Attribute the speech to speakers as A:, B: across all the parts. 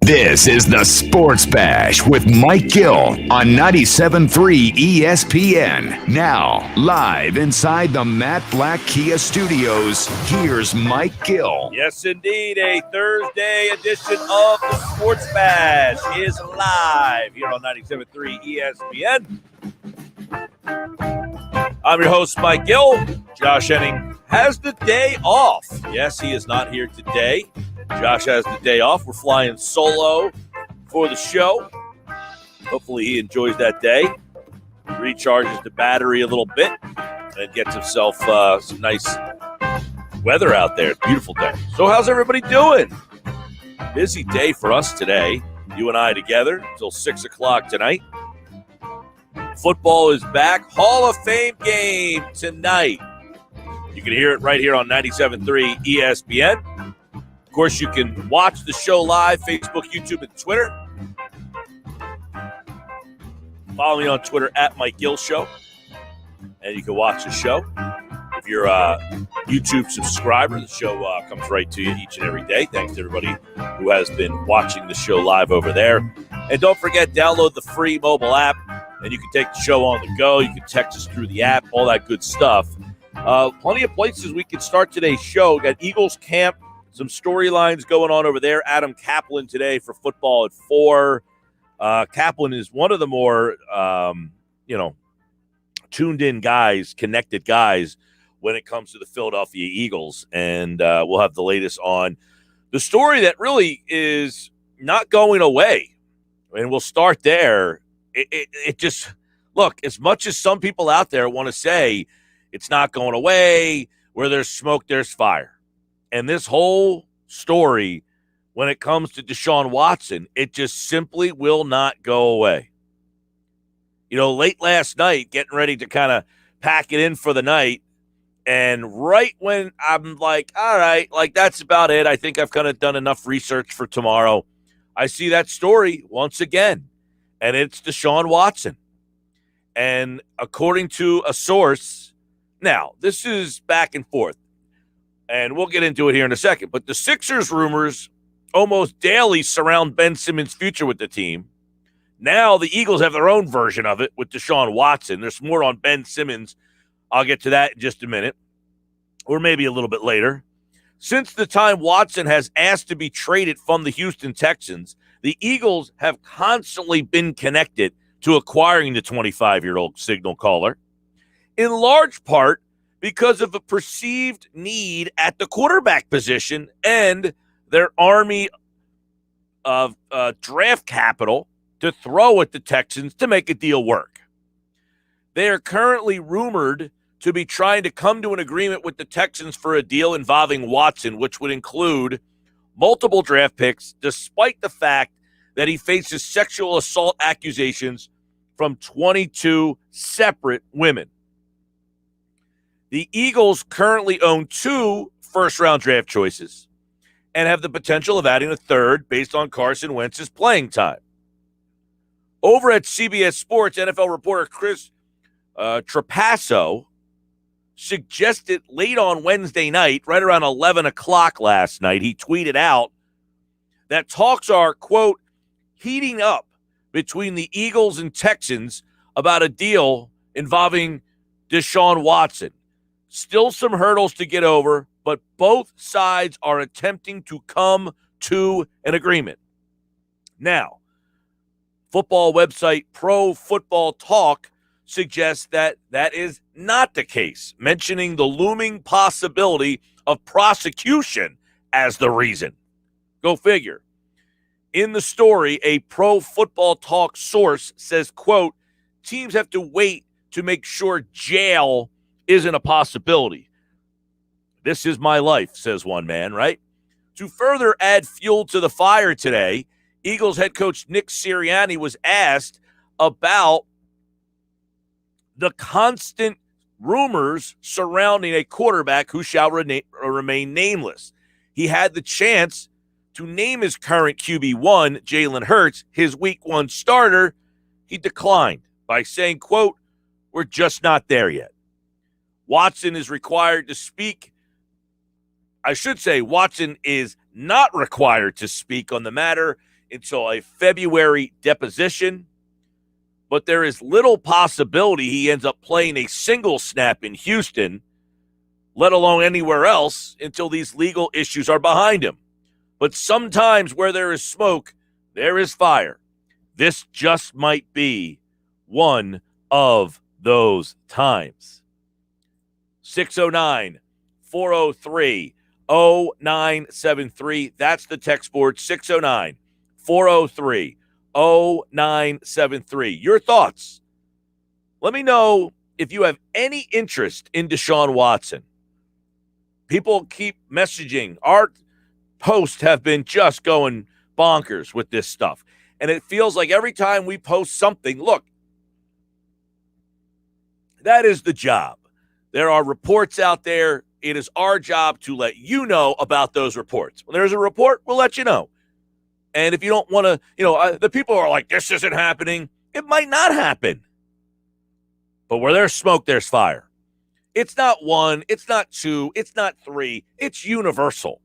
A: This is the Sports Bash with Mike Gill on 97.3 ESPN. Now, live inside the Matt Black Kia Studios, here's Mike Gill.
B: Yes, indeed. A Thursday edition of the Sports Bash is live here on 97.3 ESPN. I'm your host, Mike Gill. Josh Henning has the day off. Yes, he is not here today. Josh has the day off. We're flying solo for the show. Hopefully he enjoys that day, recharges the battery a little bit, and gets himself some nice weather out there. Beautiful day. So how's everybody doing? Busy day for us today. You and I together until 6 o'clock tonight. Football is back. Hall of Fame game tonight. You can hear it right here on 97.3 ESPN. Of course, you can watch the show live, Facebook, YouTube, and Twitter. Follow me on Twitter at Mike Gill Show, and you can watch the show. If you're a YouTube subscriber, the show comes right to you each and every day. Thanks to everybody who has been watching the show live over there. And don't forget, download the free mobile app, and you can take the show on the go. You can text us through the app, all that good stuff. Plenty of places we can start today's show. We've got Eagles camp. Some storylines going on over there. Adam Kaplan today for football at 4. Kaplan is one of the more, tuned-in guys, connected guys when it comes to the Philadelphia Eagles. And we'll have the latest on the story that really is not going away. And we'll start there. It just, look, as much as some people out there want to say it's not going away, where there's smoke, there's fire. And this whole story, when it comes to Deshaun Watson, it just simply will not go away. You know, late last night, getting ready to kind of pack it in for the night, and right when I'm like, all right, like that's about it. I think I've kind of done enough research for tomorrow. I see that story once again, and it's Deshaun Watson. And according to a source, now, this is back and forth. And we'll get into it here in a second. But the Sixers rumors almost daily surround Ben Simmons' future with the team. Now the Eagles have their own version of it with Deshaun Watson. There's more on Ben Simmons. I'll get to that in just a minute, or maybe a little bit later. Since the time Watson has asked to be traded from the Houston Texans, the Eagles have constantly been connected to acquiring the 25-year-old signal caller, in large part because of a perceived need at the quarterback position and their army of draft capital to throw at the Texans to make a deal work. They are currently rumored to be trying to come to an agreement with the Texans for a deal involving Watson, which would include multiple draft picks, despite the fact that he faces sexual assault accusations from 22 separate women. The Eagles currently own 2 first-round draft choices and have the potential of adding a third based on Carson Wentz's playing time. Over at CBS Sports, NFL reporter Chris Trapasso suggested late on Wednesday night, right around 11 o'clock last night, he tweeted out that talks are, quote, heating up between the Eagles and Texans about a deal involving Deshaun Watson. Still some hurdles to get over, but both sides are attempting to come to an agreement. Now, football website Pro Football Talk suggests that that is not the case, mentioning the looming possibility of prosecution as the reason. Go figure. In the story, a Pro Football Talk source says, quote, teams have to wait to make sure jail isn't a possibility. This is my life, says one man, right? To further add fuel to the fire today, Eagles head coach Nick Sirianni was asked about the constant rumors surrounding a quarterback who shall remain nameless. He had the chance to name his current QB1, Jalen Hurts, his week 1 starter. He declined by saying, quote, we're just not there yet. Watson is required to speak. I should say Watson is not required to speak on the matter until a February deposition, but there is little possibility he ends up playing a single snap in Houston, let alone anywhere else, until these legal issues are behind him. But sometimes where there is smoke, there is fire. This just might be one of those times. 609 403 0973. That's the text board, 609 403 0973. Your thoughts. Let me know if you have any interest in Deshaun Watson. People keep messaging. Our posts have been just going bonkers with this stuff. And it feels like every time we post something, look, that is the job. There are reports out there. It is our job to let you know about those reports. When there's a report, we'll let you know. And if you don't want to, the people are like, this isn't happening. It might not happen. But where there's smoke, there's fire. It's not one, it's not two, it's not three. It's universal.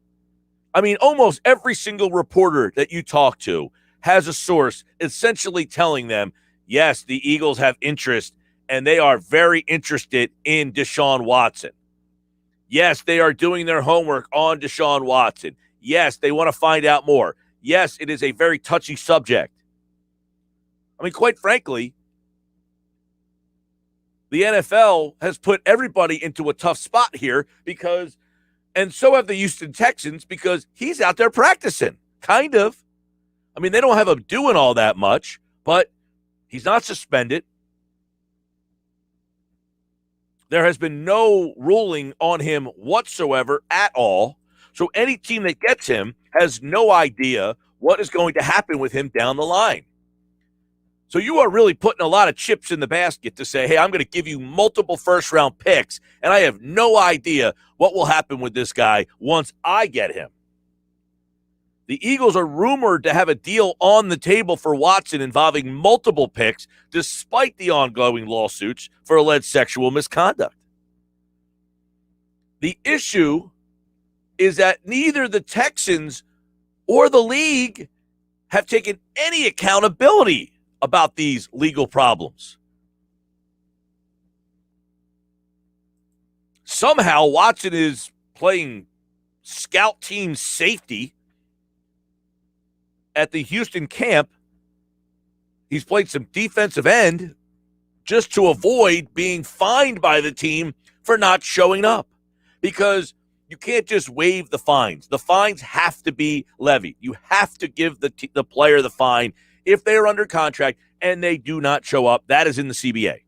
B: I mean, almost every single reporter that you talk to has a source essentially telling them, yes, the Eagles have interest, and they are very interested in Deshaun Watson. Yes, they are doing their homework on Deshaun Watson. Yes, they want to find out more. Yes, it is a very touchy subject. I mean, quite frankly, the NFL has put everybody into a tough spot here because, and so have the Houston Texans, because he's out there practicing, kind of. I mean, they don't have him doing all that much, but he's not suspended. There has been no ruling on him whatsoever at all. So any team that gets him has no idea what is going to happen with him down the line. So you are really putting a lot of chips in the basket to say, hey, I'm going to give you multiple first-round picks, and I have no idea what will happen with this guy once I get him. The Eagles are rumored to have a deal on the table for Watson involving multiple picks, despite the ongoing lawsuits for alleged sexual misconduct. The issue is that neither the Texans or the league have taken any accountability about these legal problems. Somehow Watson is playing scout team safety at the Houston camp. He's played some defensive end just to avoid being fined by the team for not showing up, because you can't just waive the fines. The fines have to be levied. You have to give the player the fine if they are under contract and they do not show up. That is in the CBA.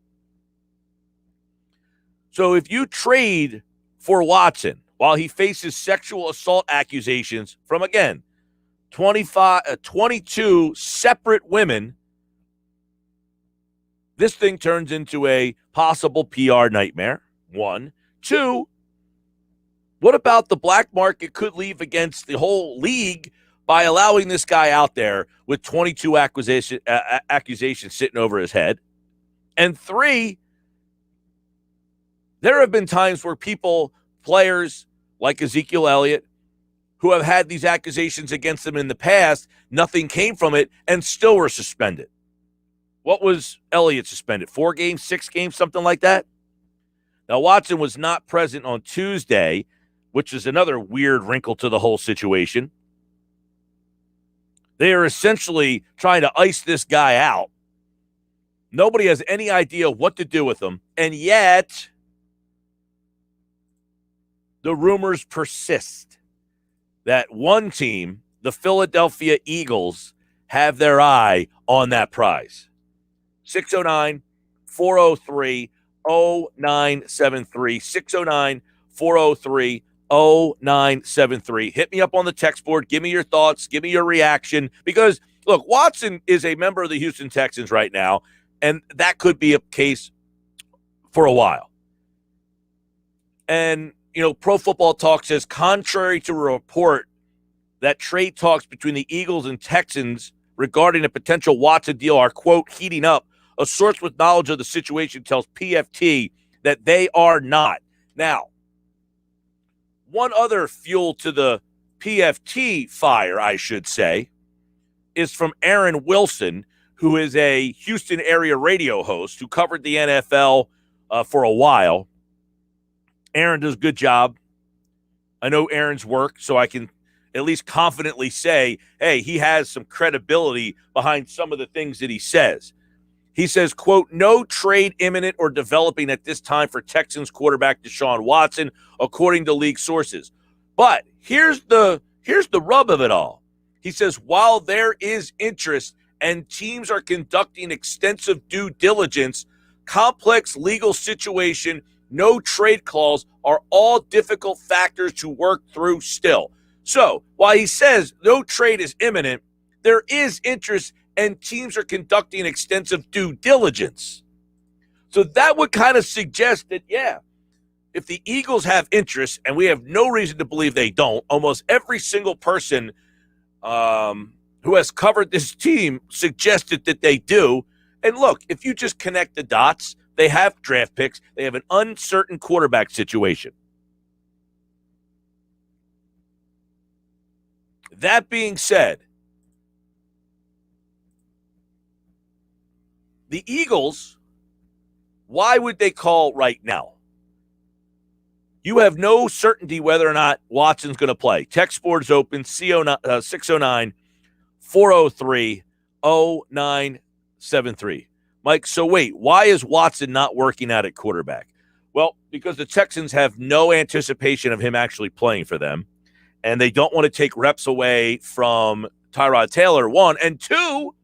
B: So if you trade for Watson while he faces sexual assault accusations from, again, 22 separate women, this thing turns into a possible PR nightmare. One. Two, what about the black market could leave against the whole league by allowing this guy out there with 22 accusations sitting over his head? And three, there have been times where players like Ezekiel Elliott, who have had these accusations against them in the past, nothing came from it, and still were suspended. What was Elliott suspended? 4 games, 6 games, something like that? Now, Watson was not present on Tuesday, which is another weird wrinkle to the whole situation. They are essentially trying to ice this guy out. Nobody has any idea what to do with him, and yet the rumors persist that one team, the Philadelphia Eagles, have their eye on that prize. 609 403 0973. 609 403 0973. Hit me up on the text board. Give me your thoughts. Give me your reaction. Because, look, Watson is a member of the Houston Texans right now, and that could be a case for a while. And, Pro Football Talk says, contrary to a report that trade talks between the Eagles and Texans regarding a potential Watson deal are, quote, heating up, a source with knowledge of the situation tells PFT that they are not. Now, one other fuel to the PFT fire, I should say, is from Aaron Wilson, who is a Houston area radio host who covered the NFL for a while. Aaron does a good job. I know Aaron's work, so I can at least confidently say, hey, he has some credibility behind some of the things that he says. He says, quote, no trade imminent or developing at this time for Texans quarterback Deshaun Watson, according to league sources. But here's the rub of it all. He says, while there is interest and teams are conducting extensive due diligence, complex legal situation, no trade clause are all difficult factors to work through still. So while he says no trade is imminent, there is interest and teams are conducting extensive due diligence. So that would kind of suggest that, yeah, if the Eagles have interest, and we have no reason to believe they don't, almost every single person who has covered this team suggested that they do. And look, if you just connect the dots, they have draft picks. They have an uncertain quarterback situation. That being said, the Eagles, why would they call right now? You have no certainty whether or not Watson's going to play. Text board is open, 609-403-0973. Mike, so wait, why is Watson not working out at quarterback? Well, because the Texans have no anticipation of him actually playing for them, and they don't want to take reps away from Tyrod Taylor, one. And two,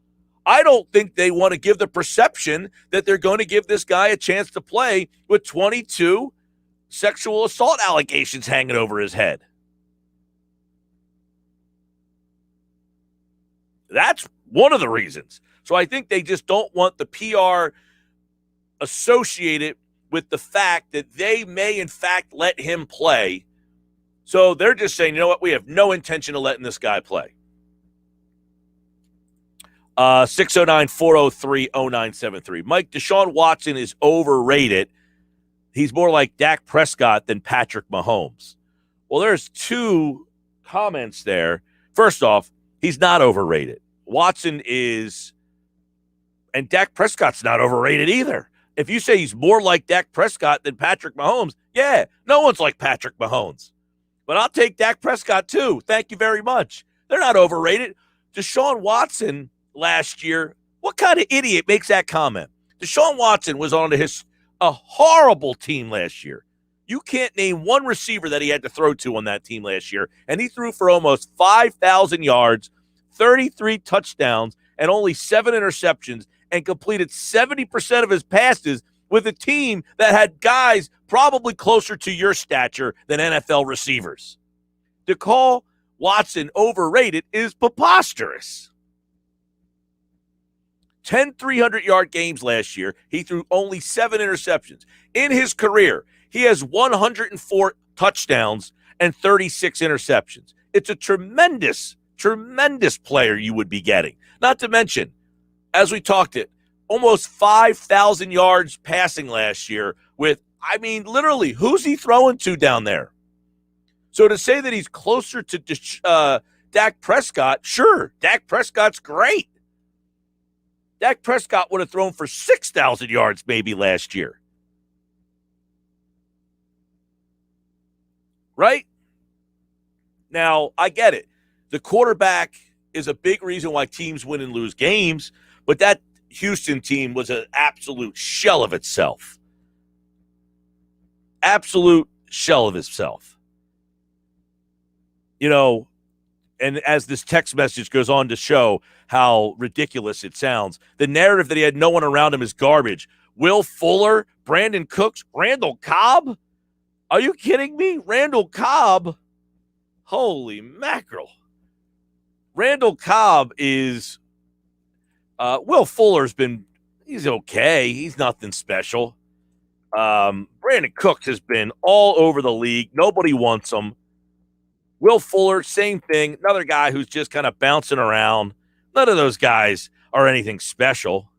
B: I don't think they want to give the perception that they're going to give this guy a chance to play with 22 sexual assault allegations hanging over his head. That's one of the reasons. So I think they just don't want the PR associated with the fact that they may, in fact, let him play. So they're just saying, you know what, we have no intention of letting this guy play. 609-403-0973. Mike, Deshaun Watson is overrated. He's more like Dak Prescott than Patrick Mahomes. Well, there's two comments there. First off, he's not overrated. Watson is, and Dak Prescott's not overrated either. If you say he's more like Dak Prescott than Patrick Mahomes, yeah, no one's like Patrick Mahomes. But I'll take Dak Prescott too. Thank you very much. They're not overrated. Deshaun Watson last year, what kind of idiot makes that comment? Deshaun Watson was on a horrible team last year. You can't name one receiver that he had to throw to on that team last year, and he threw for almost 5,000 yards, 33 touchdowns, and only 7 interceptions, and completed 70% of his passes with a team that had guys probably closer to your stature than NFL receivers. To call Watson overrated is preposterous. 10 300-yard games last year. He threw only 7 interceptions. In his career, he has 104 touchdowns and 36 interceptions. It's a tremendous, tremendous player you would be getting. Not to mention, as we talked it, almost 5,000 yards passing last year with, I mean, literally, who's he throwing to down there? So to say that he's closer to Dak Prescott, sure, Dak Prescott's great. Dak Prescott would have thrown for 6,000 yards maybe last year. Right? Now, I get it. The quarterback is a big reason why teams win and lose games, but that Houston team was an absolute shell of itself. Absolute shell of itself. You know, and as this text message goes on to show how ridiculous it sounds, the narrative that he had no one around him is garbage. Will Fuller, Brandon Cooks, Randall Cobb? Are you kidding me? Randall Cobb? Holy mackerel. Randall Cobb is, Will Fuller's been, he's okay. He's nothing special. Brandon Cooks has been all over the league. Nobody wants him. Will Fuller, same thing. Another guy who's just kind of bouncing around. None of those guys are anything special.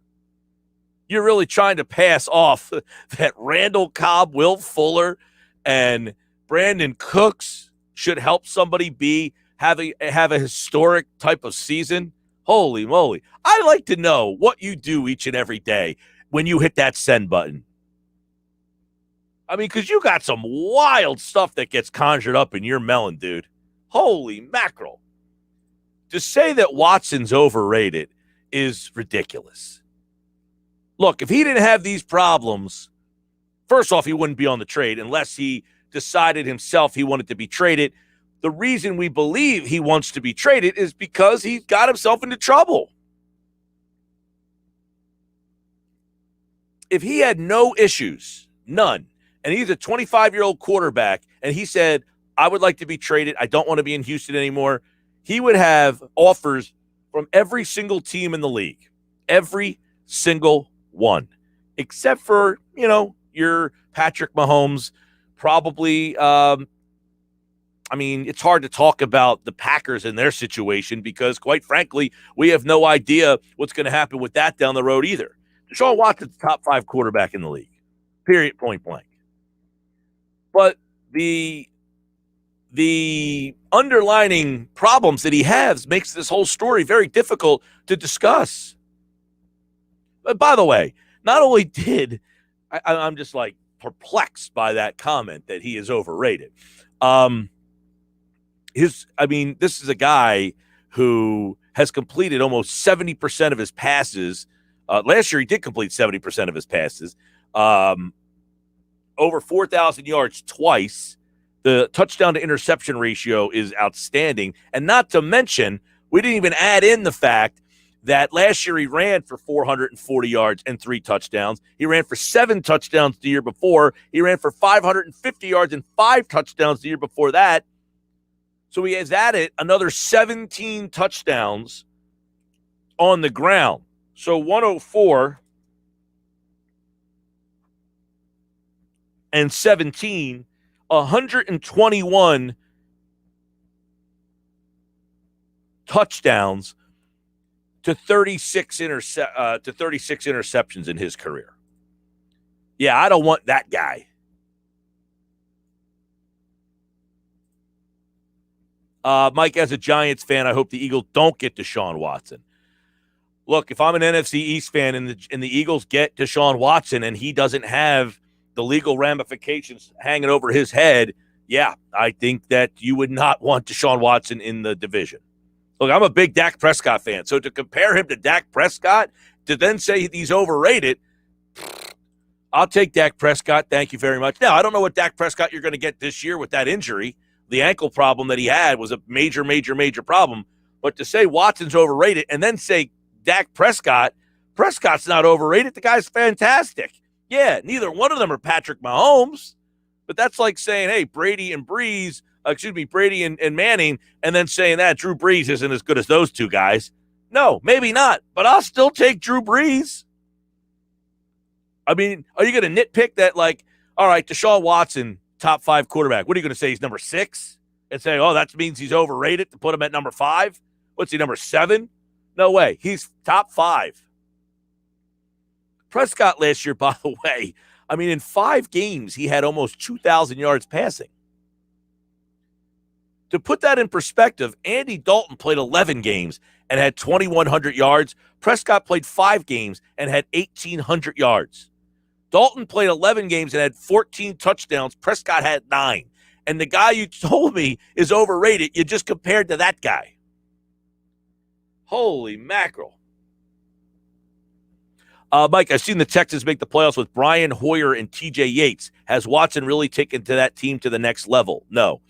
B: You're really trying to pass off that Randall Cobb, Will Fuller, and Brandon Cooks should help somebody have a historic type of season. Holy moly. I like to know what you do each and every day when you hit that send button. I mean, because you got some wild stuff that gets conjured up in your melon, dude. Holy mackerel. To say that Watson's overrated is ridiculous. Look, if he didn't have these problems, first off, he wouldn't be on the trade unless he decided himself he wanted to be traded. The reason we believe he wants to be traded is because he got himself into trouble. If he had no issues, none, and he's a 25-year-old quarterback, and he said, I would like to be traded, I don't want to be in Houston anymore, he would have offers from every single team in the league. Every single one. Except for, your Patrick Mahomes, probably, it's hard to talk about the Packers and their situation because, quite frankly, we have no idea what's going to happen with that down the road either. Deshaun Watson's the top 5 quarterback in the league, period, point blank. But the underlining problems that he has makes this whole story very difficult to discuss. But by the way, not only did I'm just like perplexed by that comment that he is overrated. This is a guy who has completed almost 70% of his passes. Last year, he did complete 70% of his passes. Over 4,000 yards twice. The touchdown to interception ratio is outstanding. And not to mention, we didn't even add in the fact that last year he ran for 440 yards and 3 touchdowns. He ran for 7 touchdowns the year before. He ran for 550 yards and 5 touchdowns the year before that. So he has added another 17 touchdowns on the ground. So 104 and 17, 121 touchdowns to 36 interceptions in his career. Yeah, I don't want that guy. Mike, as a Giants fan, I hope the Eagles don't get Deshaun Watson. Look, if I'm an NFC East fan and the Eagles get Deshaun Watson and he doesn't have the legal ramifications hanging over his head, yeah, I think that you would not want Deshaun Watson in the division. Look, I'm a big Dak Prescott fan, so to compare him to Dak Prescott, to then say he's overrated, I'll take Dak Prescott. Thank you very much. Now, I don't know what Dak Prescott you're going to get this year with that injury. The ankle problem that he had was a major, major, major problem. But to say Watson's overrated and then say Dak Prescott's not overrated. The guy's fantastic. Yeah, neither one of them are Patrick Mahomes. But that's like saying, hey, Brady and Manning, and then saying that Drew Brees isn't as good as those two guys. No, maybe not. But I'll still take Drew Brees. I mean, are you going to nitpick that, like, all right, Deshaun Watson, top 5 quarterback. What are you going to say? He's number 6? And say, oh, that means he's overrated to put him at number 5? What's he, number 7? No way. He's top 5. Prescott last year, by the way, in 5 games, he had almost 2,000 yards passing. To put that in perspective, Andy Dalton played 11 games and had 2,100 yards. Prescott played 5 games and had 1,800 yards. Dalton played 11 games and had 14 touchdowns. Prescott had 9. And the guy you told me is overrated, you just compared to that guy. Holy mackerel. Mike, I've seen the Texans make the playoffs with Brian Hoyer and TJ Yates. Has Watson really taken to that team to the next level? No.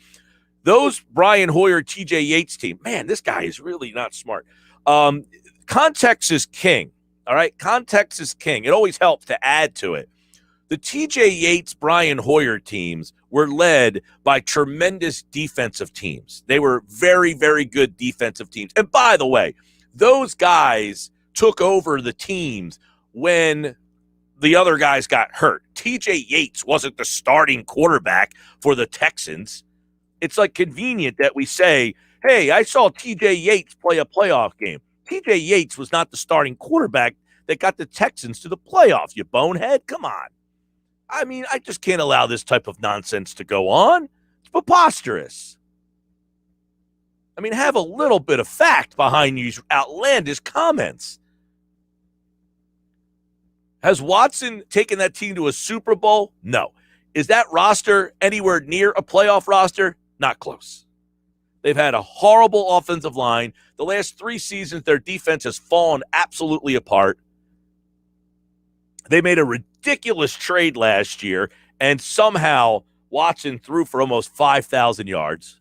B: Those Brian Hoyer, TJ Yates team, man, this guy is really not smart. Context is king, all right? Context is king. It always helps to add to it. The TJ Yates, Brian Hoyer teams were led by tremendous defensive teams. They were very, very good defensive teams. And by the way, those guys took over the teams when the other guys got hurt. TJ Yates wasn't the starting quarterback for the Texans. It's like convenient that we say, hey, I saw TJ Yates play a playoff game. TJ Yates was not the starting quarterback that got the Texans to the playoffs, you bonehead. Come on. I just can't allow this type of nonsense to go on. It's preposterous. I mean, have a little bit of fact behind these outlandish comments. Has Watson taken that team to a Super Bowl? No. Is that roster anywhere near a playoff roster? Not close. They've had a horrible offensive line. The last 3 seasons, their defense has fallen absolutely apart. They made a ridiculous trade last year, and somehow Watson threw for almost 5,000 yards.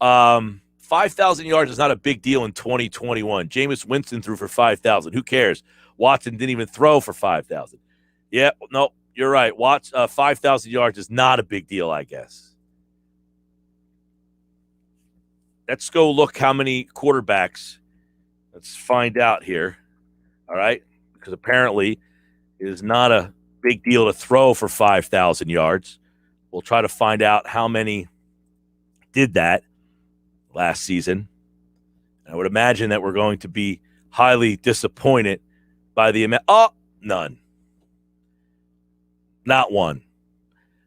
B: 5,000 yards is not a big deal in 2021. Jameis Winston threw for 5,000. Who cares? Watson didn't even throw for 5,000. Yeah, no, you're right. 5,000 yards is not a big deal, I guess. Let's go look how many quarterbacks. Let's find out here. All right? Because apparently it is not a big deal to throw for 5,000 yards. We'll try to find out how many did that last season. I would imagine that we're going to be highly disappointed by the amount. Oh, none. Not one.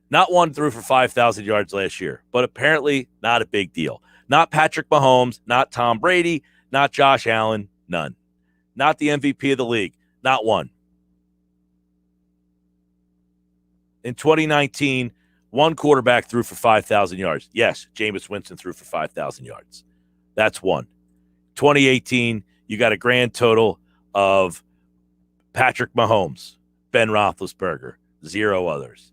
B: Not one threw for 5,000 yards last year, but apparently not a big deal. Not Patrick Mahomes, not Tom Brady, not Josh Allen, none. Not the MVP of the league, not one. In 2019, one quarterback threw for 5,000 yards. Yes, Jameis Winston threw for 5,000 yards. That's one. 2018, you got a grand total of Patrick Mahomes, Ben Roethlisberger, 0 others.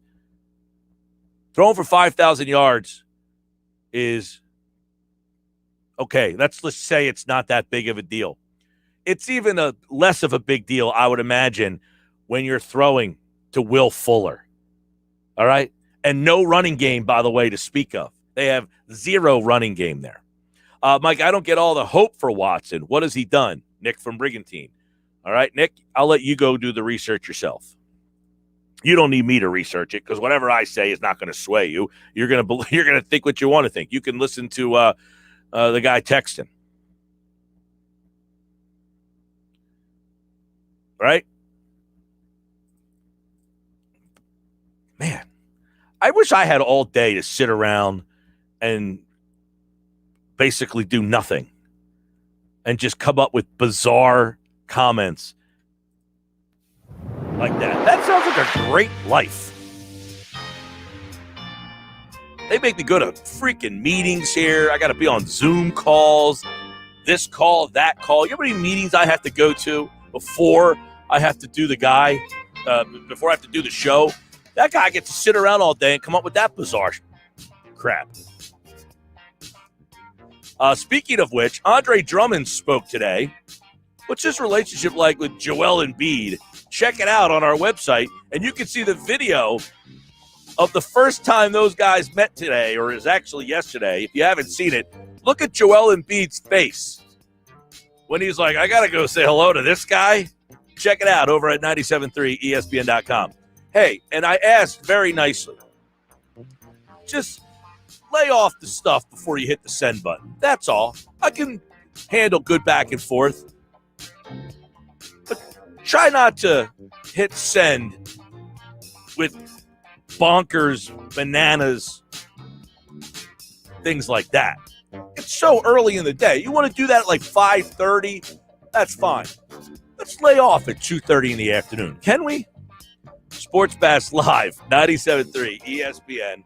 B: Throwing for 5,000 yards is okay. Let's say it's not that big of a deal. It's even a less of a big deal, I would imagine, when you're throwing to Will Fuller. All right? And no running game, by the way, to speak of. They have 0 running game there. Mike, I don't get all the hope for Watson. What has he done? Nick from Brigantine. All right, Nick, I'll let you go do the research yourself. You don't need me to research it because whatever I say is not going to sway you. You're going to think what you want to think. You can listen to the guy texting. Right? Man, I wish I had all day to sit around and basically do nothing and just come up with bizarre comments like that. That sounds like a great life. They make me go to freaking meetings here. I got to be on Zoom calls, this call, that call. You know how many meetings I have to go to before I have to do before I have to do the show? That guy gets to sit around all day and come up with that bizarre crap. Speaking of which, Andre Drummond spoke today. What's his relationship like with Joel Embiid? Check it out on our website, and you can see the video of the first time those guys met today, or is actually yesterday. If you haven't seen it, look at Joel Embiid's face when he's like, I got to go say hello to this guy. Check it out over at 97.3ESPN.com. Hey, and I asked very nicely, just lay off the stuff before you hit the send button. That's all. I can handle good back and forth. But try not to hit send with bonkers, bananas, things like that. It's so early in the day. You want to do that at like 5:30? That's fine. Let's lay off at 2:30 in the afternoon. Can we? Sports Bash Live, 97.3 ESPN.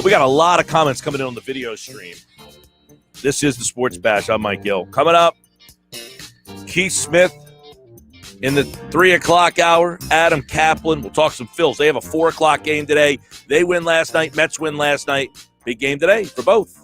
B: We got a lot of comments coming in on the video stream. This is the Sports Bash. I'm Mike Gill. Coming up, Keith Smith in the 3 o'clock hour. Adam Kaplan. We'll talk some Phils. They have a 4 o'clock game today. They win last night. Mets win last night. Big game today for both.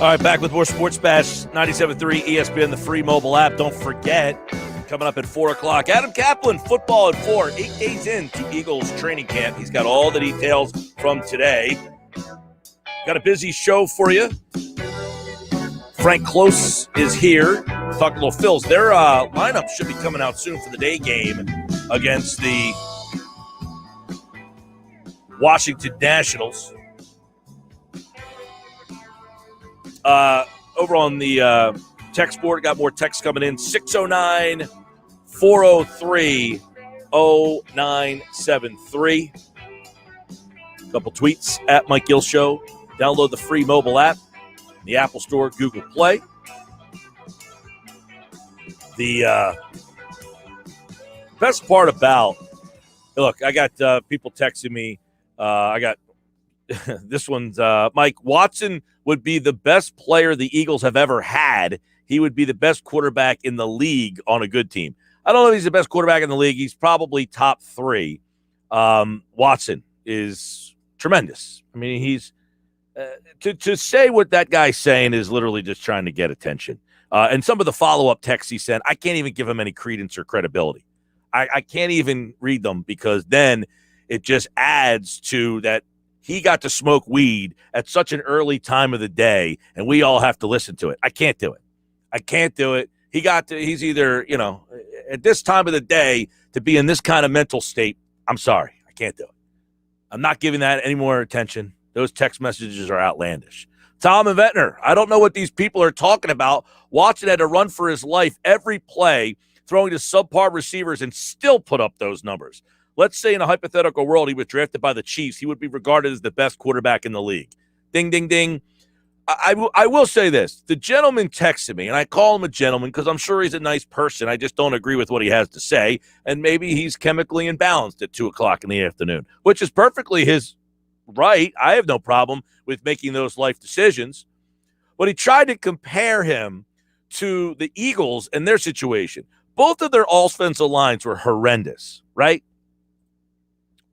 B: All right, back with more Sports Bash, 97.3 ESPN, the free mobile app. Don't forget, coming up at 4 o'clock, Adam Kaplan, football at 4, 8 days into Eagles training camp. He's got all the details from today. Got a busy show for you. Frank Close is here. Talk a little Phils. Their lineup should be coming out soon for the day game against the Washington Nationals. Over on the text board, got more texts coming in. 609-403-0973. A couple tweets at Mike Gill Show. Download the free mobile app, the Apple Store, Google Play. The best part about, look, I got people texting me. I got this one's Mike Watson would be the best player the Eagles have ever had. He would be the best quarterback in the league on a good team. I don't know if he's the best quarterback in the league. He's probably top 3. Watson is tremendous. I mean, he's to say what that guy's saying is literally just trying to get attention. And some of the follow-up texts he sent, I can't even give him any credence or credibility. I can't even read them because then it just adds to that. He got to smoke weed at such an early time of the day, and we all have to listen to it. I can't do it. He's either, at this time of the day to be in this kind of mental state, I'm sorry. I can't do it. I'm not giving that any more attention. Those text messages are outlandish. Tom and Ventnor, I don't know what these people are talking about. Watson had to run for his life every play, throwing to subpar receivers and still put up those numbers. Let's say in a hypothetical world he was drafted by the Chiefs, he would be regarded as the best quarterback in the league. Ding, ding, ding. I will say this. The gentleman texted me, and I call him a gentleman because I'm sure he's a nice person. I just don't agree with what he has to say, and maybe he's chemically imbalanced at 2 o'clock in the afternoon, which is perfectly his right. I have no problem with making those life decisions. But he tried to compare him to the Eagles and their situation. Both of their offensive lines were horrendous, right?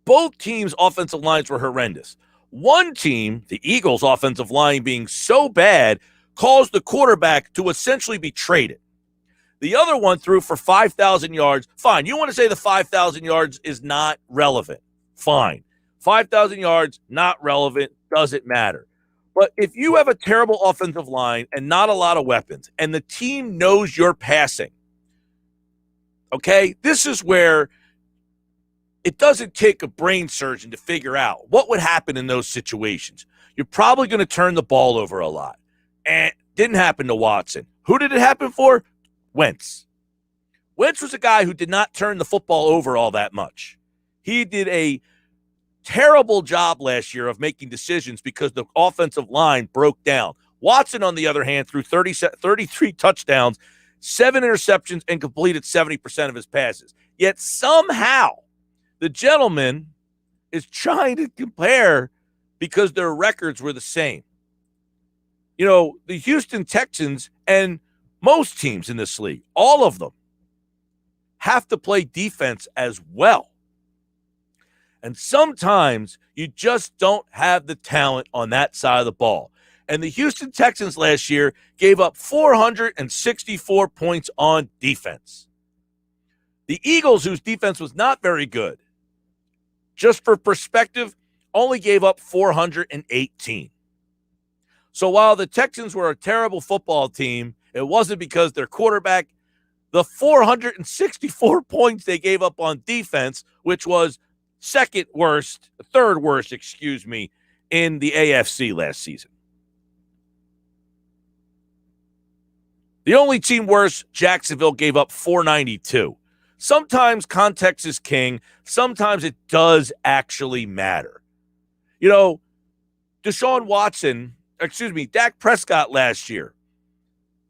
B: Both teams' offensive lines were horrendous. One team, the Eagles' offensive line being so bad, caused the quarterback to essentially be traded. The other one threw for 5,000 yards. Fine. You want to say the 5,000 yards is not relevant. Fine. 5,000 yards, not relevant, doesn't matter. But if you have a terrible offensive line and not a lot of weapons, and the team knows you're passing, okay, this is where it doesn't take a brain surgeon to figure out what would happen in those situations. You're probably going to turn the ball over a lot. And it didn't happen to Watson. Who did it happen for? Wentz. Wentz was a guy who did not turn the football over all that much. He did a terrible job last year of making decisions because the offensive line broke down. Watson, on the other hand, threw 33 touchdowns, 7 interceptions, and completed 70% of his passes. Yet somehow the gentleman is trying to compare because their records were the same. You know, the Houston Texans and most teams in this league, all of them, have to play defense as well. And sometimes you just don't have the talent on that side of the ball. And the Houston Texans last year gave up 464 points on defense. The Eagles, whose defense was not very good, just for perspective, only gave up 418. So while the Texans were a terrible football team, it wasn't because their quarterback, the 464 points they gave up on defense, which was third worst, in the AFC last season. The only team worse, Jacksonville, gave up 492. Sometimes context is king. Sometimes it does actually matter. You know, Dak Prescott last year,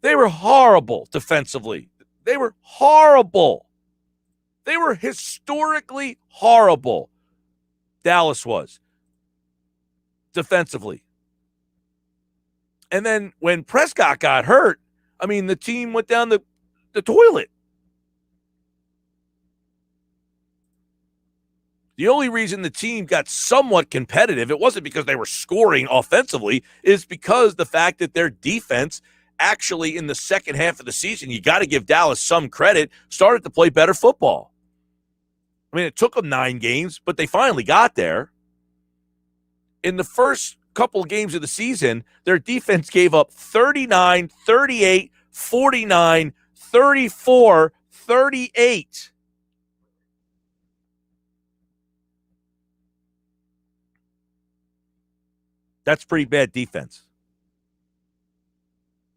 B: they were horrible defensively. They were horrible. They were historically horrible. Dallas was defensively. And then when Prescott got hurt, I mean, the team went down the toilet. The only reason the team got somewhat competitive, it wasn't because they were scoring offensively, is because the fact that their defense actually in the second half of the season, you got to give Dallas some credit, started to play better football. I mean, it took them 9 games, but they finally got there. In the first couple of games of the season, their defense gave up 39, 38, 49, 34, 38. That's pretty bad defense.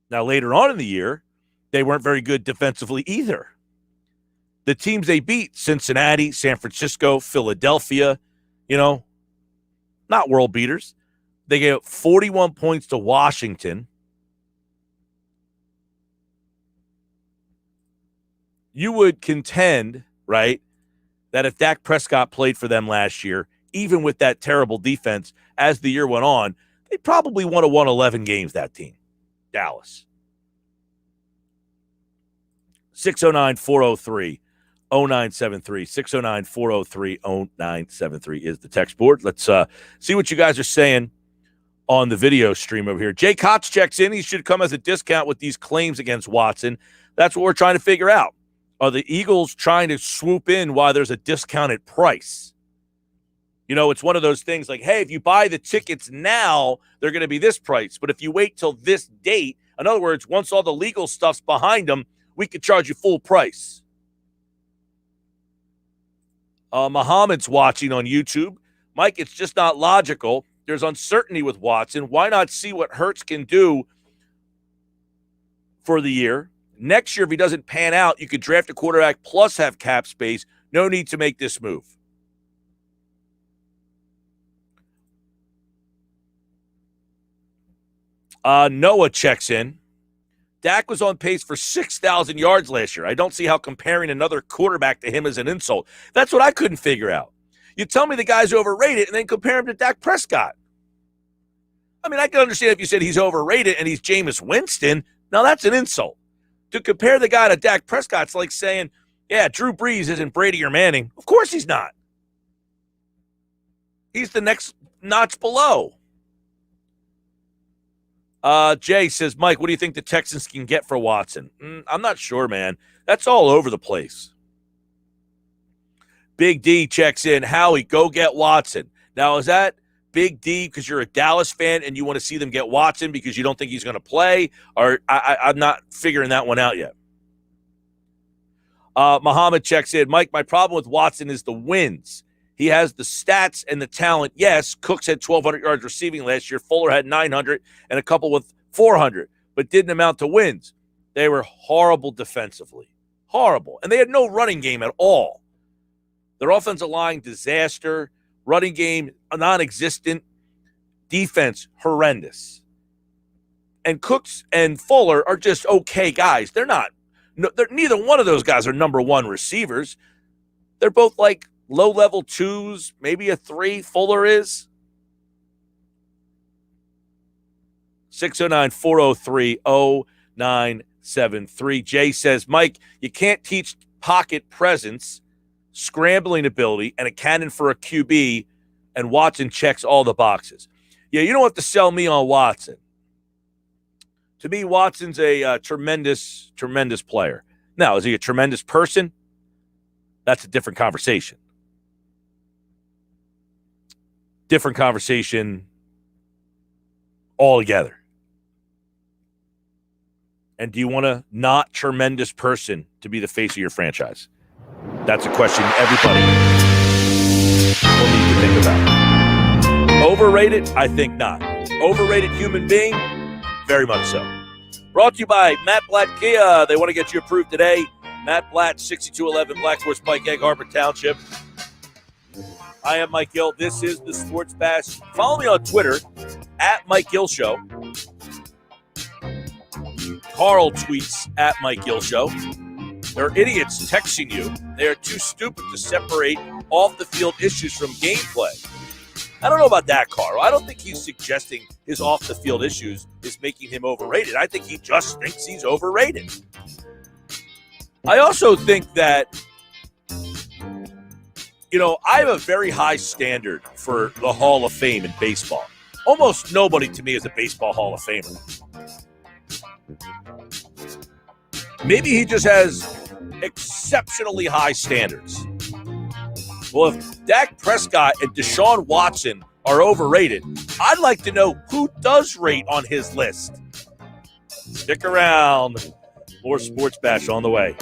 B: Now, later on in the year, they weren't very good defensively either. The teams they beat, Cincinnati, San Francisco, Philadelphia, not world beaters. They gave up 41 points to Washington. You would contend, right, that if Dak Prescott played for them last year, even with that terrible defense, as the year went on, they probably would have won 11 games, that team, Dallas. 609-403-0973. 609-403-0973 is the text board. Let's see what you guys are saying on the video stream over here. Jay Kotz checks in. He should come as a discount with these claims against Watson. That's what we're trying to figure out. Are the Eagles trying to swoop in while there's a discounted price? It's one of those things like, hey, if you buy the tickets now, they're going to be this price. But if you wait till this date, in other words, once all the legal stuff's behind them, we could charge you full price. Muhammad's watching on YouTube. Mike, it's just not logical. There's uncertainty with Watson. Why not see what Hurts can do for the year? Next year, if he doesn't pan out, you could draft a quarterback plus have cap space. No need to make this move. Noah checks in. Dak was on pace for 6,000 yards last year. I don't see how comparing another quarterback to him is an insult. That's what I couldn't figure out. You tell me the guy's overrated and then compare him to Dak Prescott. I mean, I can understand if you said he's overrated and he's Jameis Winston. Now, that's an insult. To compare the guy to Dak Prescott, it's like saying, yeah, Drew Brees isn't Brady or Manning. Of course he's not. He's the next notch below. Jay says, Mike, what do you think the Texans can get for Watson? I'm not sure, man. That's all over the place. Big D checks in. Howie, go get Watson. Now, is that Big D because you're a Dallas fan and you want to see them get Watson because you don't think he's going to play? Or I'm not figuring that one out yet. Muhammad checks in. Mike, my problem with Watson is the wins. He has the stats and the talent. Yes, Cooks had 1,200 yards receiving last year. Fuller had 900 and a couple with 400, but didn't amount to wins. They were horrible defensively. Horrible. And they had no running game at all. Their offensive line, disaster. Running game, non-existent. Defense, horrendous. And Cooks and Fuller are just okay guys. Neither one of those guys are number one receivers. They're both like low-level 2s, maybe a 3. Fuller is. 609-403-0973. Jay says, Mike, you can't teach pocket presence, scrambling ability, and a cannon for a QB, and Watson checks all the boxes. Yeah, you don't have to sell me on Watson. To me, Watson's a tremendous, tremendous player. Now, is he a tremendous person? That's a different conversation. Different conversation altogether. And do you want a not tremendous person to be the face of your franchise? That's a question everybody will need to think about. Overrated? I think not. Overrated human being? Very much so. Brought to you by Matt Blatt Kia. They want to get you approved today. Matt Blatt, 6211 Black Horse Pike, Egg Harbor Township. I am Mike Gill. This is the Sports Bash. Follow me on Twitter, at Mike Gill Show. Carl tweets, at Mike Gill Show. There are idiots texting you. They are too stupid to separate off-the-field issues from gameplay. I don't know about that, Carl. I don't think he's suggesting his off-the-field issues is making him overrated. I think he just thinks he's overrated. I also think that I have a very high standard for the Hall of Fame in baseball. Almost nobody to me is a baseball Hall of Famer. Maybe he just has exceptionally high standards. Well, if Dak Prescott and Deshaun Watson are overrated, I'd like to know who does rate on his list. Stick around. More Sports Bash on the way.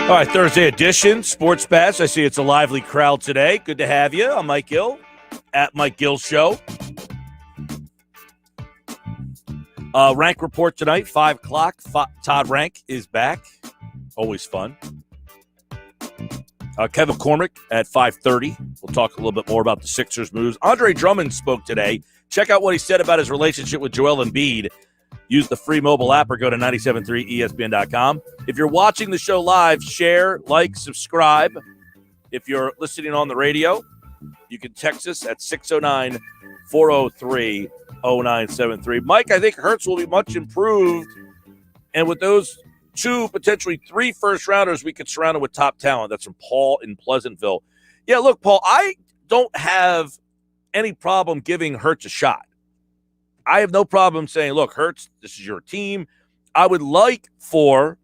B: All right, Thursday edition, Sports Bash. I see it's a lively crowd today. Good to have you. I'm Mike Gill at Mike Gill Show. Rank report tonight, 5 o'clock. Todd Rank is back. Always fun. Kevin Cormick at 5:30. We'll talk a little bit more about the Sixers moves. Andre Drummond spoke today. Check out what he said about his relationship with Joel Embiid. Use the free mobile app or go to 973ESPN.com. If you're watching the show live, share, like, subscribe. If you're listening on the radio, you can text us at 609-403-0973. Mike, I think Hurts will be much improved. And with those 2, potentially 3 first-rounders, we could surround him with top talent. That's from Paul in Pleasantville. Yeah, look, Paul, I don't have any problem giving Hurts a shot. I have no problem saying, look, Hurts, this is your team. I would like for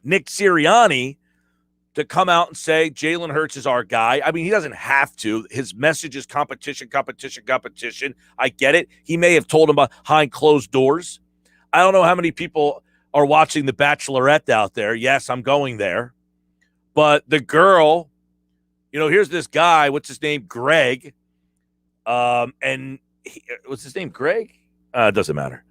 B: Nick Sirianni to come out and say Jalen Hurts is our guy. I mean, he doesn't have to. His message is competition, competition, competition. I get it. He may have told him behind closed doors. I don't know how many people are watching The Bachelorette out there. Yes, I'm going there. But the girl, here's this guy, what's his name? Greg. What's his name? Greg? It doesn't matter.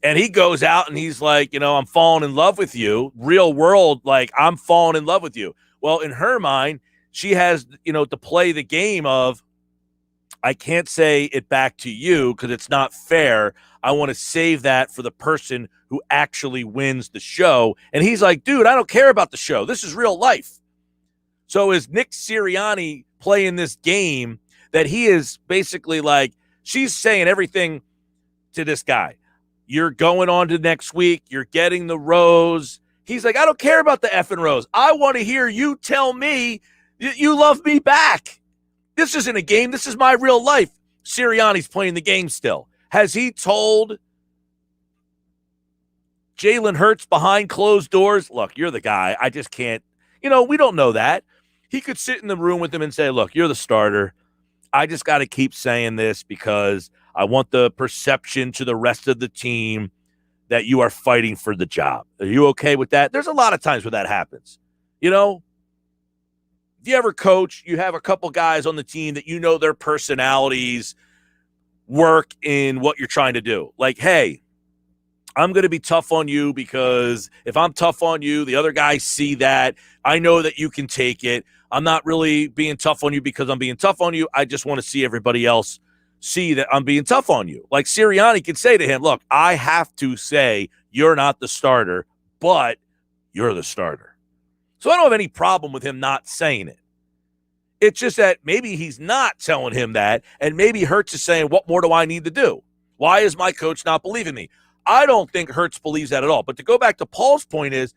B: And he goes out and he's like, I'm falling in love with you. Real world, like, I'm falling in love with you. Well, in her mind, she has, to play the game of, I can't say it back to you because it's not fair. I want to save that for the person who actually wins the show. And he's like, dude, I don't care about the show. This is real life. So is Nick Sirianni playing this game that he is basically like, she's saying everything to this guy. You're going on to next week. You're getting the rose. He's like, I don't care about the effing rose. I want to hear you tell me you love me back. This isn't a game. This is my real life. Sirianni's playing the game still. Has he told Jalen Hurts behind closed doors, look, you're the guy. I just can't. We don't know that. He could sit in the room with him and say, look, you're the starter. I just got to keep saying this because I want the perception to the rest of the team that you are fighting for the job. Are you okay with that? There's a lot of times where that happens. If you ever coach, you have a couple guys on the team that their personalities work in what you're trying to do. Like, hey, I'm going to be tough on you because if I'm tough on you, the other guys see that. I know that you can take it. I'm not really being tough on you because I'm being tough on you. I just want to see everybody else see that I'm being tough on you. Like Sirianni could say to him, look, I have to say you're not the starter, but you're the starter. So I don't have any problem with him not saying it. It's just that maybe he's not telling him that, and maybe Hurts is saying, what more do I need to do? Why is my coach not believing me? I don't think Hurts believes that at all. But to go back to Paul's point is,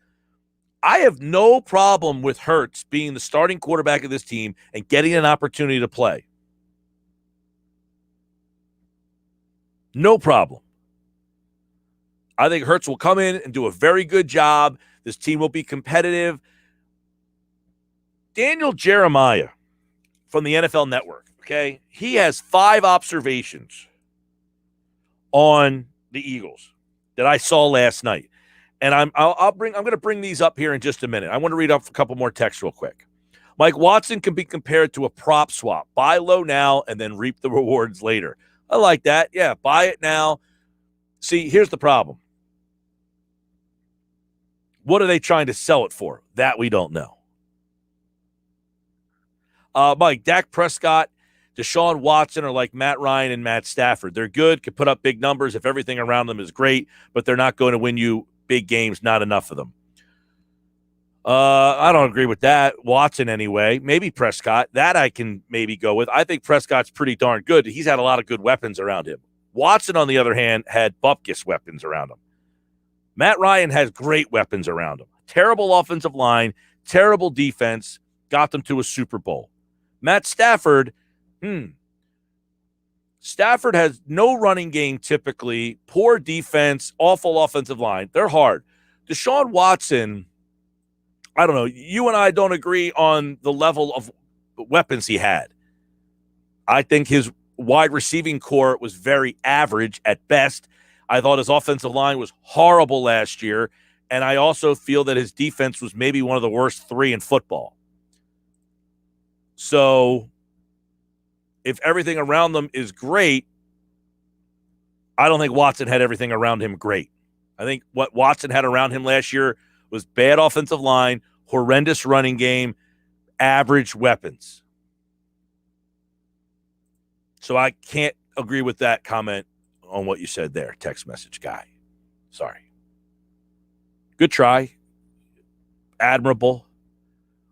B: I have no problem with Hurts being the starting quarterback of this team and getting an opportunity to play. No problem. I think Hurts will come in and do a very good job. This team will be competitive. Daniel Jeremiah from the NFL Network, okay? He has 5 observations on the Eagles that I saw last night. And I'm going to bring these up here in just a minute. I want to read off a couple more texts real quick. Mike Watson can be compared to a prop swap. Buy low now and then reap the rewards later. I like that. Yeah, buy it now. See, here's the problem. What are they trying to sell it for? That we don't know. Mike, Dak Prescott, Deshaun Watson are like Matt Ryan and Matt Stafford. They're good, can put up big numbers if everything around them is great, but they're not going to win you big games, not enough of them. I don't agree with that. Watson anyway. Maybe Prescott. That I can maybe go with. I think Prescott's pretty darn good. He's had a lot of good weapons around him. Watson, on the other hand, had bupkis weapons around him. Matt Ryan has great weapons around him. Terrible offensive line, terrible defense, got them to a Super Bowl. Matt Stafford, Stafford has no running game typically, poor defense, awful offensive line. They're hard. Deshaun Watson, I don't know. You and I don't agree on the level of weapons he had. I think his wide receiving core was very average at best. I thought his offensive line was horrible last year, and I also feel that his defense was maybe one of the worst 3 in football. So if everything around them is great, I don't think Watson had everything around him great. I think what Watson had around him last year was bad offensive line, horrendous running game, average weapons. So I can't agree with that comment on what you said there, text message guy. Sorry. Good try. Admirable.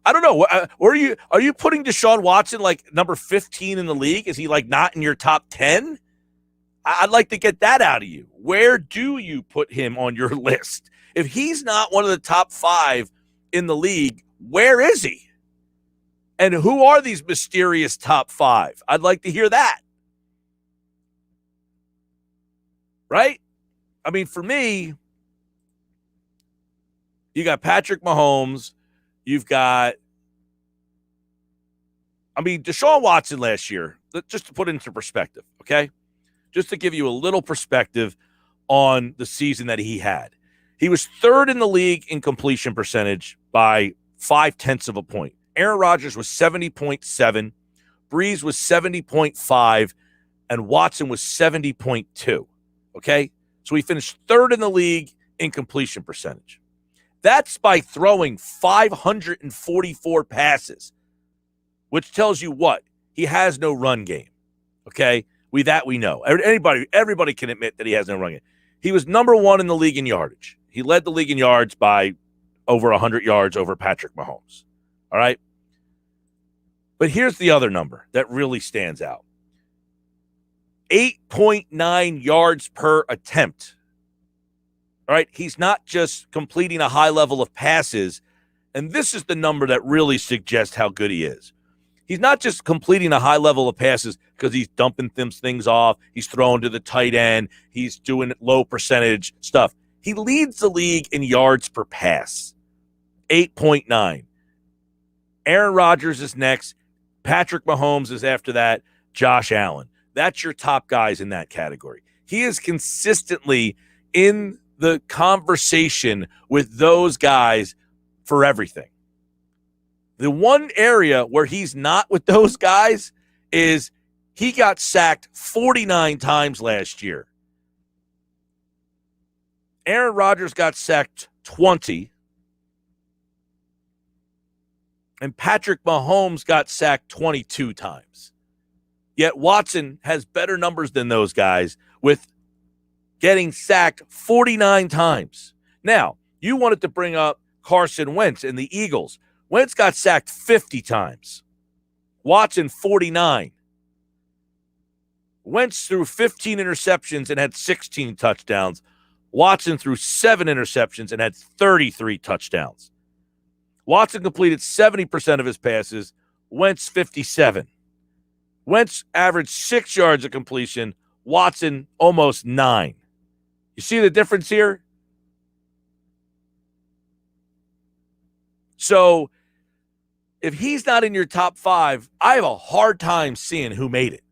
B: I don't know. Are you putting Deshaun Watson like number 15 in the league? Is he like not in your top 10? I'd like to get that out of you. Where do you put him on your list? If he's not one of the top 5 in the league, where is he? And who are these mysterious top 5? I'd like to hear that. Right? I mean, for me, you got Patrick Mahomes. You've got, Deshaun Watson last year, just to put it into perspective, okay? Just to give you a little perspective on the season that he had. He was 3rd in the league in completion percentage by 0.5 of a point. Aaron Rodgers was 70.7, Breeze was 70.5, and Watson was 70.2, okay? So he finished 3rd in the league in completion percentage. That's by throwing 544 passes, which tells you what? He has no run game, okay? We know. Everybody can admit that he has no run game. He was number 1 in the league in yardage. He led the league in yards by over 100 yards over Patrick Mahomes, all right? But here's the other number that really stands out. 8.9 yards per attempt. All right, he's not just completing a high level of passes, and this is the number that really suggests how good he is. He's not just completing a high level of passes because he's dumping things off, he's throwing to the tight end, he's doing low percentage stuff. He leads the league in yards per pass, 8.9. Aaron Rodgers is next. Patrick Mahomes is after that. Josh Allen. That's your top guys in that category. He is consistently in the conversation with those guys for everything. The one area where he's not with those guys is he got sacked 49 times last year. Aaron Rodgers got sacked 20. And Patrick Mahomes got sacked 22 times. Yet Watson has better numbers than those guys with getting sacked 49 times. Now, you wanted to bring up Carson Wentz and the Eagles. Wentz got sacked 50 times. Watson, 49. Wentz threw 15 interceptions and had 16 touchdowns. Watson threw 7 interceptions and had 33 touchdowns. Watson completed 70% of his passes. Wentz, 57. Wentz averaged 6 yards of completion. Watson, almost 9. You see the difference here? So, if he's not in your top 5, I have a hard time seeing who made it.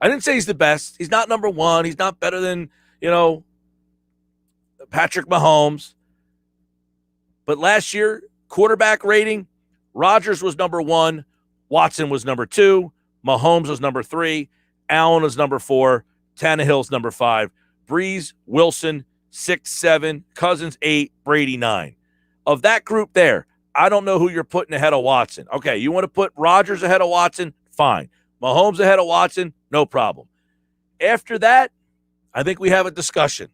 B: I didn't say he's the best. He's not number 1. He's not better than, Patrick Mahomes. But last year, quarterback rating, Rodgers was number 1. Watson was number 2. Mahomes was number 3. Allen was number 4. Tannehill's number 5. Breeze, Wilson, 6, 7. Cousins, 8. Brady, 9. Of that group there, I don't know who you're putting ahead of Watson. Okay, you want to put Rodgers ahead of Watson? Fine. Mahomes ahead of Watson? No problem. After that, I think we have a discussion.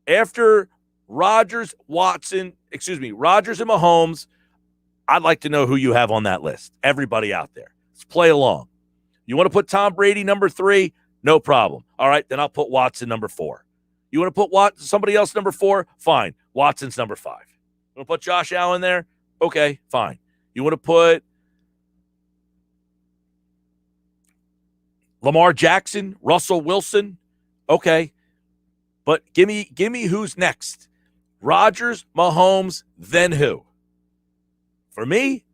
B: After Rodgers and Mahomes, I'd like to know who you have on that list. Everybody out there. Let's play along. You want to put Tom Brady number 3? No problem. All right, then I'll put Watson number 4. You want to put somebody else number 4? Fine. Watson's number 5. You want to put Josh Allen there? Okay, fine. You want to put Lamar Jackson, Russell Wilson? Okay. But give me who's next. Rodgers, Mahomes, then who? For me,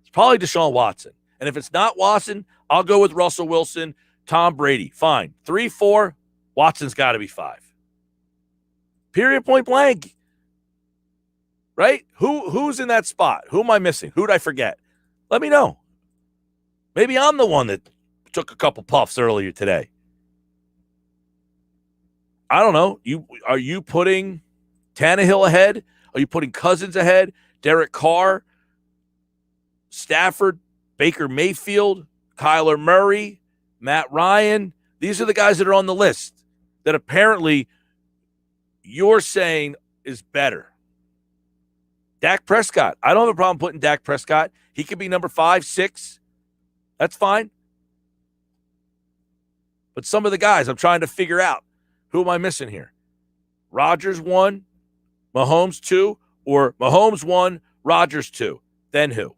B: it's probably Deshaun Watson. And if it's not Watson, I'll go with Russell Wilson, Tom Brady. Fine. 3, 4, Watson's got to be 5. Period, point blank. Right? Who's in that spot? Who am I missing? Who'd I forget? Let me know. Maybe I'm the one that took a couple puffs earlier today. I don't know. Are you putting Tannehill ahead? Are you putting Cousins ahead? Derek Carr, Stafford, Baker Mayfield, Kyler Murray, Matt Ryan. These are the guys that are on the list that apparently you're saying is better. Dak Prescott. I don't have a problem putting Dak Prescott. He could be number 5, 6. That's fine. But some of the guys I'm trying to figure out, who am I missing here? Rodgers 1, Mahomes 2, or Mahomes 1, Rodgers 2. Then who?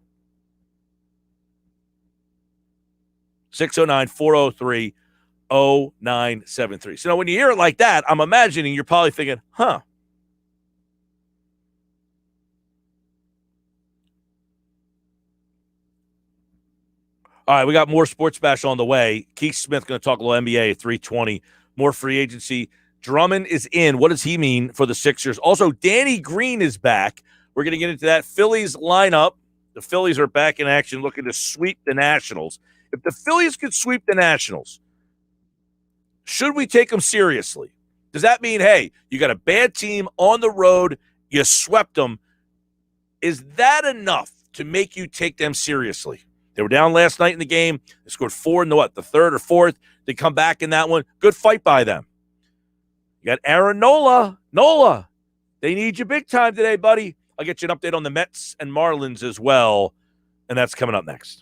B: 609-403-0973. So now when you hear it like that, I'm imagining you're probably thinking, huh. All right, we got more Sports Bash on the way. Keith Smith going to talk a little NBA at 3:20. More free agency. Drummond is in. What does he mean for the Sixers? Also, Danny Green is back. We're going to get into that. Phillies lineup. The Phillies are back in action looking to sweep the Nationals. If the Phillies could sweep the Nationals, should we take them seriously? Does that mean, hey, you got a bad team on the road, you swept them? Is that enough to make you take them seriously? They were down last night in the game. They scored 4 in the third or fourth. They come back in that one. Good fight by them. You got Aaron Nola. Nola, they need you big time today, buddy. I'll get you an update on the Mets and Marlins as well, and that's coming up next.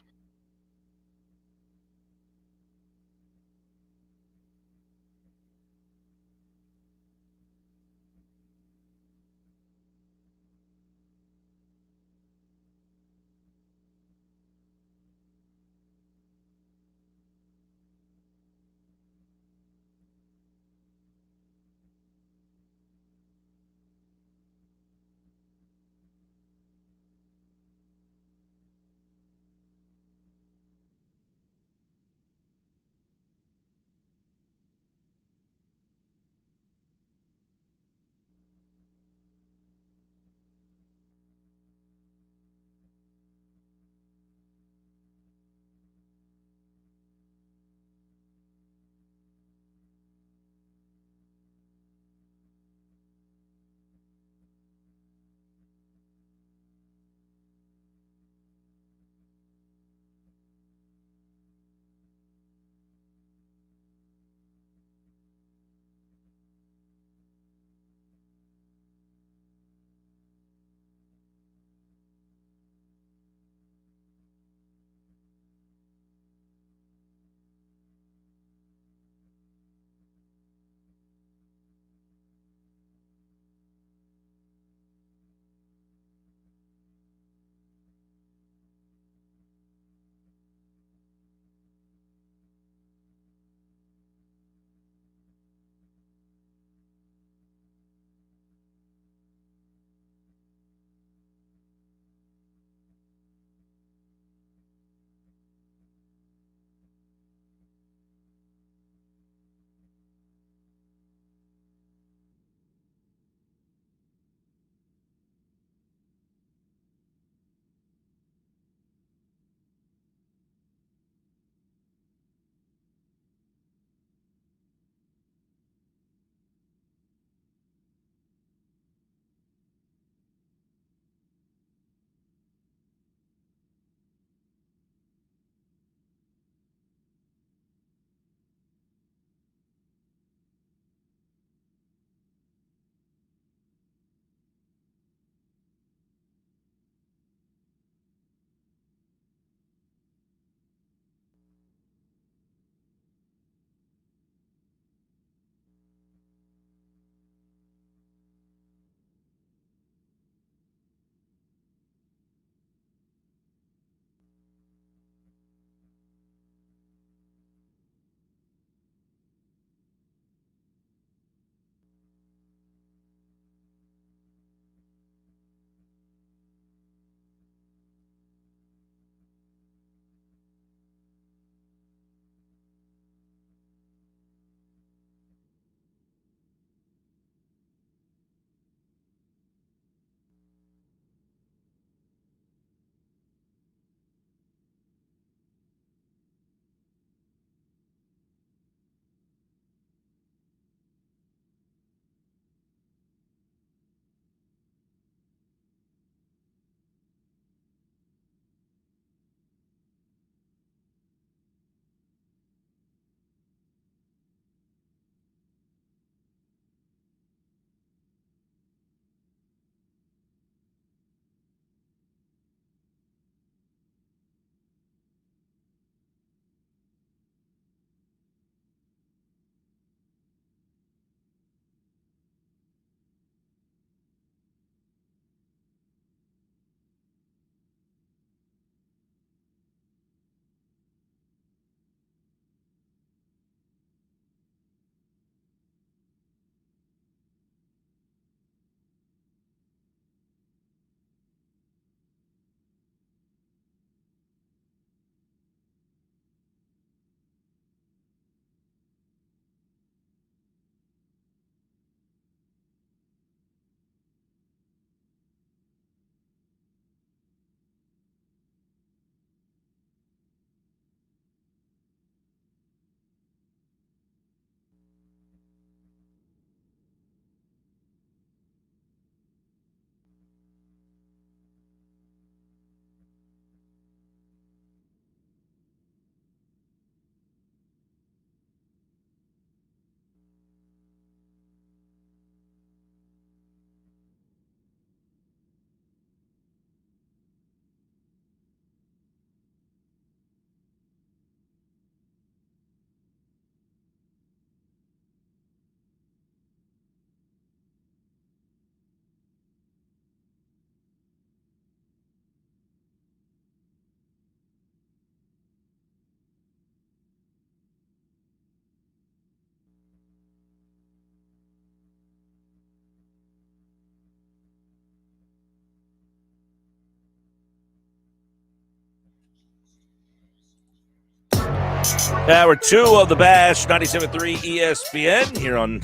B: Hour 2 of the Bash, 97.3 ESPN here on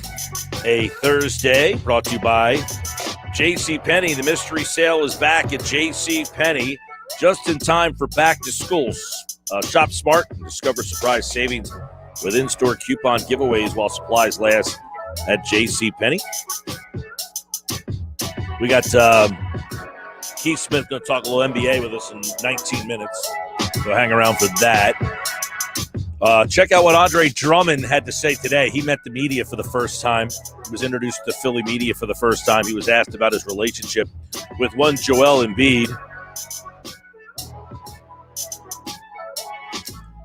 B: a Thursday, brought to you by JCPenney. The mystery sale is back at JCPenney just in time for back to school. Shop smart and discover surprise savings with in-store coupon giveaways while supplies last at JCPenney. We got Keith Smith going to talk a little NBA with us in 19 minutes, so hang around for that. Check out what Andre Drummond had to say today. He met the media for the first time. He was introduced to Philly media for the first time. He was asked about his relationship with one Joel Embiid.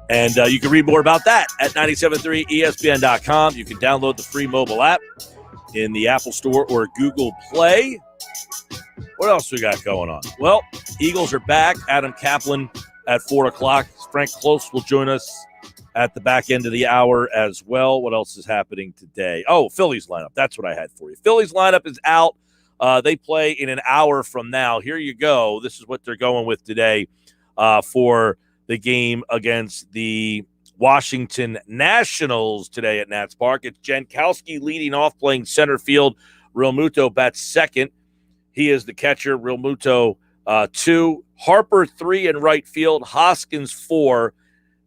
B: And you can read more about that at 973ESPN.com. You can download the free mobile app in the Apple Store or Google Play. What else we got going on? Well, Eagles are back. Adam Kaplan at 4 o'clock. Frank Close will join us at the back end of the hour as well. What else is happening today? Oh, Phillies lineup. That's what I had for you. Phillies lineup is out. They play in an hour from now. Here you go. This is what they're going with today for the game against the Washington Nationals today at Nats Park. It's Jankowski leading off, playing center field. Realmuto bats second. He is the catcher. Realmuto 2. Harper 3 in right field. Hoskins 4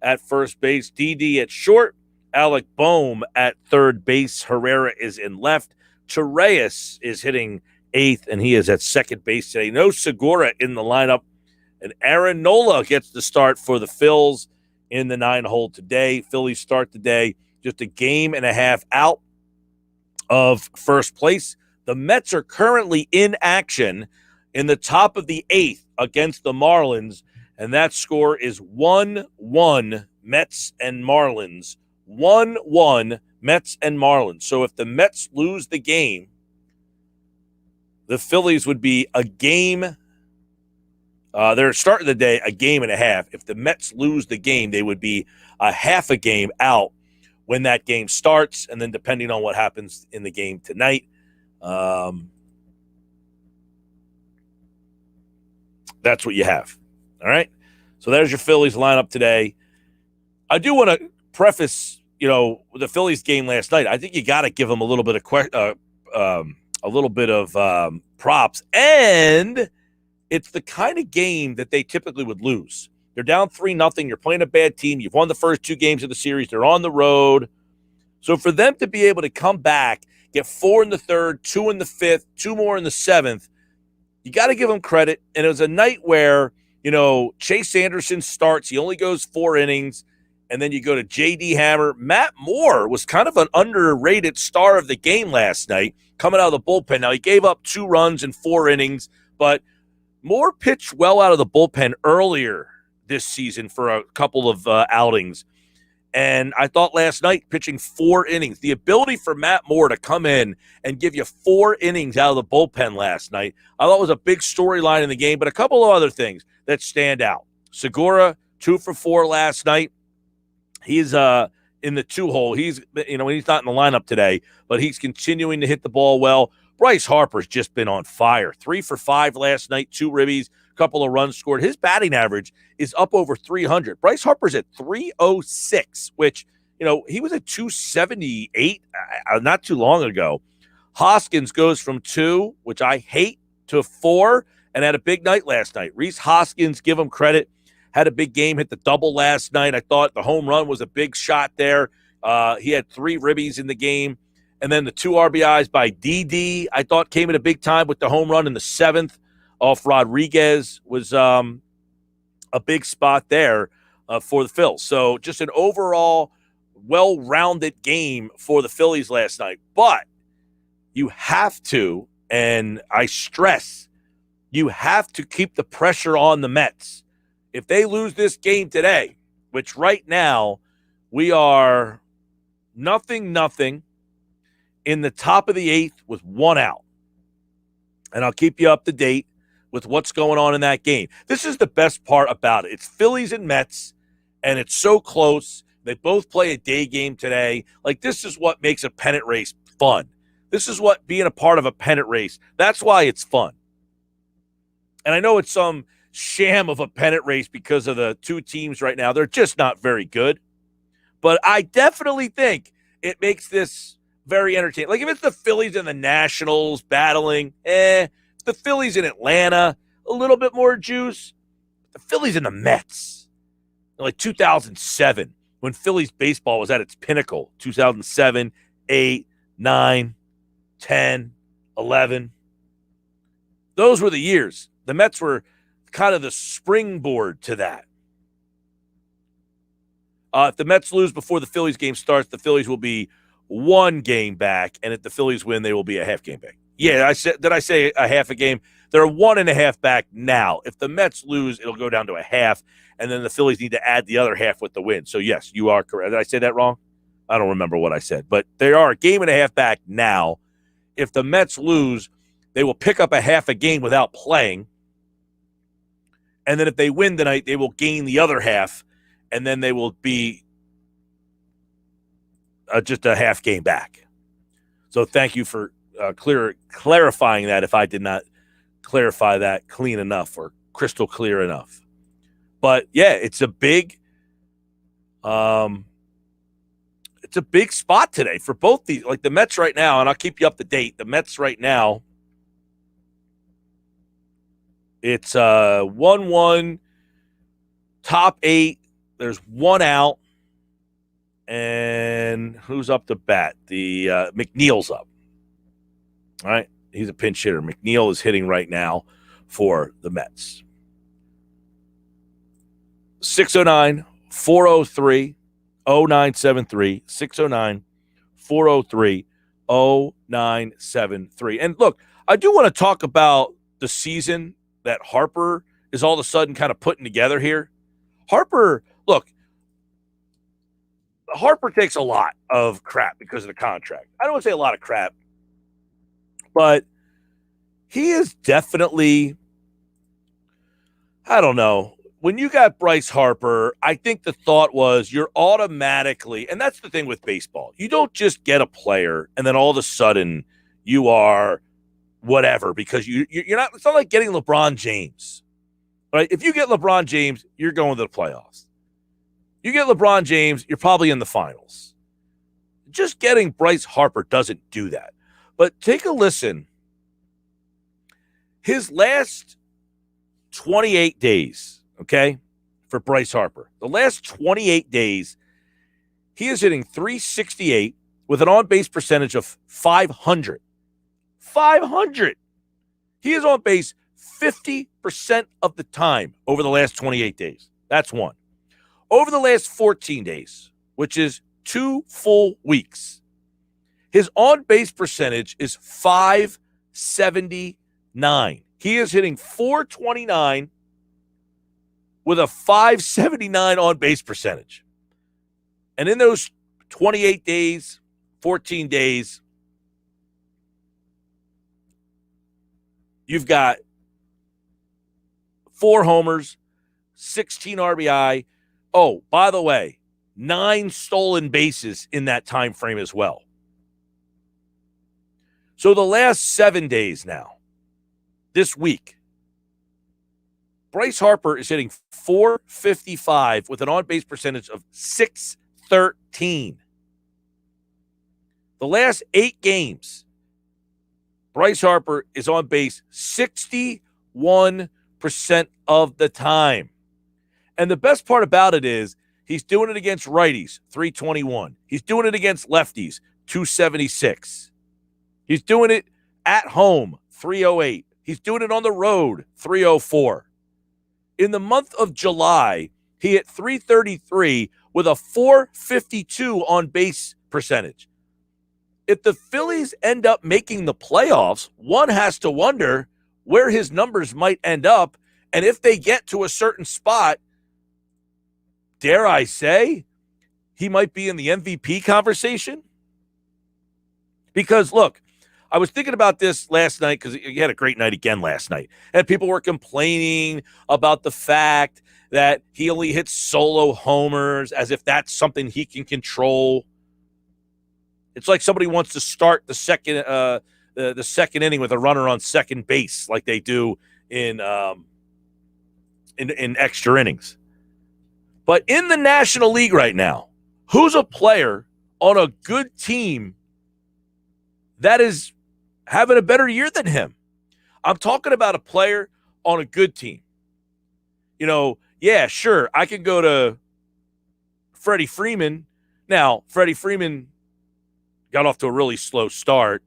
B: at first base. Didi at short. Alec Boehm at third base. Herrera is in left. Torreyes is hitting 8th, and he is at second base today. No Segura in the lineup. And Aaron Nola gets the start for the Phils in the 9-hole today. Phillies start the day just a game and a half out of first place. The Mets are currently in action in the top of the 8th against the Marlins, and that score is 1-1 Mets and Marlins. 1-1 Mets and Marlins. So if the Mets lose the game, the Phillies would be a game. They're starting the day a game and a half. If the Mets lose the game, they would be a half a game out when that game starts, and then depending on what happens in the game tonight, that's what you have. All right? So there's your Phillies lineup today. I do want to preface, with the Phillies game last night. I think you got to give them a little bit of props, and it's the kind of game that they typically would lose. They're down 3-0. You're playing a bad team. You've won the first 2 games of the series. They're on the road. So for them to be able to come back, get 4 in the 3rd, 2 in the 5th, 2 more in the 7th, you got to give them credit. And it was a night where, Chase Anderson starts. He only goes 4 innings. And then you go to J.D. Hammer. Matt Moore was kind of an underrated star of the game last night, coming out of the bullpen. Now, he gave up 2 runs in 4 innings, but Moore pitched well out of the bullpen earlier this season for a couple of outings. And I thought last night, pitching 4 innings, the ability for Matt Moore to come in and give you 4 innings out of the bullpen last night, I thought was a big storyline in the game, but a couple of other things that stand out. Segura, 2 for 4 last night. He's in the 2-hole. He's not in the lineup today, but he's continuing to hit the ball well. Bryce Harper's just been on fire. 3 for 5 last night, 2 ribbies, couple of runs scored. His batting average is up over 300. Bryce Harper's at 306, which, he was at 278 not too long ago. Hoskins goes from 2, which I hate, to 4, and had a big night last night. Rhys Hoskins, give him credit, had a big game, hit the double last night. I thought the home run was a big shot there. He had 3 ribbies in the game. And then the 2 RBIs by Didi, I thought came at a big time with the home run in the 7th off Rodriguez was a big spot there for the Phils. So just an overall well-rounded game for the Phillies last night. But you have to, and I stress, you have to keep the pressure on the Mets. If they lose this game today, which right now we are 0-0 in the top of the 8th with 1 out. And I'll keep you up to date with what's going on in that game. This is the best part about it. It's Phillies and Mets, and it's so close. They both play a day game today. Like, this is what makes a pennant race fun. This is what being a part of a pennant race, that's why it's fun. And I know it's some sham of a pennant race because of the 2 teams right now. They're just not very good. But I definitely think it makes this very entertaining. Like if it's the Phillies and the Nationals battling, If the Phillies in Atlanta, a little bit more juice. The Phillies and the Mets, like 2007, when Phillies baseball was at its pinnacle, 2007, 8, 9, 10, 11. Those were the years. The Mets were kind of the springboard to that. If the Mets lose before the Phillies game starts, the Phillies will be 1 game back, and if the Phillies win, they will be a half game back. Yeah, did I say a half a game? They're 1.5 back now. If the Mets lose, it'll go down to a half, and then the Phillies need to add the other half with the win. So, yes, you are correct. Did I say that wrong? I don't remember what I said, but they are 1.5 back now. If the Mets lose, they will pick up a half a game without playing, and then if they win tonight, they will gain the other half, and then they will be just a half game back. So thank you for clarifying that if I did not clarify that clean enough or crystal clear enough. But, yeah, it's a big spot today for both these. Like the Mets right now, and I'll keep you up to date. The Mets right now, it's 1-1, top 8. There's 1 out. And who's up to bat? The McNeil's up. All right. He's a pinch hitter. McNeil is hitting right now for the Mets. 609-403-0973. 609-403-0973. And look, I do want to talk about the season that Harper is all of a sudden kind of putting together here. Harper takes a lot of crap because of the contract. I don't want to say a lot of crap, but he is definitely, I don't know. When you got Bryce Harper, I think the thought was you're automatically, and that's the thing with baseball. You don't just get a player and then all of a sudden you are whatever because you're not, it's not like getting LeBron James, right? If you get LeBron James, you're going to the playoffs. You get LeBron James, you're probably in the finals. Just getting Bryce Harper doesn't do that. But take a listen. His last 28 days, okay, for Bryce Harper. The last 28 days, he is hitting .368 with an on-base percentage of 500. 500. He is on base 50% of the time over the last 28 days. That's one. Over the last 14 days, which is 2 full weeks, his on-base percentage is .579. He is hitting .429 with a .579 on-base percentage. And in those 28 days, 14 days, you've got 4 homers, 16 RBI. Oh, by the way, 9 stolen bases in that time frame as well. So the last 7 days now, this week, Bryce Harper is hitting .455 with an on-base percentage of .613. The last 8 games, Bryce Harper is on base 61% of the time. And the best part about it is he's doing it against righties, .321. He's doing it against lefties, .276. He's doing it at home, .308. He's doing it on the road, .304. In the month of July, he hit .333 with a .452 on base percentage. If the Phillies end up making the playoffs, one has to wonder where his numbers might end up. And if they get to a certain spot, dare I say, he might be in the MVP conversation. Because, look, I was thinking about this last night because he had a great night again last night. And people were complaining about the fact that he only hits solo homers as if that's something he can control. It's like somebody wants to start the second inning with a runner on second base like they do in extra innings. But in the National League right now, Who's a player on a good team that is having a better year than him? I'm talking about a player on a good team. Yeah, sure, I can go to Freddie Freeman. Now, Freddie Freeman got off to a really slow start,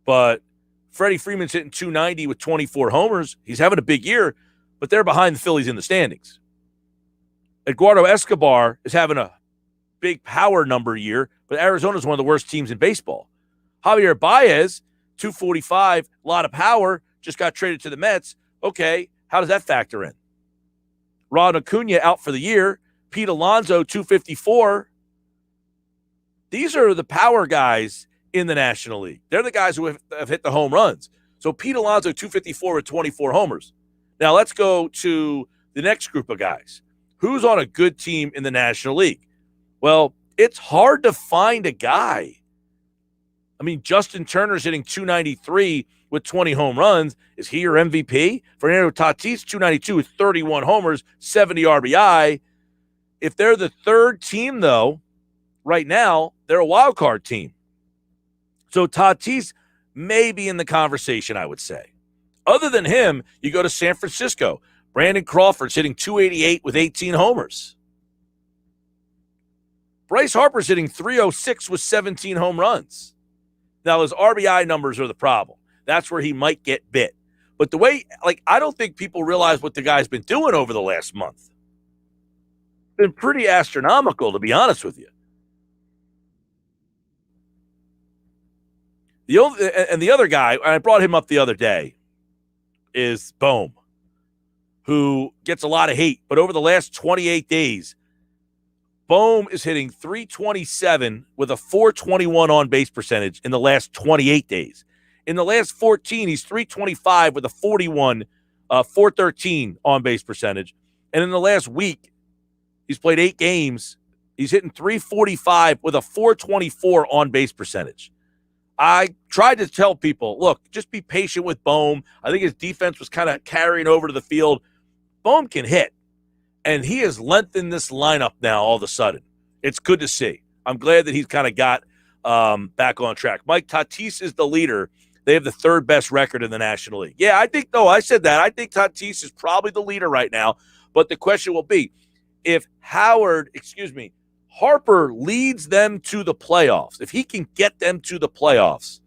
B: but Freddie Freeman's hitting 290 with 24 homers. He's having a big year, but they're behind the Phillies in the standings. Eduardo Escobar is having a big power number year, but Arizona is one of the worst teams in baseball. Javier Baez, 245, a lot of power, just got traded to the Mets. Okay, how does that factor in? Ron Acuna out for the year. Pete Alonso, 254. These are the power guys in the National League. They're the guys who have hit the home runs. So Pete Alonso, 254 with 24 homers. Now let's go to the next group of guys. Who's on a good team in the National League? Well, it's hard to find a guy. I mean, Justin Turner's hitting 293 with 20 home runs. Is he your MVP? Fernando Tatis, 292 with 31 homers, 70 RBI. If they're the third team, though, right now, they're a wild card team. So Tatis may be in the conversation, I would say. Other than him, you go to San Francisco. Brandon Crawford's hitting 288 with 18 homers. Bryce Harper's hitting 306 with 17 home runs. Now, his RBI numbers are the problem. That's where he might get bit. But the way, I don't think people realize what the guy's been doing over the last month. It's been pretty astronomical, to be honest with you. The other guy, I brought him up the other day, is Bohm, who gets a lot of hate. But over the last 28 days, Bohm is hitting 327 with a 421 on-base percentage in the last 28 days. In the last 14, he's 325 with a 413 on-base percentage. And in the last week, he's played 8 games. He's hitting 345 with a 424 on-base percentage. I tried to tell people, look, just be patient with Bohm. I think his defense was kind of carrying over to the field. Bohm can hit. And he has lengthened this lineup now all of a sudden. It's good to see. I'm glad that he's kind of got back on track. Mike, Tatis is the leader. They have the third best record in the National League. Yeah, I said that. I think Tatis is probably the leader right now. But the question will be, if Harper leads them to the playoffs, if he can get them to the playoffs,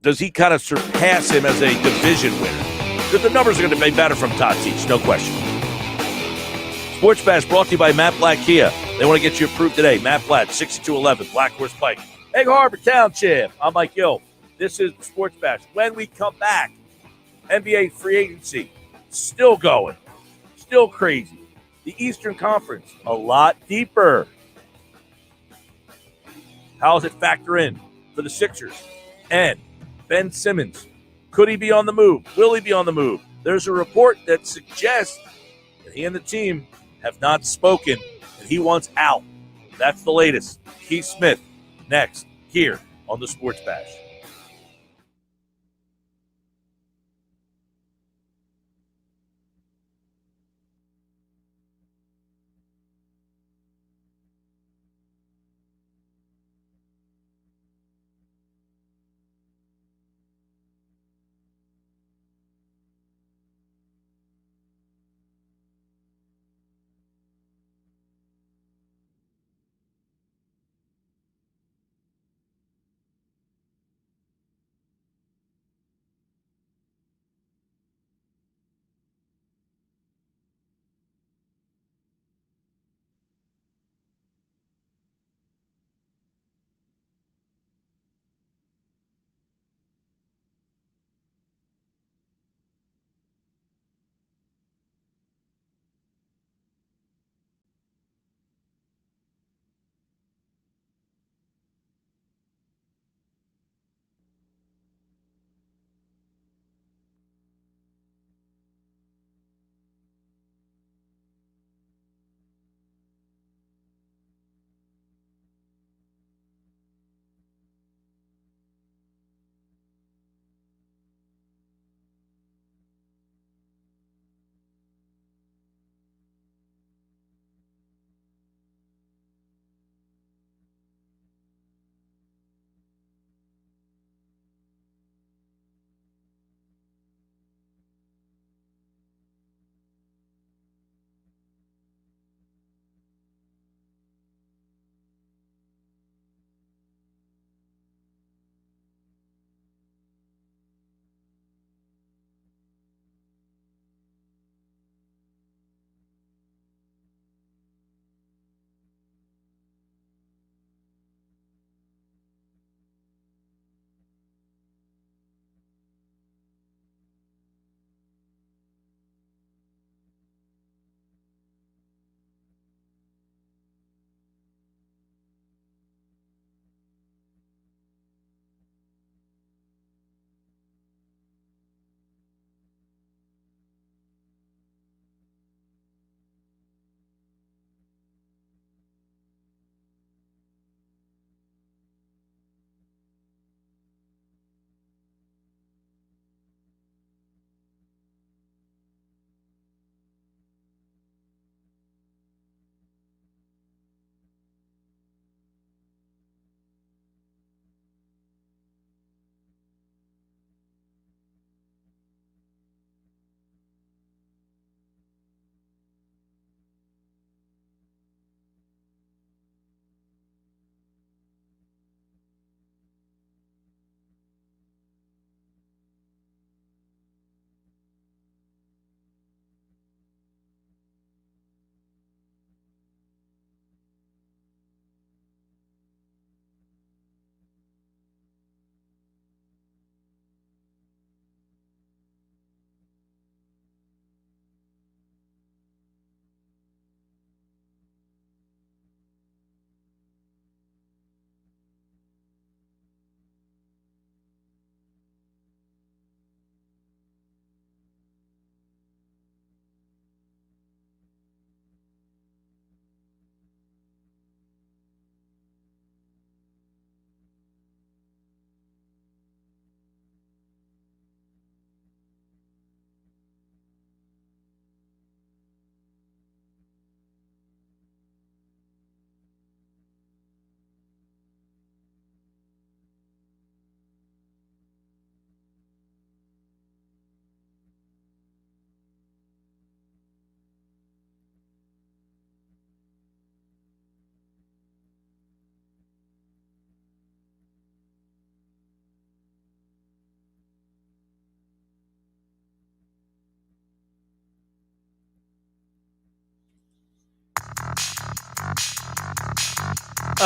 B: does he kind of surpass him as a division winner? Because the numbers are going to be better from Tatis, no question. Sports Bash brought to you by Matt Black Kia. They want to get you approved today. Matt Black, 6211 Black Horse Pike, Egg Harbor Township. I'm Mike Gill. This is the Sports Bash. When we come back, NBA free agency still going, still crazy. The Eastern Conference, a lot deeper. How does it factor in for the Sixers? And Ben Simmons, could he be on the move? Will he be on the move? There's a report that suggests that he and the team have not spoken, and he wants out. That's the latest. Keith Smith, next, here on the Sports Bash.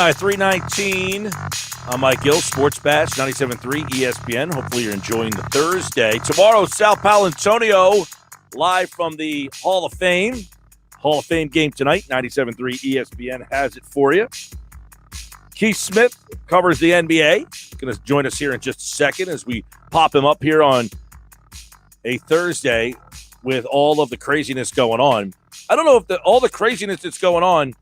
B: All right, 319. I'm Mike Gill, Sports Bash, 97.3 ESPN. Hopefully you're enjoying the Thursday. Tomorrow, Sal Paolantonio, live from the Hall of Fame. Hall of Fame game tonight, 97.3 ESPN has it for you. Keith Smith covers the NBA. Going to join us here in just a second as we pop him up here on a Thursday with all of the craziness going on. I don't know if all the craziness that's going on,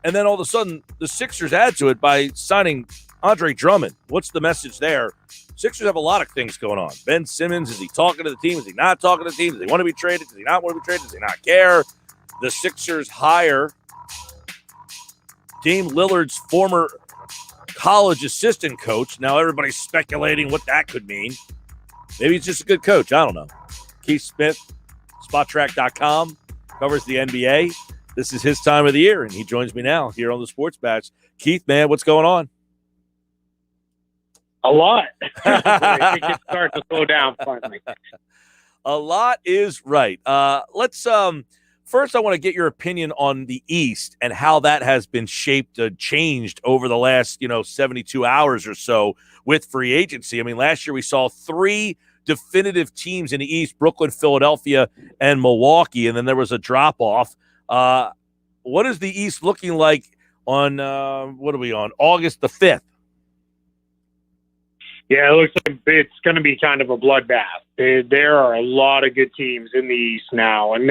B: and then all of a sudden the Sixers add to it by signing Andre Drummond. What's the message there? Sixers have a lot of things going on. Ben Simmons, is he talking to the team? Is he not talking to the team? Does he want to be traded? Does he not want to be traded? Does he not care? The Sixers hire Dame Lillard's former college assistant coach. Now everybody's speculating what that could mean. Maybe he's just a good coach. I don't know. Keith Smith, SpotTrack.com, covers the NBA. This is his time of the year, and he joins me now here on the Sports Batch. Keith, man, what's going on?
C: A lot. I think it's starting to slow down finally.
B: A lot is right. Let's first, I want to get your opinion on the East and how that has been shaped, changed over the last 72 hours or so with free agency. I mean, last year we saw 3 definitive teams in the East: Brooklyn, Philadelphia, and Milwaukee, and then there was a drop off. What is the East looking like on what are we on August the 5th?
C: Yeah, it looks like it's going to be kind of a bloodbath. There are a lot of good teams in the East now, and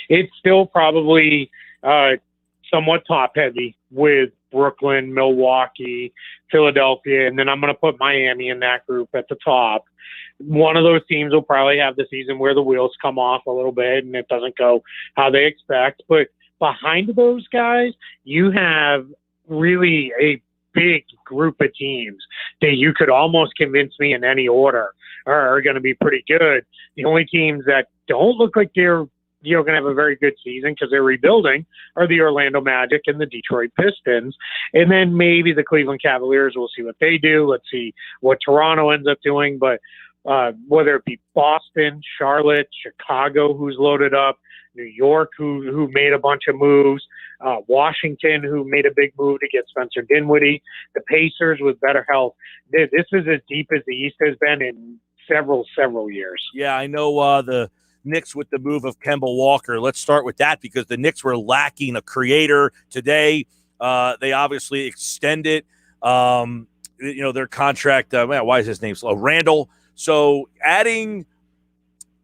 C: it's still probably somewhat top-heavy with Brooklyn, Milwaukee, Philadelphia, and then I'm going to put Miami in that group at the top. One of those teams will probably have the season where the wheels come off a little bit and it doesn't go how they expect. But behind those guys, you have really a big group of teams that you could almost convince me in any order are going to be pretty good. The only teams that don't look like they're going to have a very good season because they're rebuilding are the Orlando Magic and the Detroit Pistons. And then maybe the Cleveland Cavaliers. We'll see what they do. Let's see what Toronto ends up doing. But whether it be Boston, Charlotte, Chicago, who's loaded up, New York, who made a bunch of moves, Washington, who made a big move to get Spencer Dinwiddie, the Pacers with better health. This is as deep as the East has been in several years.
B: Yeah, I know the Knicks with the move of Kemba Walker. Let's start with that because the Knicks were lacking a creator today. They obviously extended their contract. Why is his name slow? Randall. So adding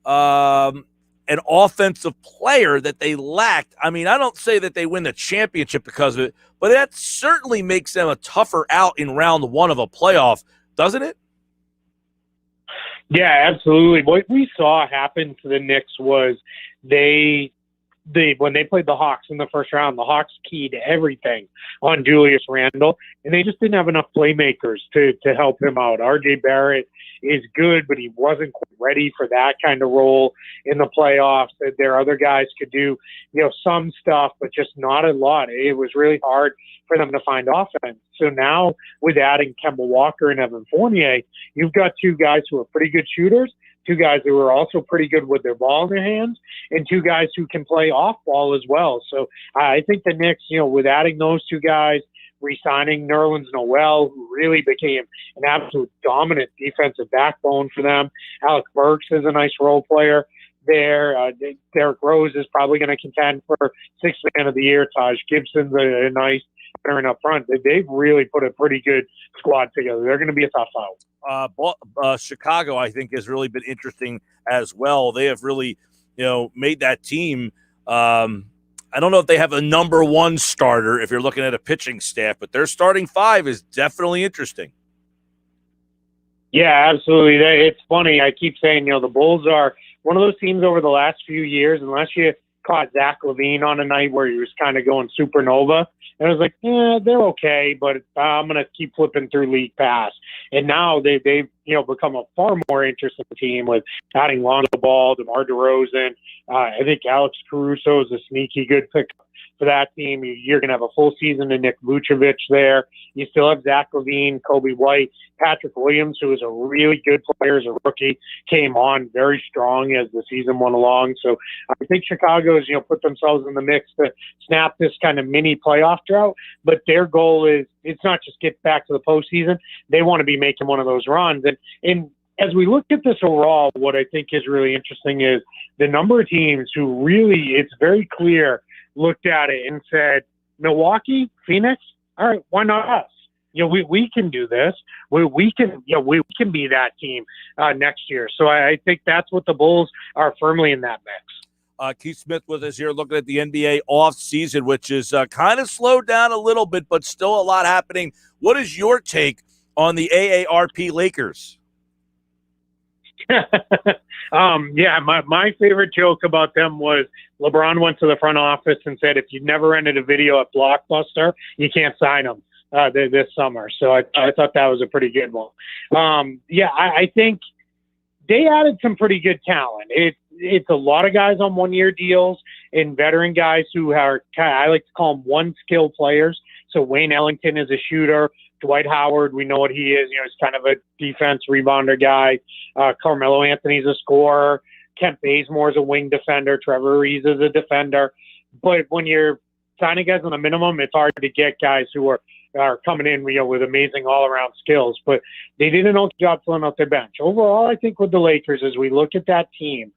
B: an offensive player that they lacked. I mean, I don't say that they win the championship because of it, but that certainly makes them a tougher out in round 1 of a playoff, doesn't it?
C: Yeah, absolutely. What we saw happen to the Knicks was they when they played the Hawks in the first round, the Hawks keyed everything on Julius Randle, and they just didn't have enough playmakers to help him out. RJ Barrett is good, but he wasn't quite ready for that kind of role in the playoffs. There other guys could do, some stuff, but just not a lot. It was really hard for them to find offense. So now with adding Kemba Walker and Evan Fournier, you've got 2 guys who are pretty good shooters, 2 guys who are also pretty good with their ball in their hands, and 2 guys who can play off ball as well. So I think the Knicks, with adding those 2 guys, re-signing Nerlens Noel, who really became an absolute dominant defensive backbone for them. Alec Burks is a nice role player there. Derrick Rose is probably going to contend for 6th man of the year. Taj Gibson's a nice veteran up front. They've really put a pretty good squad together. They're going to be a tough out.
B: Chicago, I think, has really been interesting as well. They have really, made that team. I don't know if they have a number 1 starter if you're looking at a pitching staff, but their starting 5 is definitely interesting.
C: Yeah, absolutely. It's funny. I keep saying, the Bulls are one of those teams over the last few years, unless you caught Zach LaVine on a night where he was kind of going supernova. And I was like, they're okay, but I'm going to keep flipping through League Pass. And now they've become a far more interesting team with adding Lonzo Ball, DeMar DeRozan. I think Alex Caruso is a sneaky good pick for that team. You're going to have a full season of Nick Vucevic there. You still have Zach LaVine, Kobe White, Patrick Williams, who is a really good player as a rookie, came on very strong as the season went along. So I think Chicago's, put themselves in the mix to snap this kind of mini playoff drought. But their goal is, it's not just get back to the postseason. They want to be making one of those runs. And as we look at this overall, what I think is really interesting is the number of teams who really, it's very clear, looked at it and said, Milwaukee, Phoenix, all right, why not us? We can do this. We can be that team next year. So I think that's what the Bulls are firmly in that mix.
B: Keith Smith with us here looking at the NBA offseason, which is kind of slowed down a little bit, but still a lot happening. What is your take on the AARP Lakers?
C: My favorite joke about them was LeBron went to the front office and said, if you've never rented a video at Blockbuster, you can't sign them this summer. So I thought that was a pretty good one. I think they added some pretty good talent. It's a lot of guys on one-year deals and veteran guys who are I like to call them one-skill players. So Wayne Ellington is a shooter. Dwight Howard, we know what he is. He's kind of a defense rebounder guy. Carmelo Anthony's a scorer. Kent Bazemore is a wing defender. Trevor Ariza is a defender. But when you're signing guys on a minimum, it's hard to get guys who are coming in, with amazing all-around skills. But they did an okay job filling out their bench. Overall, I think with the Lakers, as we look at that team,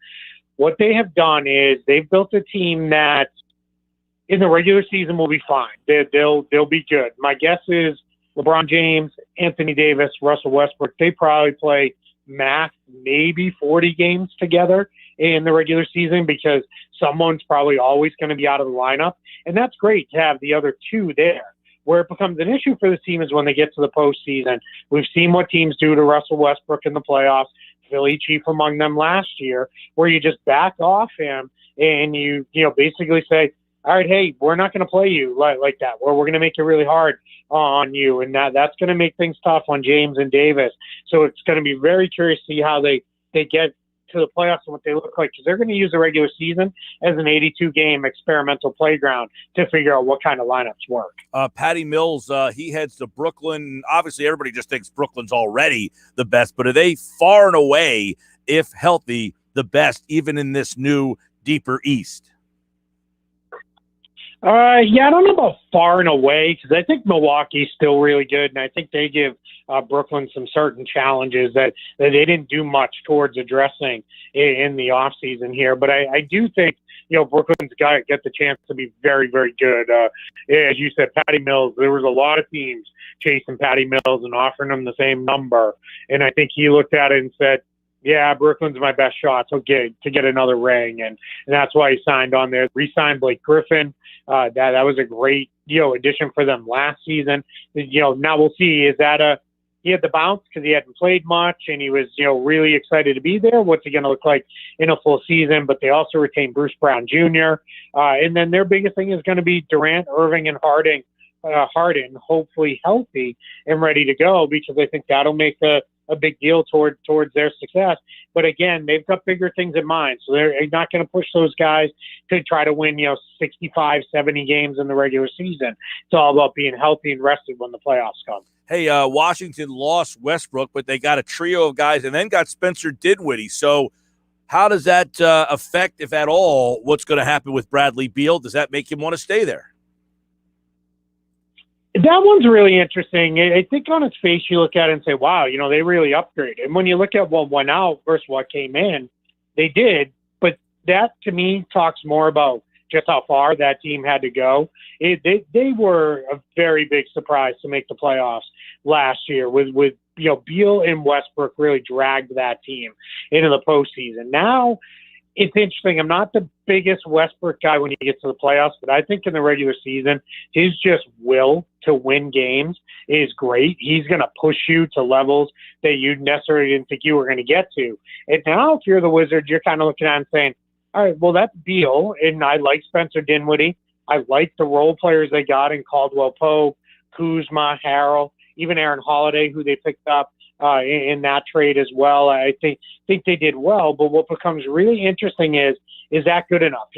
C: what they have done is they've built a team that in the regular season will be fine. They'll be good. My guess is LeBron James, Anthony Davis, Russell Westbrook, they probably play max maybe 40 games together in the regular season because someone's probably always going to be out of the lineup. And that's great to have the other two there. Where it becomes an issue for the team is when they get to the postseason. We've seen what teams do to Russell Westbrook in the playoffs, Philly chief among them last year, where you just back off him and you basically say, all right, hey, we're not going to play you like that. We're going to make it really hard on you, and that's going to make things tough on James and Davis. So it's going to be very curious to see how they get to the playoffs and what they look like, because they're going to use the regular season as an 82-game experimental playground to figure out what kind of lineups work.
B: Patty Mills, he heads to Brooklyn. Obviously, everybody just thinks Brooklyn's already the best, but are they far and away, if healthy, the best, even in this new, deeper East?
C: I don't know about far and away, because I think Milwaukee's still really good, and I think they give Brooklyn some certain challenges that they didn't do much towards addressing in the offseason here. But I do think, Brooklyn's got to get the chance to be very, very good. As you said, Patty Mills, there was a lot of teams chasing Patty Mills and offering him the same number, and I think he looked at it and said, yeah, Brooklyn's my best shot to get another ring, and that's why he signed on there. Re-signed Blake Griffin. That was a great addition for them last season. Now we'll see. Is that he had the bounce because he hadn't played much and he was really excited to be there? What's he going to look like in a full season? But they also retained Bruce Brown Jr. And then their biggest thing is going to be Durant, Irving, and Harden, hopefully healthy and ready to go, because I think that'll make a big deal towards their success. But again, they've got bigger things in mind. So they're not going to push those guys to try to win, 65, 70 games in the regular season. It's all about being healthy and rested when the playoffs come.
B: Hey, Washington lost Westbrook, but they got a trio of guys and then got Spencer Dinwiddie. So how does that affect, if at all, what's going to happen with Bradley Beal? Does that make him want to stay there?
C: That one's really interesting. I think on its face, you look at it and say, wow, they really upgraded. And when you look at what went out versus what came in, they did. But that, to me, talks more about just how far that team had to go. They were a very big surprise to make the playoffs last year with Beal and Westbrook really dragged that team into the postseason. Now, it's interesting. I'm not the biggest Westbrook guy when he gets to the playoffs, but I think in the regular season, his just will to win games is great. He's going to push you to levels that you necessarily didn't think you were going to get to. And now if you're the Wizards, you're kind of looking at it and saying, all right, well, that's Beal, and I like Spencer Dinwiddie. I like the role players they got in Caldwell Pope, Kuzma, Harrell, even Aaron Holiday, who they picked up in that trade as well. I think they did well, but what becomes really interesting is that good enough?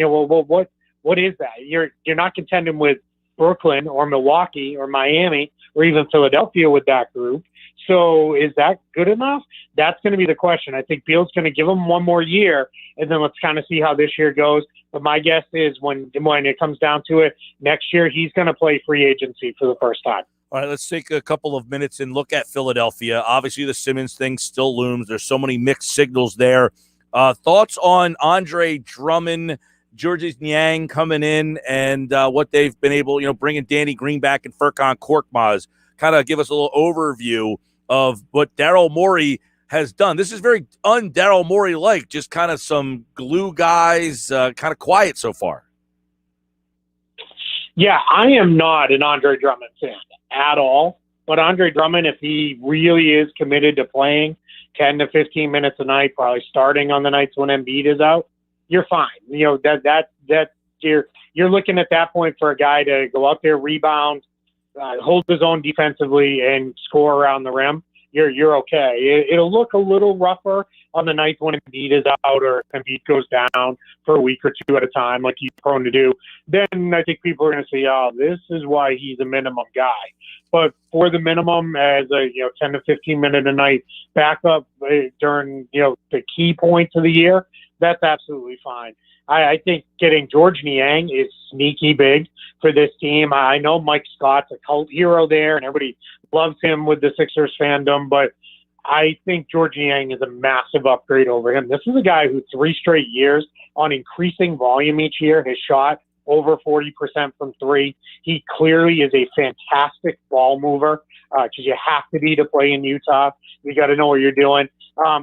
C: what is that? You're not contending with Brooklyn or Milwaukee or Miami or even Philadelphia with that group. So is that good enough? That's going to be the question. I think Beal's going to give him one more year, and then let's kind of see how this year goes. But my guess is when it comes down to it, next year he's going to play free agency for the first time.
B: All right, let's take a couple of minutes and look at Philadelphia. Obviously, the Simmons thing still looms. There's so many mixed signals there. Thoughts on Andre Drummond, Georges Niang coming in, and what they've been able, bringing Danny Green back and Furkan Korkmaz. Kind of give us a little overview of what Daryl Morey has done. This is very un-Daryl Morey-like, just kind of some glue guys, kind of quiet so far.
C: Yeah, I am not an Andre Drummond fan at all. But Andre Drummond, if he really is committed to playing 10 to 15 minutes a night, probably starting on the nights when Embiid is out, you're fine. That you're looking at that point for a guy to go out there, rebound, hold his own defensively, and score around the rim. You're okay. It'll look a little rougher on the nights when Embiid is out or Embiid goes down for a week or two at a time, like he's prone to do. Then I think people are going to say, "Oh, this is why he's a minimum guy." But for the minimum, as a 10 to 15 minute a night backup during the key points of the year, that's absolutely fine. I think getting Georges Niang is sneaky big for this team. I know Mike Scott's a cult hero there, and everybody loves him with the Sixers fandom, but I think Georges Niang is a massive upgrade over him. This is a guy who 3 straight years on increasing volume each year has shot over 40% from 3. He clearly is a fantastic ball mover because you have to be to play in Utah. You got to know what you're doing.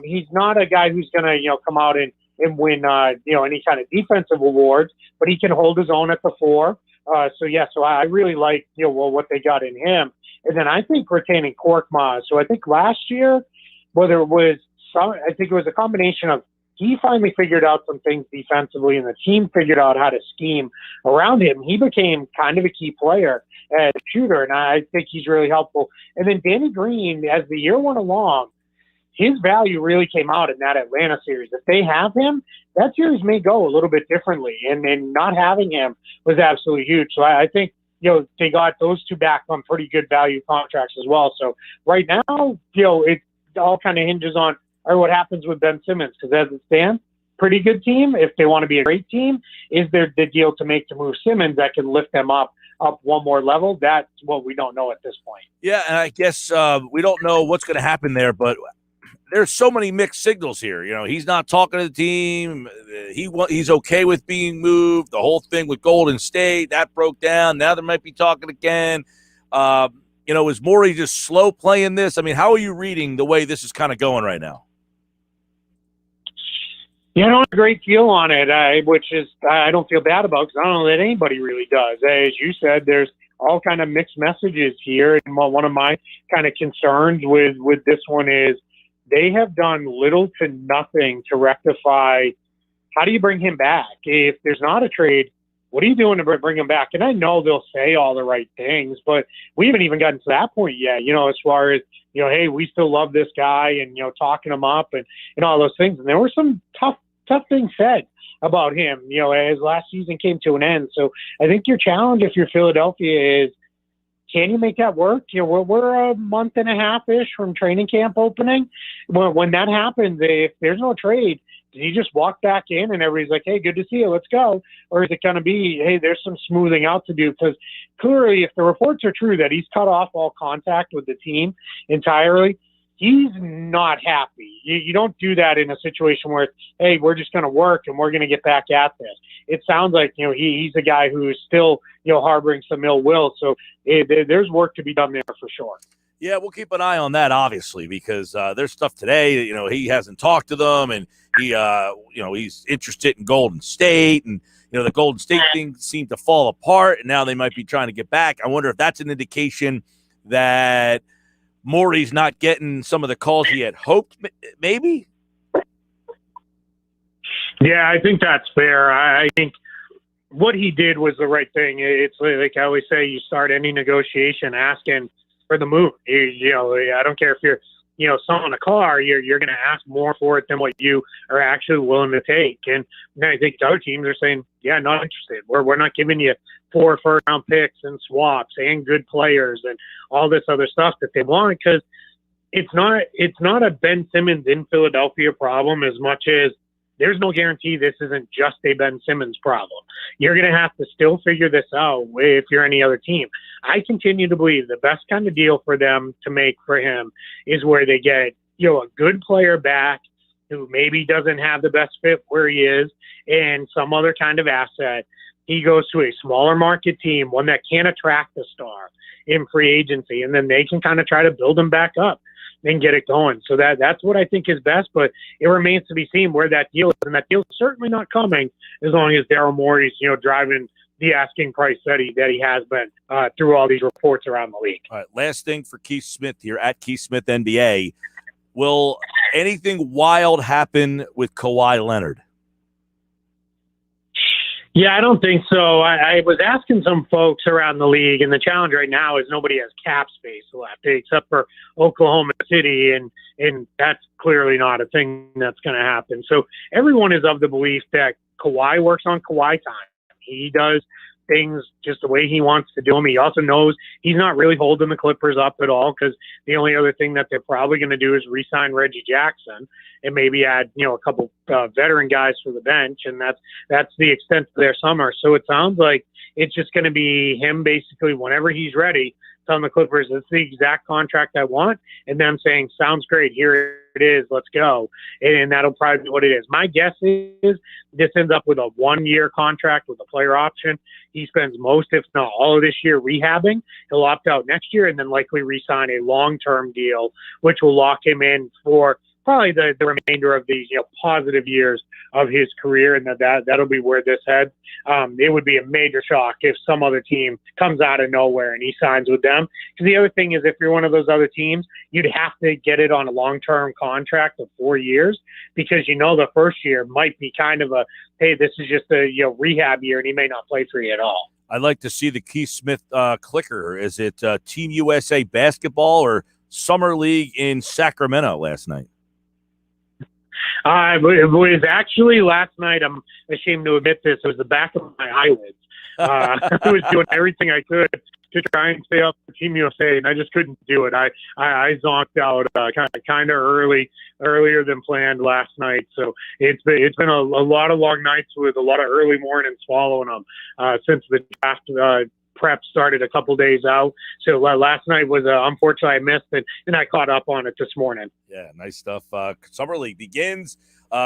C: He's not a guy who's going to come out and win any kind of defensive awards, but he can hold his own at the 4. So I really like what they got in him. And then I think retaining Korkmaz. So I think last year, whether it was I think it was a combination of he finally figured out some things defensively, and the team figured out how to scheme around him. He became kind of a key player as a shooter, and I think he's really helpful. And then Danny Green, as the year went along, his value really came out in that Atlanta series. If they have him, that series may go a little bit differently, and not having him was absolutely huge. So I think they got those two back on pretty good value contracts as well. So right now, it all kind of hinges on what happens with Ben Simmons, because as it stands, pretty good team. If they want to be a great team, is there the deal to make to move Simmons that can lift them up one more level? That's what we don't know at this point.
B: Yeah, and I guess we don't know what's going to happen there, but there's so many mixed signals here. He's not talking to the team. He's okay with being moved. The whole thing with Golden State, that broke down. Now they might be talking again. Is Morey just slow playing this? I mean, how are you reading the way this is kind of going right now?
C: I don't have a great feel on it, which is I don't feel bad about, because I don't know that anybody really does. As you said, there's all kind of mixed messages here. And one of my kind of concerns with this one is they have done little to nothing to rectify how do you bring him back? If there's not a trade, what are you doing to bring him back? And I know they'll say all the right things, but we haven't even gotten to that point yet, as far as, hey, we still love this guy and, talking him up and all those things. And there were some tough things said about him, as last season came to an end. So I think your challenge, if you're Philadelphia, is can you make that work? We're a month and a half-ish from training camp opening. When that happens, if there's no trade, do you just walk back in and everybody's like, hey, good to see you, let's go? Or is it going to be, hey, there's some smoothing out to do? Because clearly, if the reports are true that he's cut off all contact with the team entirely, he's not happy. You don't do that in a situation where, hey, we're just going to work and we're going to get back at this. It sounds like, he's a guy who's still, harboring some ill will. So there's work to be done there for sure.
B: Yeah, we'll keep an eye on that, obviously, because there's stuff today, he hasn't talked to them, and he, he's interested in Golden State, and, the Golden State thing seemed to fall apart, and now they might be trying to get back. I wonder if that's an indication that Morey's not getting some of the calls he had hoped, maybe?
C: Yeah, I think that's fair. I think what he did was the right thing. It's like I always say, you start any negotiation asking for the move. I don't care if you're selling a car, you're going to ask more for it than what you are actually willing to take. And then I think other teams are saying, yeah, not interested. We're not giving you 4 first-round picks and swaps and good players and all this other stuff that they want, because it's not a Ben Simmons in Philadelphia problem as much as there's no guarantee this isn't just a Ben Simmons problem. You're going to have to still figure this out if you're any other team. I continue to believe the best kind of deal for them to make for him is where they get, a good player back who maybe doesn't have the best fit where he is and some other kind of asset. He goes to a smaller market team, one that can attract a star in free agency, and then they can kind of try to build him back up and get it going. So that's what I think is best, but it remains to be seen where that deal is, and that deal is certainly not coming as long as Daryl Morey's, driving the asking price that he has been through all these reports around the league.
B: All right, last thing for Keith Smith here at Keith Smith NBA. Will anything wild happen with Kawhi Leonard?
C: Yeah, I don't think so. I was asking some folks around the league, and the challenge right now is nobody has cap space left except for Oklahoma City, and that's clearly not a thing that's going to happen. So everyone is of the belief that Kawhi works on Kawhi time. He does things just the way he wants to do them. He also knows he's not really holding the Clippers up at all, because the only other thing that they're probably going to do is re-sign Reggie Jackson and maybe add, a couple veteran guys for the bench. And that's the extent of their summer. So it sounds like it's just going to be him basically whenever he's ready telling the Clippers, it's the exact contract I want, and them saying, sounds great, here it is, let's go. And that'll probably be what it is. My guess is this ends up with a 1-year contract with a player option. He spends most, if not all of this year rehabbing. He'll opt out next year and then likely re-sign a long-term deal, which will lock him in for probably the remainder of these positive years of his career, and that'll be where this heads. It would be a major shock if some other team comes out of nowhere and he signs with them. Because the other thing is, if you're one of those other teams, you'd have to get it on a long-term contract of 4 years, because the first year might be kind of a, hey, this is just a rehab year, and he may not play for you at all.
B: I'd like to see the Keith Smith clicker. Is it Team USA basketball or Summer League in Sacramento last night?
C: It was actually last night. I'm ashamed to admit this. It was the back of my eyelids. I was doing everything I could to try and stay up for Team USA, and I just couldn't do it. I zonked out kind of earlier than planned last night. So it's been a lot of long nights with a lot of early mornings following them since the draft prep started a couple days out. So last night was unfortunately I missed it, and I caught up on it this morning.
B: Yeah, nice stuff. Summer League begins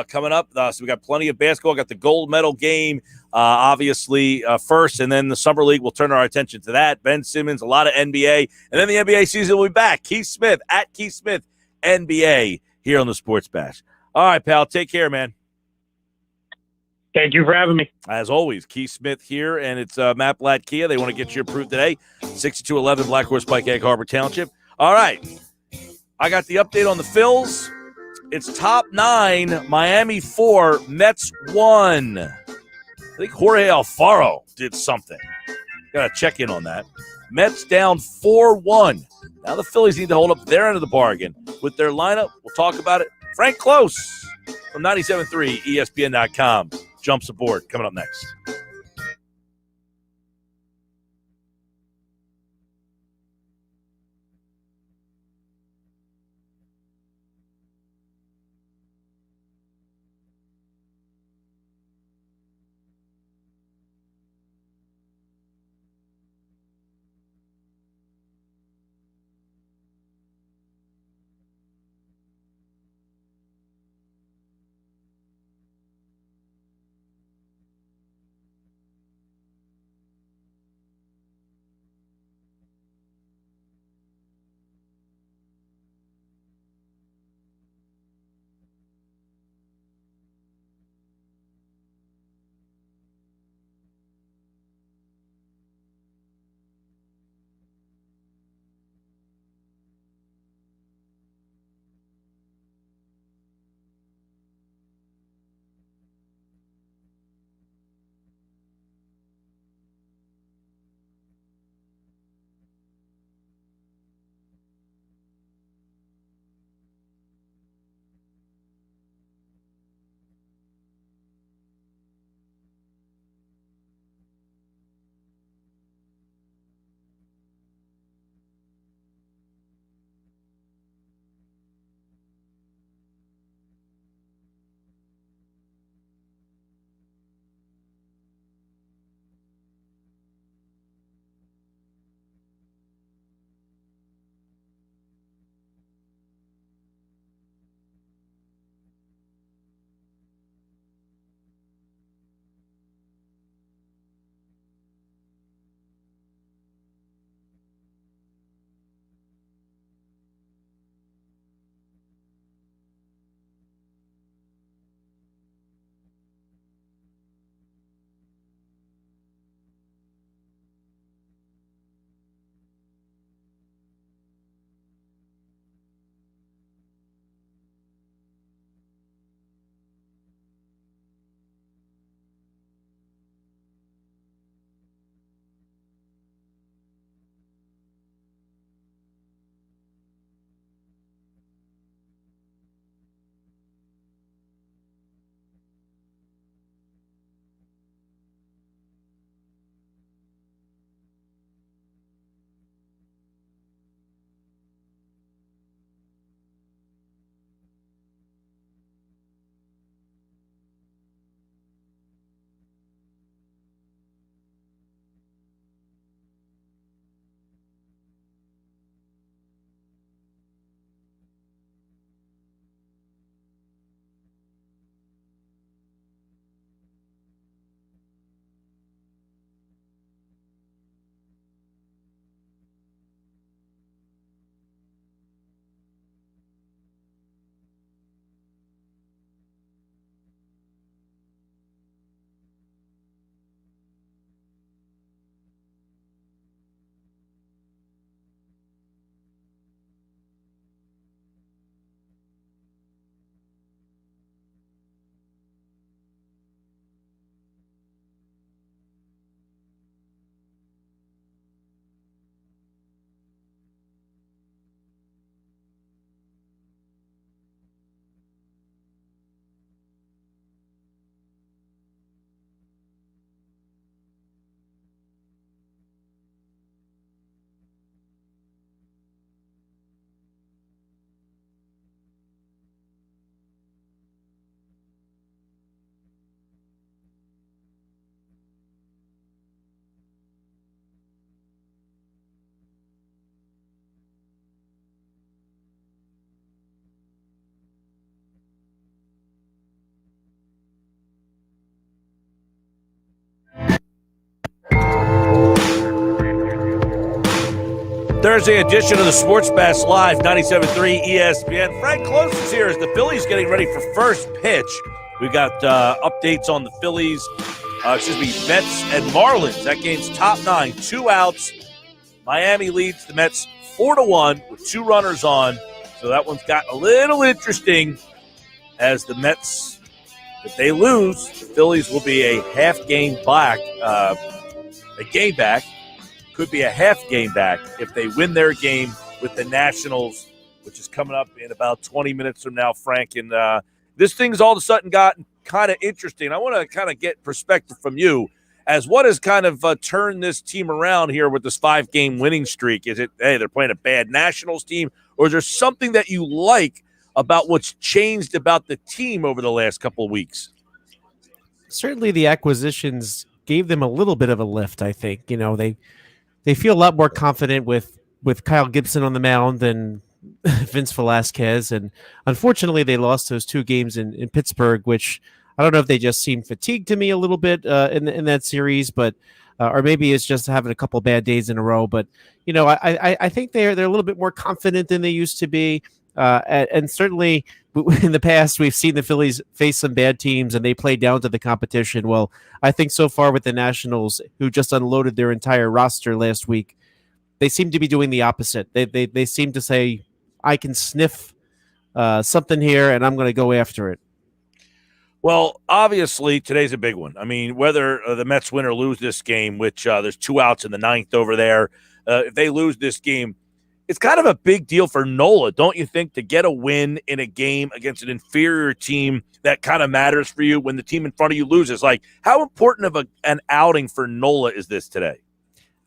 B: coming up. So we got plenty of basketball. Got the gold medal game, obviously, first, and then the Summer League. We'll turn our attention to that. Ben Simmons, a lot of NBA, and then the NBA season will be back. Keith Smith at Keith Smith NBA here on the Sports Bash. All right, pal. Take care, man.
C: Thank you for having me.
B: As always, Keith Smith here, and it's Matt Blatt Kia. They want to get you approved today. 6211 Black Horse Pike, Egg Harbor Township. All right. I got the update on the Phils. It's top 9, Miami 4, Mets 1. I think Jorge Alfaro did something. Got to check in on that. Mets down 4-1. Now the Phillies need to hold up their end of the bargain with their lineup. We'll talk about it. Frank Close from 97.3 ESPN.com. Jumps aboard. Coming up next. Thursday edition of the Sports Bash Live, 97.3 ESPN. Frank Close is here as the Phillies getting ready for first pitch. We've got updates on the Phillies, Mets and Marlins. That game's top 9, 2 outs. Miami leads the Mets 4-1 with 2 runners on. So that one's got a little interesting as the Mets, if they lose, the Phillies will be a half game back, a game back. Could be a half game back if they win their game with the Nationals, which is coming up in about 20 minutes from now, Frank. And this thing's all of a sudden gotten kind of interesting. I want to kind of get perspective from you as what has kind of turned this team around here with this 5-game winning streak. Is it, hey, they're playing a bad Nationals team, or is there something that you like about what's changed about the team over the last couple of weeks?
D: Certainly the acquisitions gave them a little bit of a lift, I think. You know, they feel a lot more confident with Kyle Gibson on the mound than Vince Velasquez. And unfortunately, they lost those 2 games in Pittsburgh, which I don't know if they just seemed fatigued to me a little bit in that series, but or maybe it's just having a couple bad days in a row. But, you know, I think they're a little bit more confident than they used to be. And certainly in the past, we've seen the Phillies face some bad teams and they play down to the competition. Well, I think so far with the Nationals, who just unloaded their entire roster last week, they seem to be doing the opposite. They seem to say, I can sniff something here and I'm going to go after it.
B: Well, obviously, today's a big one. I mean, whether the Mets win or lose this game, which there's 2 outs in the 9th over there, if they lose this game, it's kind of a big deal for Nola, don't you think, to get a win in a game against an inferior team that kind of matters for you when the team in front of you loses? Like, how important of an outing for Nola is this today?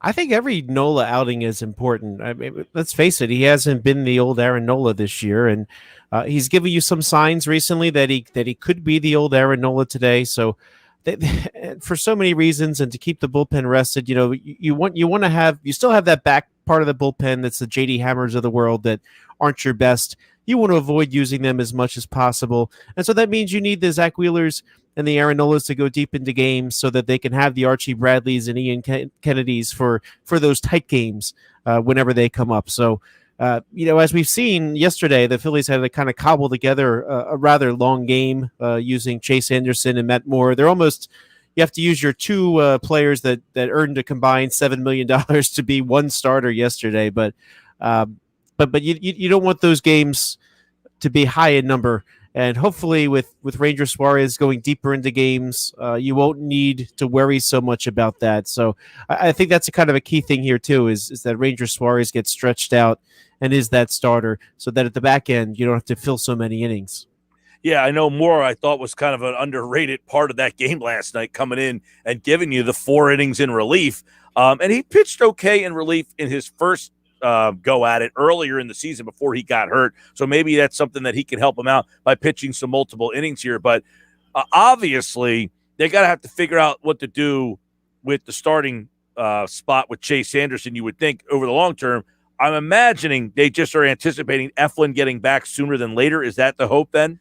D: I think every Nola outing is important. I mean, let's face it, he hasn't been the old Aaron Nola this year, and he's given you some signs recently that he could be the old Aaron Nola today. So for so many reasons, and to keep the bullpen rested, you know, you still have that back part of the bullpen that's the JD Hammers of the world that aren't your best. You want to avoid using them as much as possible, and so that means you need the Zach Wheelers and the Aaron Nolas to go deep into games so that they can have the Archie Bradleys and Ian Kennedys for those tight games whenever they come up. So, you know, as we've seen yesterday, the Phillies had to kind of cobble together a rather long game using Chase Anderson and Matt Moore. They're almost, you have to use your 2 players that earned a combined $7 million to be one starter yesterday. But you don't want those games to be high in number. And hopefully with Ranger Suarez going deeper into games, you won't need to worry so much about that. So I think that's a kind of a key thing here too, is that Ranger Suarez gets stretched out and is that starter so that at the back end, you don't have to fill so many innings.
B: Yeah, I know Moore, I thought, was kind of an underrated part of that game last night, coming in and giving you the 4 innings in relief. And he pitched okay in relief in his first go at it earlier in the season before he got hurt. So maybe that's something that he can help him out by pitching some multiple innings here. But obviously, they got to have to figure out what to do with the starting spot with Chase Anderson, you would think, over the long term. I'm imagining they just are anticipating Eflin getting back sooner than later. Is that the hope then?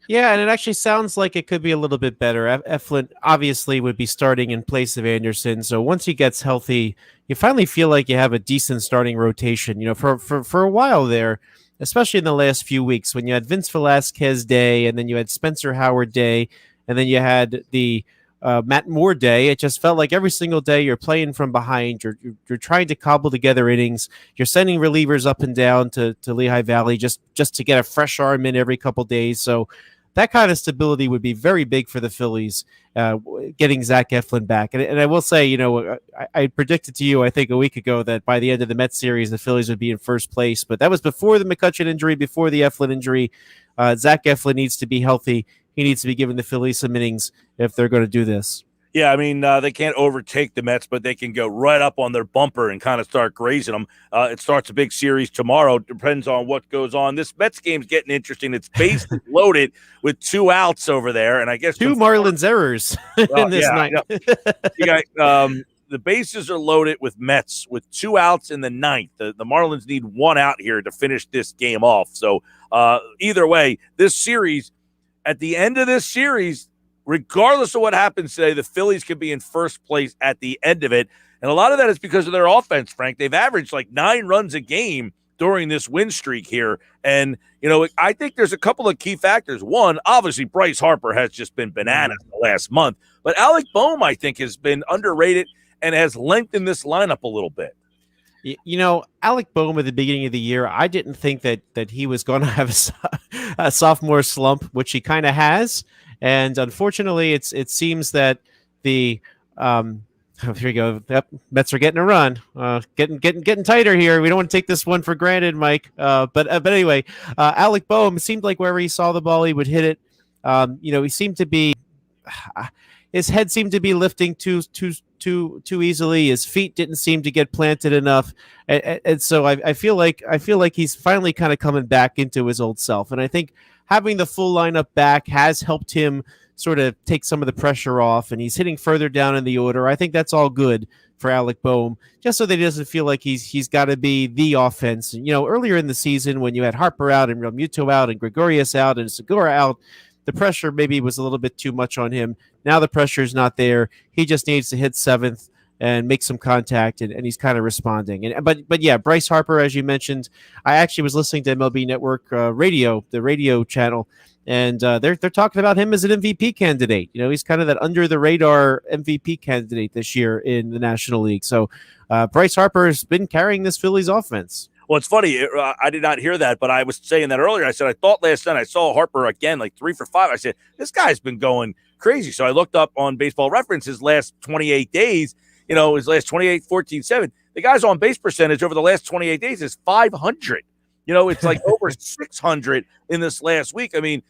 D: Yeah, and it actually sounds like it could be a little bit better. Eflin obviously would be starting in place of Anderson. So once he gets healthy, you finally feel like you have a decent starting rotation. You know, for a while there, especially in the last few weeks, when you had Vince Velasquez day, and then you had Spencer Howard day, and then you had the Matt Moore day, it just felt like every single day you're playing from behind. You're trying to cobble together innings. You're sending relievers up and down to Lehigh Valley just to get a fresh arm in every couple days. So that kind of stability would be very big for the Phillies, getting Zach Eflin back. And I will say, you know, I predicted to you, I think a week ago, that by the end of the Mets series, the Phillies would be in first place. But that was before the McCutchen injury, before the Eflin injury. Zach Eflin needs to be healthy. He needs to be giving the Phillies some innings if they're going to do this.
B: Yeah, I mean, they can't overtake the Mets, but they can go right up on their bumper and kind of start grazing them. It starts a big series tomorrow. Depends on what goes on. This Mets game's getting interesting. It's bases loaded with 2 outs over there, and I guess
D: 2 Marlins errors in this night.
B: You got, the bases are loaded with Mets with 2 outs in the 9th. The Marlins need 1 out here to finish this game off. So either way, this series, at the end of this series, regardless of what happens today, the Phillies could be in first place at the end of it. And a lot of that is because of their offense, Frank. They've averaged like 9 runs a game during this win streak here. And, I think there's a couple of key factors. One, obviously, Bryce Harper has just been bananas the last month. But Alec Boehm, I think, has been underrated and has lengthened this lineup a little bit.
D: Alec Boehm at the beginning of the year, I didn't think that he was going to have a sophomore slump, which he kind of has. And unfortunately, it seems that the here we go. Yep, Mets are getting a run. Getting tighter here. We don't want to take this one for granted, Mike. But anyway, Alec Boehm seemed like wherever he saw the ball, he would hit it. He seemed to be. His head seemed to be lifting too easily. His feet didn't seem to get planted enough, and so I feel like he's finally kind of coming back into his old self. And I think having the full lineup back has helped him sort of take some of the pressure off, and he's hitting further down in the order. I think that's all good for Alec Boehm, just so that he doesn't feel like he's got to be the offense. And, earlier in the season when you had Harper out and Realmuto out and Gregorius out and Segura out, the pressure maybe was a little bit too much on him. Now the pressure is not there. He just needs to hit seventh and make some contact, and he's kind of responding. But yeah, Bryce Harper, as you mentioned, I actually was listening to MLB Network radio, the radio channel, and they're talking about him as an MVP candidate. He's kind of that under the radar MVP candidate this year in the National League. So Bryce Harper has been carrying this Phillies offense.
B: Well, it's funny. I did not hear that, but I was saying that earlier. I said, I thought last night I saw Harper again, like 3 for 5. I said, this guy's been going crazy. So I looked up on Baseball Reference his last 28 days, his last 28, 14, 7. The guy's on base percentage over the last 28 days is 500. It's like over 600 in this last week. I mean,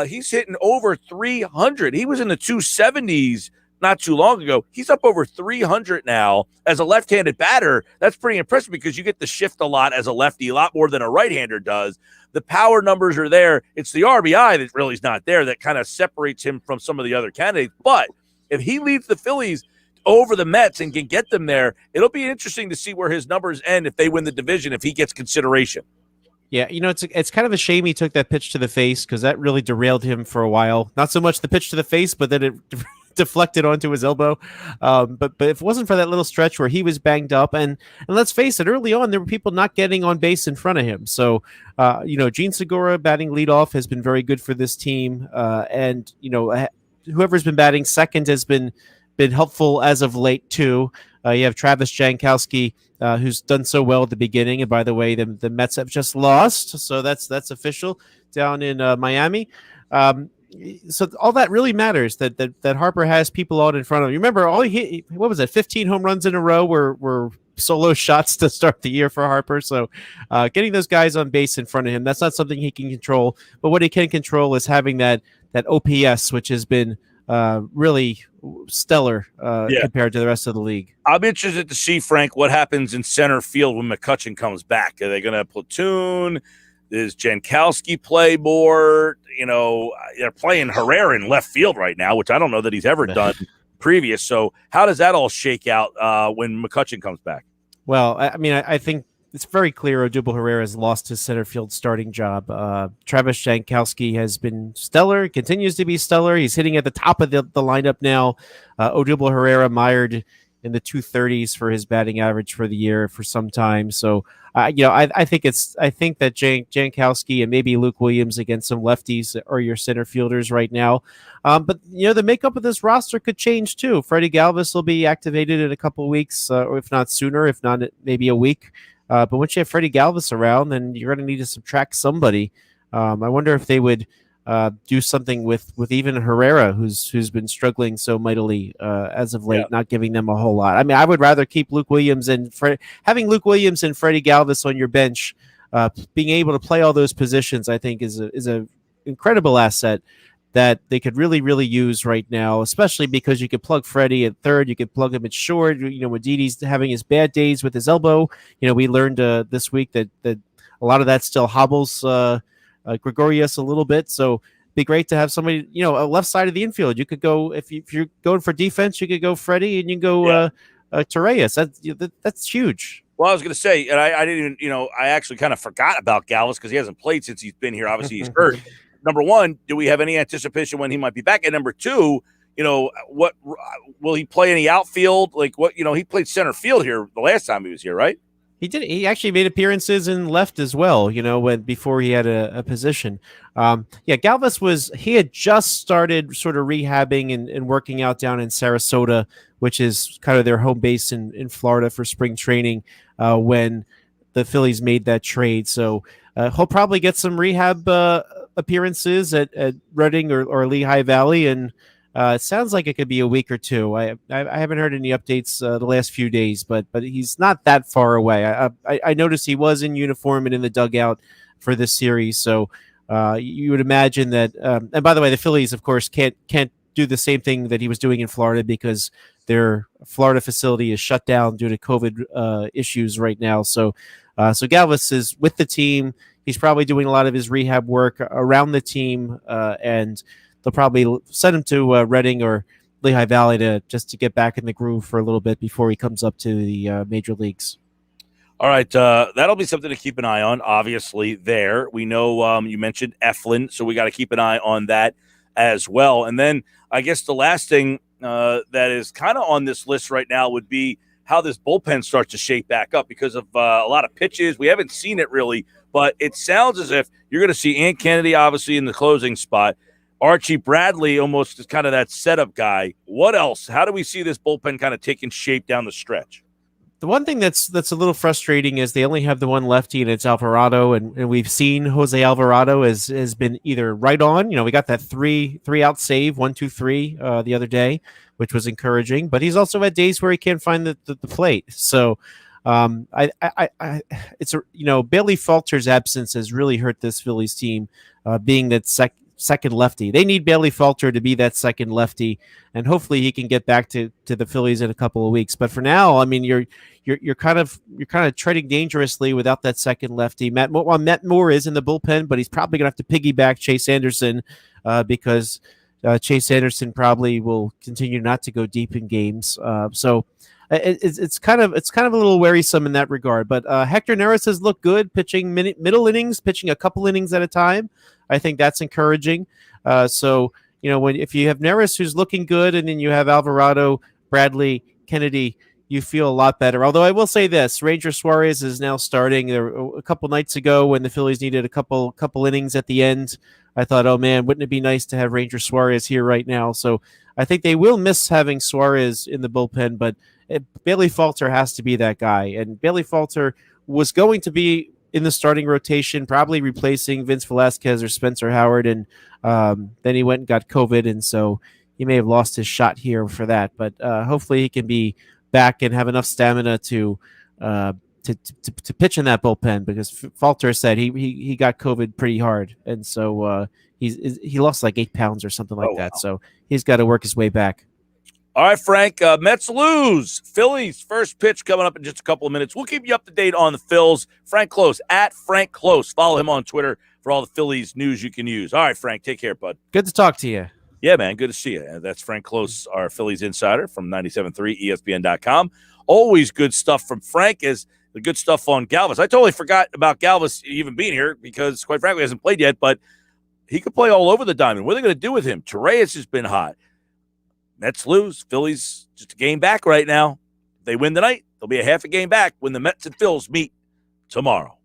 B: he's hitting over 300. He was in the 270s not too long ago. He's up over 300 now as a left-handed batter. That's pretty impressive because you get to shift a lot as a lefty, a lot more than a right-hander does. The power numbers are there. It's the RBI that really is not there that kind of separates him from some of the other candidates. But if he leads the Phillies over the Mets and can get them there, it'll be interesting to see where his numbers end if they win the division, if he gets consideration.
D: Yeah, it's kind of a shame he took that pitch to the face because that really derailed him for a while. Not so much the pitch to the face, but then it deflected onto his elbow. But if it wasn't for that little stretch where he was banged up, and let's face it, early on there were people not getting on base in front of him. So Gene Segura batting leadoff has been very good for this team, and whoever's been batting second has been helpful as of late too. You have Travis Jankowski, who's done so well at the beginning, and by the way, the Mets have just lost, so that's official down in Miami. So all that really matters, that Harper has people out in front of him. You remember, all he hit, what was it, 15 home runs in a row were solo shots to start the year for Harper. So getting those guys on base in front of him, that's not something he can control. But what he can control is having that OPS, which has been really stellar compared to the rest of the league.
B: I'm interested to see, Frank, what happens in center field when McCutchen comes back. Are they going to platoon? Does Jankowski play more? They're playing Herrera in left field right now, which I don't know that he's ever done previous. So how does that all shake out when McCutchen comes back?
D: Well, I think it's very clear Odubel Herrera has lost his center field starting job. Travis Jankowski has been stellar, continues to be stellar. He's hitting at the top of the lineup now. Odubel Herrera mired in the 230s for his batting average for the year for some time. So, I think that Jankowski and maybe Luke Williams against some lefties are your center fielders right now. But the makeup of this roster could change too. Freddie Galvis will be activated in a couple of weeks, or if not sooner, if not maybe a week. But once you have Freddie Galvis around, then you're going to need to subtract somebody. I wonder if they would do something with even Herrera, who's been struggling so mightily as of late, not giving them a whole lot. I mean, I would rather keep Luke Williams and having Luke Williams and Freddie Galvis on your bench, being able to play all those positions. I think is a incredible asset that they could really, really use right now, especially because you could plug Freddie at third, you could plug him at short. When Didi's having his bad days with his elbow, we learned this week that a lot of that still hobbles Gregorius a little bit. So be great to have somebody, a left side of the infield. You could go, if you're going for defense, you could go Freddie and you can go Torreyes. That's huge.
B: Well, I was going to say, and I didn't even, I actually kind of forgot about Galvis because he hasn't played since he's been here. Obviously, he's hurt. number one, do we have any anticipation when he might be back? And number two, what will he play any outfield? Like what, he played center field here the last time he was here, right?
D: He did. He actually made appearances in left as well. Before he had a position. Galvis he had just started sort of rehabbing and working out down in Sarasota, which is kind of their home base in Florida for spring training when the Phillies made that trade. So he'll probably get some rehab appearances at Reading or Lehigh Valley, and it sounds like it could be a week or two. I haven't heard any updates the last few days, but he's not that far away. I noticed he was in uniform and in the dugout for this series, so you would imagine that. And by the way, the Phillies, of course, can't do the same thing that he was doing in Florida because their Florida facility is shut down due to COVID issues right now. So Galvis is with the team. He's probably doing a lot of his rehab work around the team, and they'll probably send him to Reading or Lehigh Valley to get back in the groove for a little bit before he comes up to the major leagues.
B: All right, that'll be something to keep an eye on. Obviously, there we know you mentioned Eflin, so we got to keep an eye on that as well. And then I guess the last thing that is kind of on this list right now would be how this bullpen starts to shape back up because of a lot of pitches. We haven't seen it really, but it sounds as if you're going to see Ant Kennedy obviously in the closing spot. Archie Bradley almost is kind of that setup guy. What else? How do we see this bullpen kind of taking shape down the stretch?
D: The one thing that's a little frustrating is they only have the one lefty, and it's Alvarado, and we've seen Jose Alvarado has been either right on. We got that three out save 1-2-3 the other day, which was encouraging. But he's also had days where he can't find the plate. So it's Bailey Falter's absence has really hurt this Phillies team, being that second lefty. They need Bailey Falter to be that second lefty, and hopefully he can get back to the Phillies in a couple of weeks. But for now, I mean, you're kind of treading dangerously without that second lefty. Matt Moore is in the bullpen, but he's probably gonna have to piggyback Chase Anderson because Chase Anderson probably will continue not to go deep in games. So it's kind of a little worrisome in that regard. But Hector Neris has looked good, pitching middle innings, pitching a couple innings at a time. I think that's encouraging. So if you have Neris who's looking good, and then you have Alvarado, Bradley, Kennedy, you feel a lot better. Although I will say this, Ranger Suarez is now starting. A couple nights ago when the Phillies needed a couple innings at the end, I thought, oh man, wouldn't it be nice to have Ranger Suarez here right now? So I think they will miss having Suarez in the bullpen, but Bailey Falter has to be that guy. And Bailey Falter was going to be in the starting rotation, probably replacing Vince Velasquez or Spencer Howard, and then he went and got COVID, and so he may have lost his shot here for that. But hopefully he can be back and have enough stamina to pitch in that bullpen, because Falter said he got COVID pretty hard, and so he lost like 8 pounds or something like that. Wow. So he's got to work his way back.
B: All right, Frank, Mets lose. Phillies first pitch coming up in just a couple of minutes. We'll keep you up to date on the Phils. Frank Close, at Frank Close. Follow him on Twitter for all the Phillies news you can use. All right, Frank, take care, bud.
D: Good to talk to you.
B: Yeah, man, good to see you. That's Frank Close, our Phillies insider from 97.3 ESPN.com. Always good stuff from Frank, is the good stuff on Galvis. I totally forgot about Galvis even being here because, quite frankly, he hasn't played yet, but he could play all over the diamond. What are they going to do with him? Torreyes has been hot. Mets lose. Phillies just a game back right now. If they win tonight, they'll be a half a game back when the Mets and Phils meet tomorrow.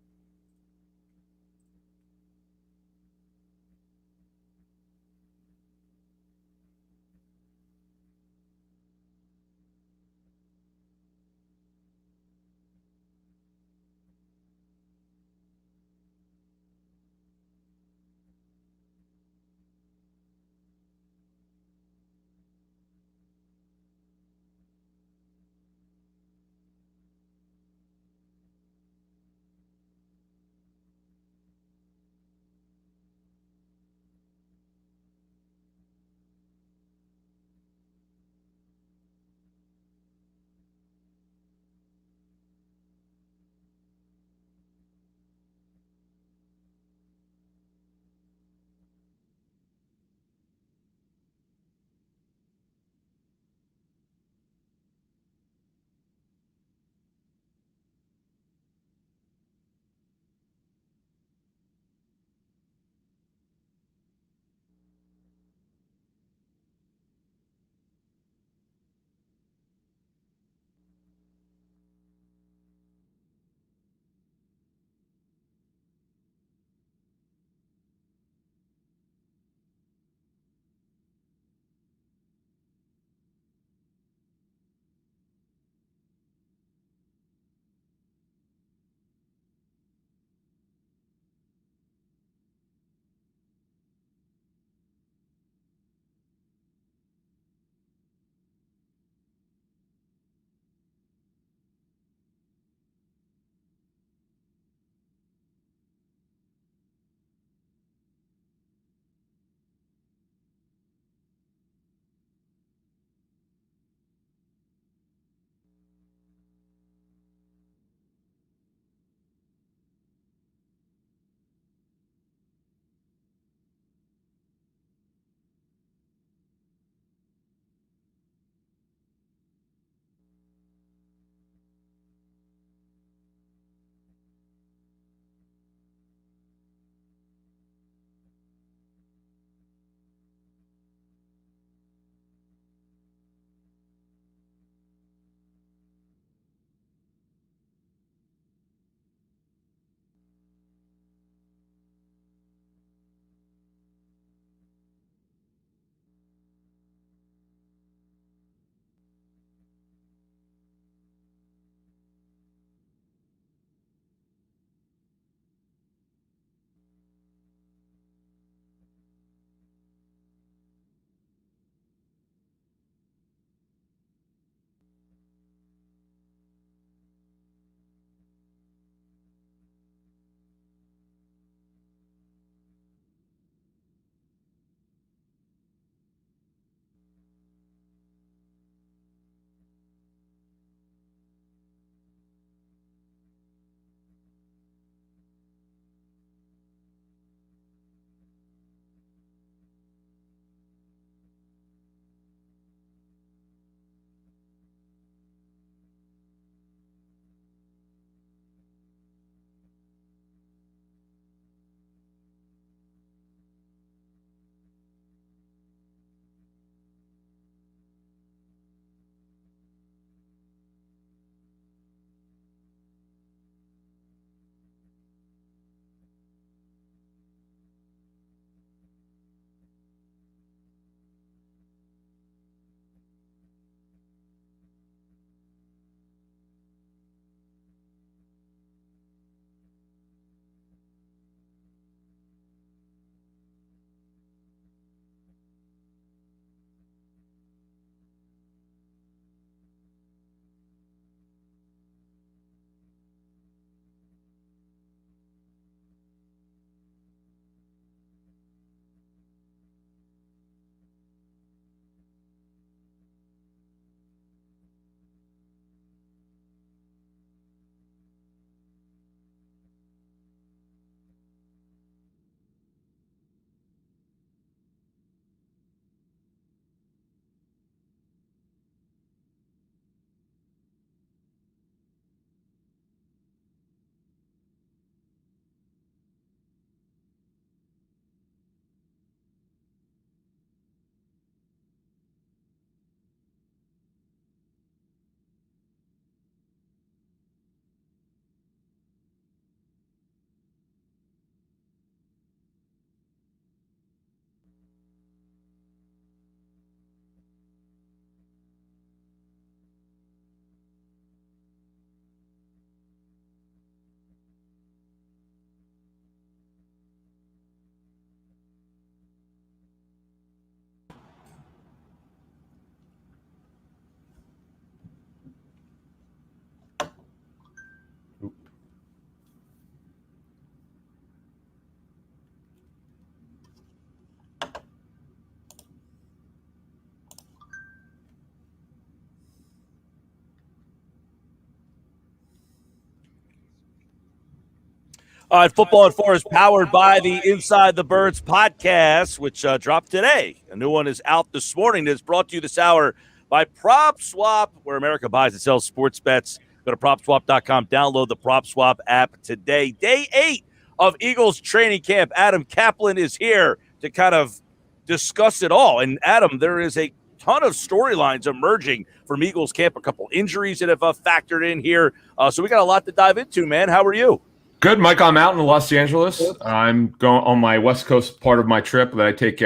B: All right, Football and Four is powered by the Inside the Birds podcast, which dropped today. A new one is out this morning. It's brought to you this hour by Prop Swap, where America buys and sells sports bets. Go to PropSwap.com. Download the Prop Swap app today. Day 8 of Eagles training camp. Adam Kaplan is here to kind of discuss it all. And, Adam, there is a ton of storylines emerging from Eagles camp. A couple injuries that have factored in here. So we got a lot to dive into, man. How are you?
E: Good, Mike. I'm out in Los Angeles. I'm going on my West Coast part of my trip that I take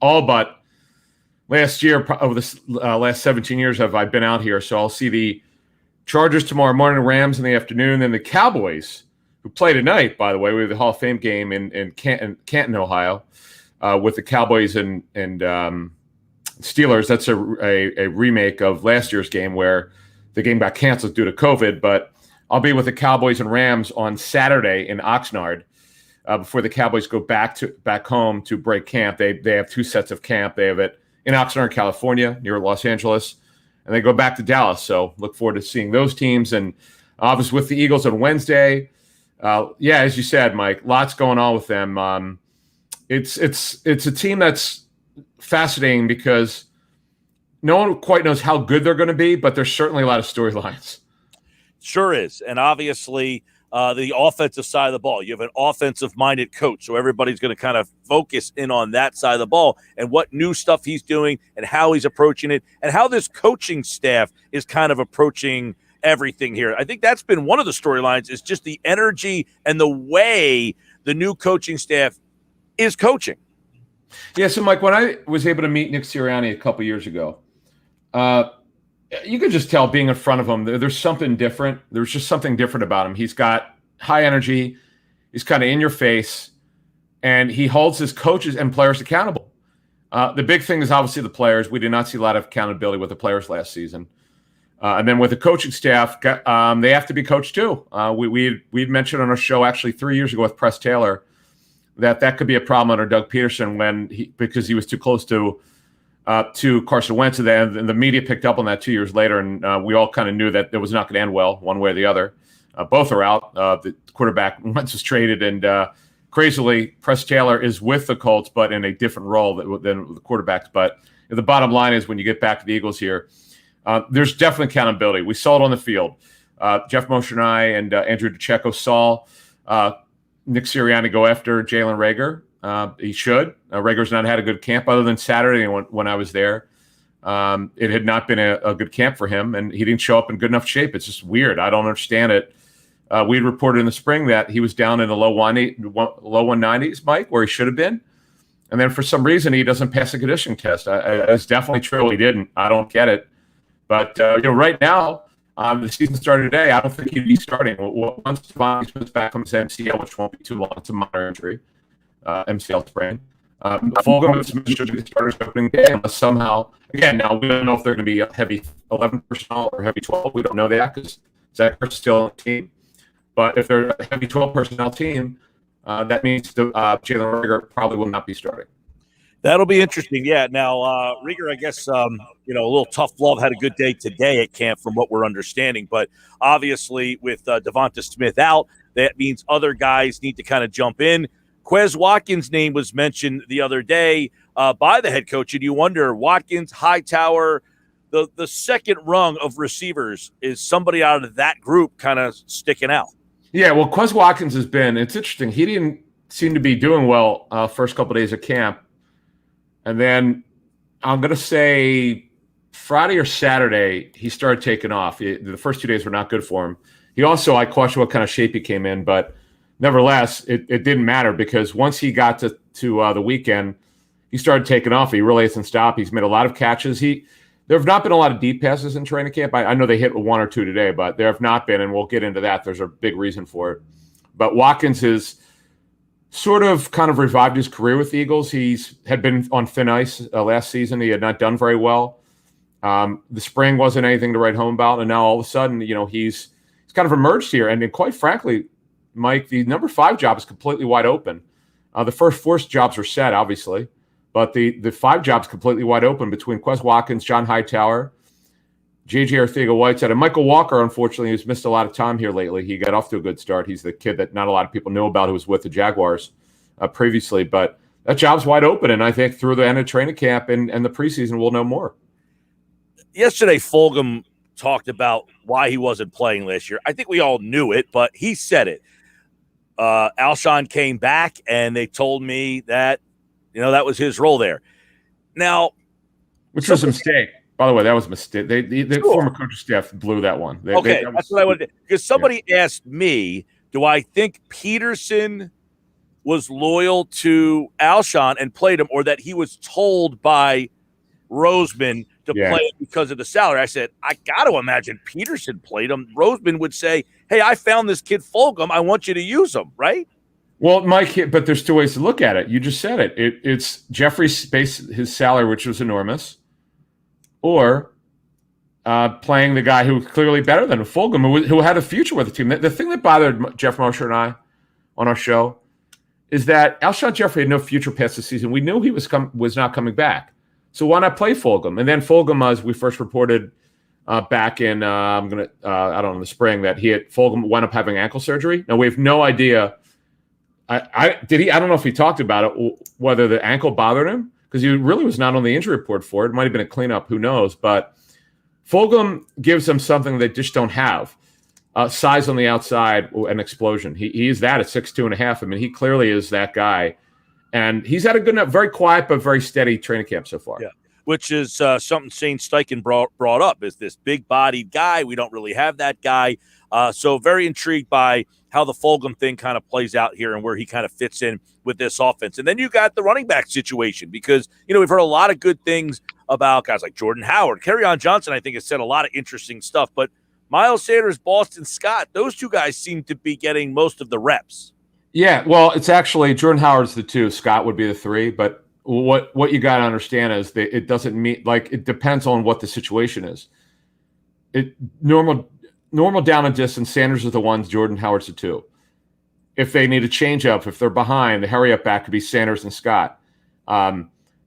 E: all but last year, over the last 17 years I've been out here. So I'll see the Chargers tomorrow morning, Rams in the afternoon, then the Cowboys, who play tonight, by the way. We have the Hall of Fame game in Canton, Ohio, with the Cowboys and Steelers. That's a remake of last year's game where the game got canceled due to COVID, but I'll be with the Cowboys and Rams on Saturday in Oxnard before the Cowboys go back home to break camp. They have 2 sets of camp. They have it in Oxnard, California, near Los Angeles, and they go back to Dallas. So look forward to seeing those teams. And obviously with the Eagles on Wednesday, as you said, Mike, lots going on with them. It's a team that's fascinating because no one quite knows how good they're going to be, but there's certainly a lot of storylines.
B: Sure is. And obviously the offensive side of the ball, you have an offensive-minded coach, so everybody's going to kind of focus in on that side of the ball and what new stuff he's doing and how he's approaching it and how this coaching staff is kind of approaching everything here. I think that's been one of the storylines, is just the energy and the way the new coaching staff is coaching.
E: Yeah, so, Mike, when I was able to meet Nick Sirianni a couple years ago, you could just tell being in front of him, there's something different. There's just something different about him. He's got high energy. He's kind of in your face, and he holds his coaches and players accountable. The big thing is obviously the players. We did not see a lot of accountability with the players last season. And then with the coaching staff, they have to be coached too. We'd mentioned on our show actually 3 years ago with Press Taylor that could be a problem under Doug Peterson because he was too close to Carson Wentz, and the media picked up on that 2 years later, and we all kind of knew that it was not going to end well one way or the other. Both are out. The quarterback, Wentz, was traded, and crazily, Press Taylor is with the Colts, but in a different role than the quarterbacks. But the bottom line is, when you get back to the Eagles here, there's definitely accountability. We saw it on the field. Jeff Mosher and I and Andrew DeCecco saw Nick Sirianni go after Jalen Reagor. He should. Rager's not had a good camp other than Saturday when I was there. It had not been a good camp for him, and he didn't show up in good enough shape. It's just weird. I don't understand it. We had reported in the spring that he was down in the low 190s, Mike, where he should have been. And then for some reason, he doesn't pass a conditioning test. It's definitely true he didn't. I don't get it. But right now, the season started today. I don't think he'd be starting. Once Devontae Smith's back from his MCL, which won't be too long, it's a minor injury. MCL sprain. Fulgham and Smith should be the starters opening day unless somehow, again, now we don't know if they're going to be a heavy 11 personnel or heavy 12. We don't know that because Zach Ertz is still on the team. But if they're a heavy 12 personnel team, that means Jalen Reagor probably will not be starting.
B: That'll be interesting. Yeah. Now, Reagor, I guess, a little tough love, had a good day today at camp from what we're understanding. But obviously with Devonta Smith out, that means other guys need to kind of jump in. Quez Watkins' name was mentioned the other day by the head coach, and you wonder, Watkins, Hightower, the second rung of receivers, is somebody out of that group kind of sticking out?
E: Yeah, well, Quez Watkins it's interesting. He didn't seem to be doing well first couple of days of camp. And then I'm going to say Friday or Saturday, he started taking off. The first 2 days were not good for him. I question what kind of shape he came in, but nevertheless, it didn't matter because once he got to the weekend, he started taking off. He really hasn't stopped. He's made a lot of catches. There have not been a lot of deep passes in training camp. I know they hit one or two today, but there have not been, and we'll get into that. There's a big reason for it. But Watkins has sort of kind of revived his career with the Eagles. Had been on thin ice last season. He had not done very well. The spring wasn't anything to write home about, and now all of a sudden, he's kind of emerged here. And quite frankly, Mike, the number 5 job is completely wide open. The first 4 jobs are set, obviously, but the 5 job's completely wide open between Quez Watkins, John Hightower, J.J. Arcega-Whiteside, and Michael Walker, unfortunately, who's missed a lot of time here lately. He got off to a good start. He's the kid that not a lot of people know about who was with the Jaguars previously. But that job's wide open, and I think through the end of training camp and the preseason, we'll know more.
B: Yesterday, Fulgham talked about why he wasn't playing last year. I think we all knew it, but he said it. Alshon came back, and they told me that, that was his role there. Now,
E: which was a mistake. By the way, that was a mistake. The former coaching staff blew that one.
B: That's what I wanted to, because somebody asked me, do I think Peterson was loyal to Alshon and played him, or that he was told by Roseman to play because of the salary? I said, I got to imagine Peterson played him. Roseman would say, hey, I found this kid Fulgham. I want you to use him, right?
E: Well, Mike, but there's two ways to look at it. You just said it. It's Jeffrey's his salary, which was enormous, or playing the guy who was clearly better than Fulgham, who had a future with the team. The thing that bothered Jeff Mosher and I on our show is that Alshon Jeffrey had no future past the season. We knew he was not coming back. So why not play Fulgham? And then Fulgham, as we first reported back in, the spring, that Fulgham wound up having ankle surgery. Now we have no idea. I don't know if he talked about it, whether the ankle bothered him, because he really was not on the injury report for it. It might have been a cleanup, who knows? But Fulgham gives them something they just don't have. Size on the outside, an explosion. He is that at 6'2.5". I mean, he clearly is that guy. And he's had a good, very quiet but very steady training camp so far.
B: Yeah, which is something Shane Steichen brought up, is this big-bodied guy. We don't really have that guy. So very intrigued by how the Fulgham thing kind of plays out here and where he kind of fits in with this offense. And then you got the running back situation, because, we've heard a lot of good things about guys like Jordan Howard. Kerryon Johnson, I think, has said a lot of interesting stuff. But Miles Sanders, Boston Scott, those two guys seem to be getting most of the reps.
E: Yeah, well, it's actually Jordan Howard's the 2, Scott would be the 3, but what you got to understand is that it doesn't mean, it depends on what the situation is. Normal down and distance, Sanders is the 1, Jordan Howard's the 2. If they need a change up, if they're behind, the hurry up back could be Sanders and Scott.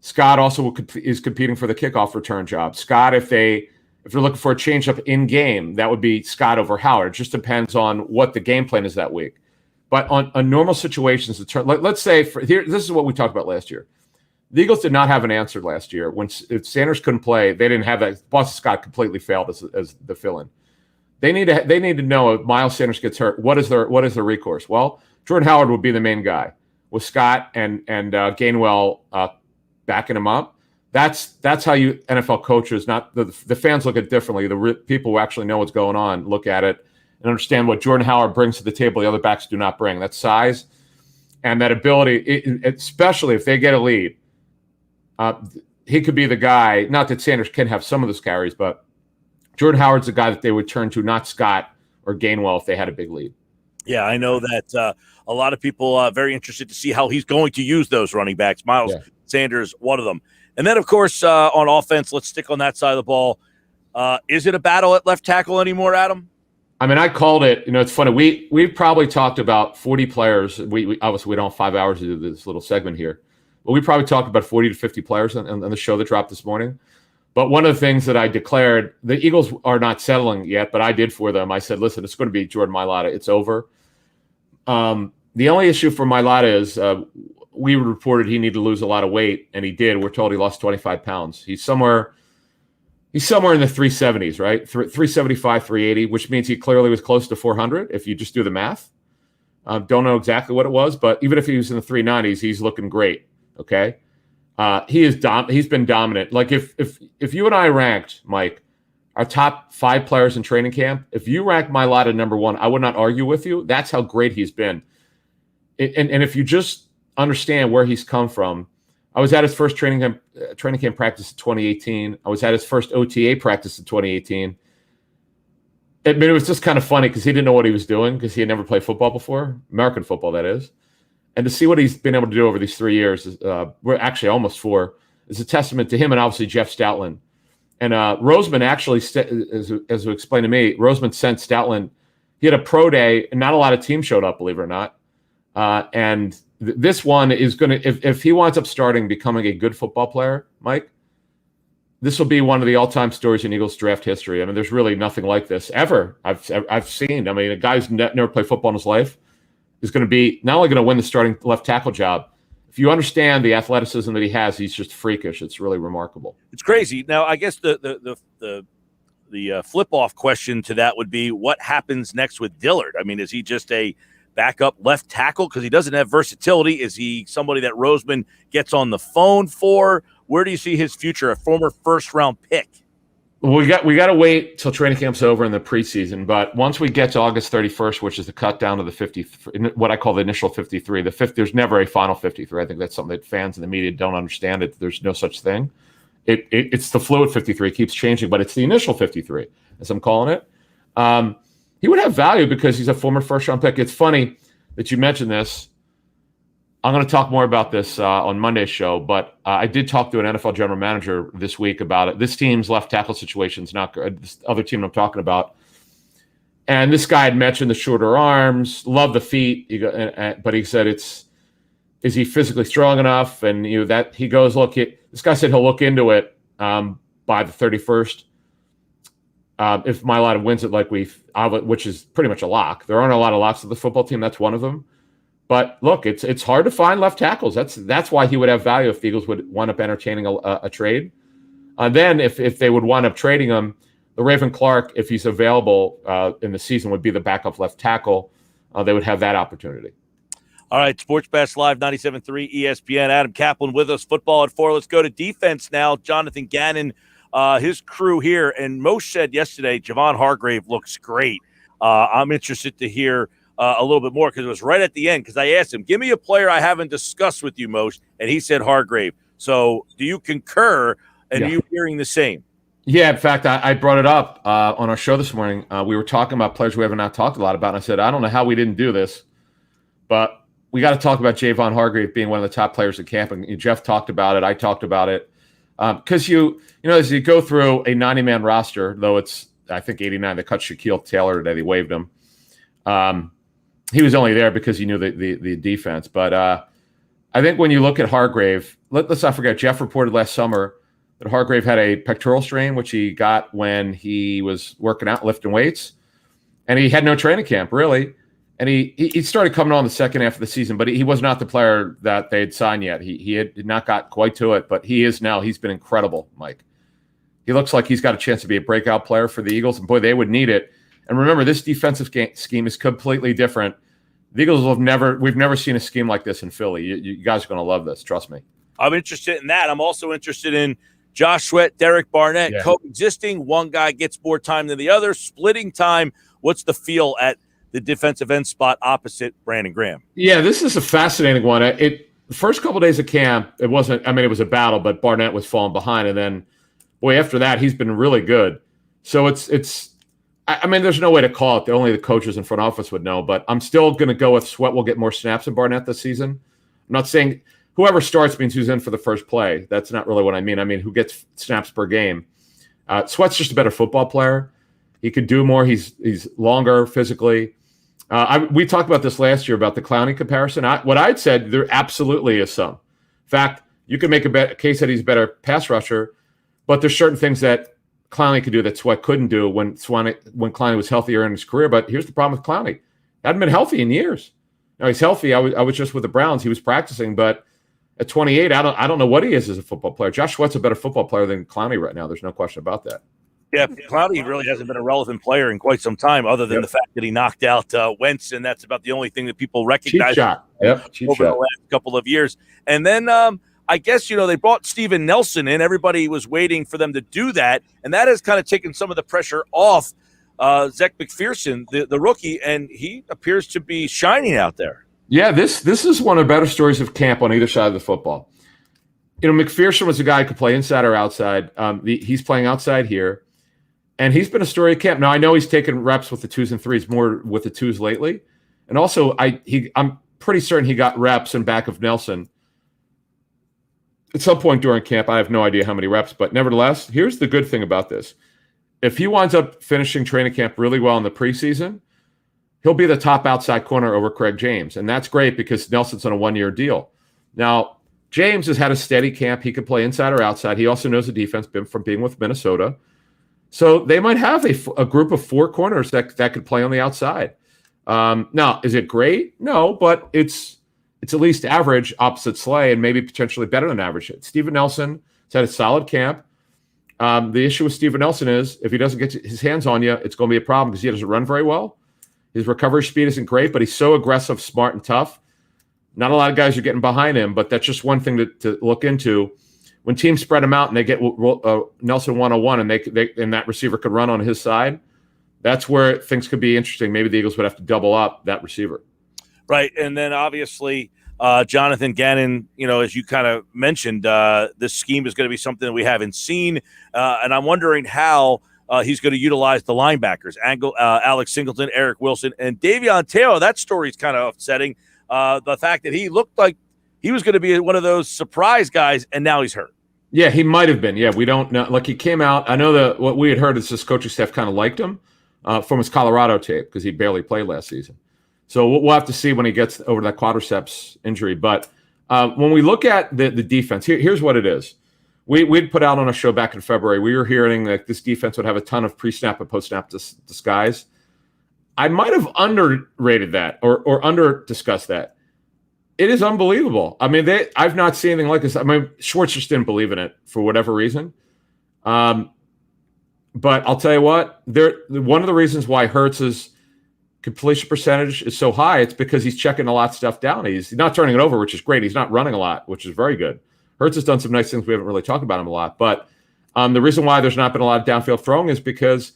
E: Scott also is competing for the kickoff return job. Scott, if they're looking for a change up in game, that would be Scott over Howard. It just depends on what the game plan is that week. But on normal situations, let's say this is what we talked about last year. The Eagles did not have an answer last year. If Sanders couldn't play, they didn't have that. Boston Scott completely failed as the fill-in. They need to know if Miles Sanders gets hurt, what is their recourse? Well, Jordan Howard would be the main guy with Scott and Gainwell backing him up. That's how you NFL coaches, not the fans, look at it differently. The people who actually know what's going on look at it and understand what Jordan Howard brings to the table the other backs do not bring. That size and that ability, especially if they get a lead. He could be the guy, not that Sanders can have some of those carries, but Jordan Howard's the guy that they would turn to, not Scott or Gainwell if they had a big lead.
B: Yeah, I know that a lot of people are very interested to see how he's going to use those running backs. Miles Sanders, one of them. And then, of course, on offense, let's stick on that side of the ball. Is it a battle at left tackle anymore, Adam?
E: I mean, I called it. It's funny. We've probably talked about 40 players. We obviously we don't have 5 hours to do this little segment here, but we probably talked about 40 to 50 players on the show that dropped this morning. But one of the things that I declared, the Eagles are not settling yet, but I did for them. I said, listen, it's going to be Jordan Mailata. It's over. The only issue for Mailata is we reported he needed to lose a lot of weight, and he did. We're told he lost 25 pounds. He's somewhere in the 370s, right? 375, 380, which means he clearly was close to 400 if you just do the math. Don't know exactly what it was, but even if he was in the 390s, he's looking great, okay? He's been dominant. Like if you and I ranked, Mike, our top 5 players in training camp, if you rank Mailata number 1, I would not argue with you. That's how great he's been. And if you just understand where he's come from, I was at his first training camp practice in 2018. I was at his first OTA practice in 2018. I mean, it was just kind of funny because he didn't know what he was doing because he had never played football before, American football, that is. And to see what he's been able to do over these 3 years, we're actually almost 4, is a testament to him and obviously Jeff Stoutland. And Roseman actually, as explained to me, Roseman sent Stoutland. He had a pro day, and not a lot of teams showed up, believe it or not. And this one is going to, if he winds up becoming a good football player, Mike, this will be one of the all-time stories in Eagles draft history. I mean, there's really nothing like this ever I've seen. I mean, a guy who's never played football in his life is going to be not only going to win the starting left tackle job. If you understand the athleticism that he has, he's just freakish. It's really remarkable.
B: It's crazy. Now, I guess the flip-off question to that would be, what happens next with Dillard? I mean, is he just a backup left tackle because he doesn't have versatility? Is he somebody that Roseman gets on the phone for? Where do you see his future, a former first-round pick?
E: We got to wait till training camp's over in the preseason. But once we get to August 31st, which is the cut down to the 50, what I call the initial 53, there's never a final 53. I think that's something that fans and the media don't understand. There's no such thing. It's the fluid 53. It keeps changing, but it's the initial 53, as I'm calling it. He would have value because he's a former first-round pick. It's funny that you mentioned this. I'm going to talk more about this on Monday's show, but I did talk to an NFL general manager this week about it. This team's left tackle situation is not good. This other team I'm talking about. And this guy had mentioned the shorter arms, love the feet, but he said is he physically strong enough? And that he goes, look, this guy said he'll look into it by the 31st. If Mailata wins it which is pretty much a lock. There aren't a lot of locks of the football team. That's one of them. But look, it's hard to find left tackles. That's why he would have value if the Eagles would wind up entertaining a trade. Then if they would wind up trading him, the Raven Clark, if he's available in the season, would be the backup left tackle. They would have that opportunity.
B: All right, Sports Bash Live, 97.3 ESPN. Adam Kaplan with us, Football at 4. Let's go to defense now. Jonathan Gannon, his crew here. And Moshe said yesterday, Javon Hargrave looks great. I'm interested to hear a little bit more because it was right at the end, because I asked him, give me a player I haven't discussed with you, Moshe, and he said Hargrave. So do you concur, and are you hearing the same?
E: Yeah, in fact, I brought it up on our show this morning. We were talking about players we have not talked a lot about, and I said, I don't know how we didn't do this, but we got to talk about Javon Hargrave being one of the top players at camp. And Jeff talked about it. I talked about it. Because as you go through a 90-man roster, though it's, I think, 89, they cut Shaquille Taylor today. They waived him. He was only there because he knew the defense. But I think when you look at Hargrave, let's not forget, Jeff reported last summer that Hargrave had a pectoral strain, which he got when he was working out, lifting weights. And he had no training camp, really. And he started coming on the second half of the season, but he was not the player that they had signed yet. He had not got quite to it, but he is now. He's been incredible, Mike. He looks like he's got a chance to be a breakout player for the Eagles, and boy, they would need it. And remember, this defensive scheme is completely different. The Eagles we've never seen a scheme like this in Philly. You guys are going to love this, trust me.
B: I'm interested in that. I'm also interested in Josh Sweat, Derek Barnett, coexisting. One guy gets more time than the other, splitting time. What's the feel at the defensive end spot opposite Brandon Graham? Yeah,
E: this is a fascinating one. The first couple of days of camp, it was a battle, but Barnett was falling behind. And then, boy, after that, he's been really good. So there's no way to call it. Only the coaches and front office would know. But I'm still going to go with Sweat will get more snaps than Barnett this season. I'm not saying whoever starts means who's in for the first play. That's not really what I mean. I mean who gets snaps per game. Sweat's just a better football player. He could do more. He's longer physically. We talked about this last year about the Clowney comparison. What I'd said, there absolutely is some. In fact, you can make a case that he's a better pass rusher, but there's certain things that Clowney could do that Sweat couldn't do when Clowney was healthier in his career. But here's the problem with Clowney. He hadn't been healthy in years. Now he's healthy. I was just with the Browns. He was practicing, but at 28, I don't know what he is as a football player. Josh Sweat's a better football player than Clowney right now. There's no question about that.
B: Yeah, Clowney really hasn't been a relevant player in quite some time, other than the fact that he knocked out Wentz, and that's about the only thing that people recognize
E: cheap shot.
B: Over the last couple of years. And then I guess, they brought Steven Nelson in. Everybody was waiting for them to do that, and that has kind of taken some of the pressure off Zech McPherson, the rookie, and he appears to be shining out there.
E: Yeah, this is one of the better stories of camp on either side of the football. McPherson was a guy who could play inside or outside. He's playing outside here. And he's been a story at camp. Now, I know he's taken reps with the 2s and 3s, more with the 2s lately. And also, I'm pretty certain he got reps in back of Nelson at some point during camp. I have no idea how many reps. But nevertheless, here's the good thing about this. If he winds up finishing training camp really well in the preseason, he'll be the top outside corner over Craig James. And that's great because Nelson's on a 1-year deal. Now, James has had a steady camp. He can play inside or outside. He also knows the defense from being with Minnesota. So they might have a group of 4 corners that could play on the outside. Now, is it great? No, but it's at least average opposite Slay and maybe potentially better than average. Steven Nelson has had a solid camp. The issue with Steven Nelson is if he doesn't get his hands on you, it's going to be a problem because he doesn't run very well. His recovery speed isn't great, but he's so aggressive, smart, and tough. Not a lot of guys are getting behind him, but that's just one thing to look into. When teams spread him out and they get Nelson 101 and and that receiver could run on his side, that's where things could be interesting. Maybe the Eagles would have to double up that receiver.
B: Right, and then obviously Jonathan Gannon, as you kind of mentioned, this scheme is going to be something that we haven't seen, and I'm wondering how he's going to utilize the linebackers, Alex Singleton, Eric Wilson, and Davion Taylor. That story is kind of upsetting. The fact that he looked like he was going to be one of those surprise guys, and now he's hurt.
E: Yeah, he might have been. Yeah, we don't know. Like, he came out. I know that what we had heard is this coaching staff kind of liked him from his Colorado tape because he barely played last season. So we'll have to see when he gets over that quadriceps injury. But when we look at the defense, here's what it is. We'd put out on a show back in February, we were hearing that this defense would have a ton of pre-snap and post-snap disguise. I might have underrated that or under-discussed that. It is unbelievable. I mean, I've not seen anything like this. I mean, Schwartz just didn't believe in it for whatever reason. But I'll tell you what, one of the reasons why Hurts's completion percentage is so high, it's because he's checking a lot of stuff down. He's not turning it over, which is great. He's not running a lot, which is very good. Hurts has done some nice things. We haven't really talked about him a lot. But the reason why there's not been a lot of downfield throwing is because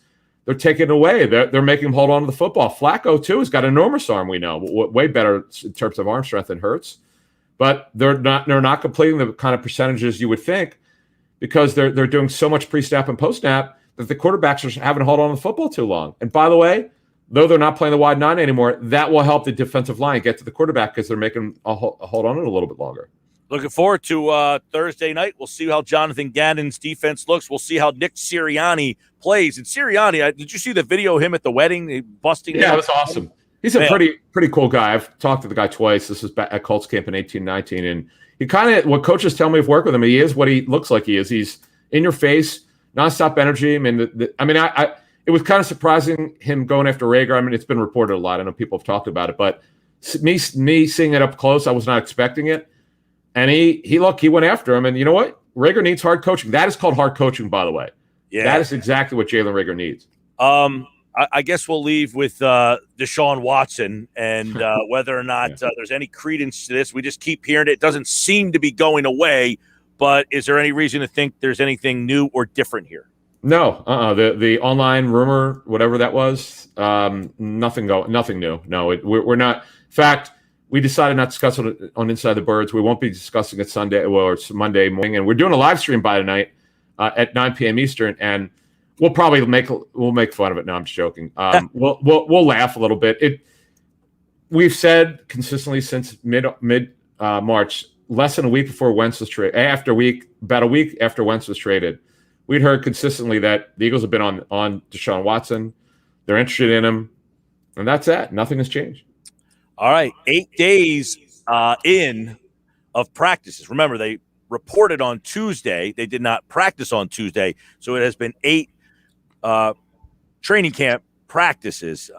E: they're taking it away. They're making him hold on to the football. Flacco, too, has got enormous arm, we know. Way better in terms of arm strength than Hurts. But they're not completing the kind of percentages you would think because they're doing so much pre-snap and post-snap that the quarterbacks are having to hold on to the football too long. And by the way, though they're not playing the wide 9 anymore, that will help the defensive line get to the quarterback because they're making a hold on it a little bit longer.
B: Looking forward to Thursday night. We'll see how Jonathan Gannon's defense looks. We'll see how Nick Sirianni plays. And Sirianni, did you see the video of him at the wedding busting?
E: Yeah, it was awesome. He's a pretty cool guy. I've talked to the guy twice. This was back at Colts camp in 18-19. And he kind of, what coaches tell me of work with him, he is what he looks like he is. He's in your face, nonstop energy. I mean, it was kind of surprising him going after Rager. I mean, it's been reported a lot. I know people have talked about it. But me seeing it up close, I was not expecting it. And he went after him. And you know what? Rager needs hard coaching. That is called hard coaching, by the way. Yeah. That is exactly what Jalen Rager needs.
B: I guess we'll leave with Deshaun Watson and whether or not there's any credence to this. We just keep hearing it. It doesn't seem to be going away. But is there any reason to think there's anything new or different here?
E: No. The online rumor, whatever that was, nothing new. No, we're not. In fact, we decided not to discuss it on Inside the Birds. We won't be discussing it Sunday or it's Monday morning, and we're doing a live stream by tonight at 9 p.m. Eastern, and we'll probably make fun of it. No, I'm just joking. We'll laugh a little bit. We've said consistently since mid March, less than a week before Wentz was traded, about a week after Wentz was traded, we'd heard consistently that the Eagles have been on Deshaun Watson. They're interested in him, and that's it. Nothing has changed.
B: All right, 8 days in of practices. Remember, they reported on Tuesday. They did not practice on Tuesday, so it has been 8 training camp practices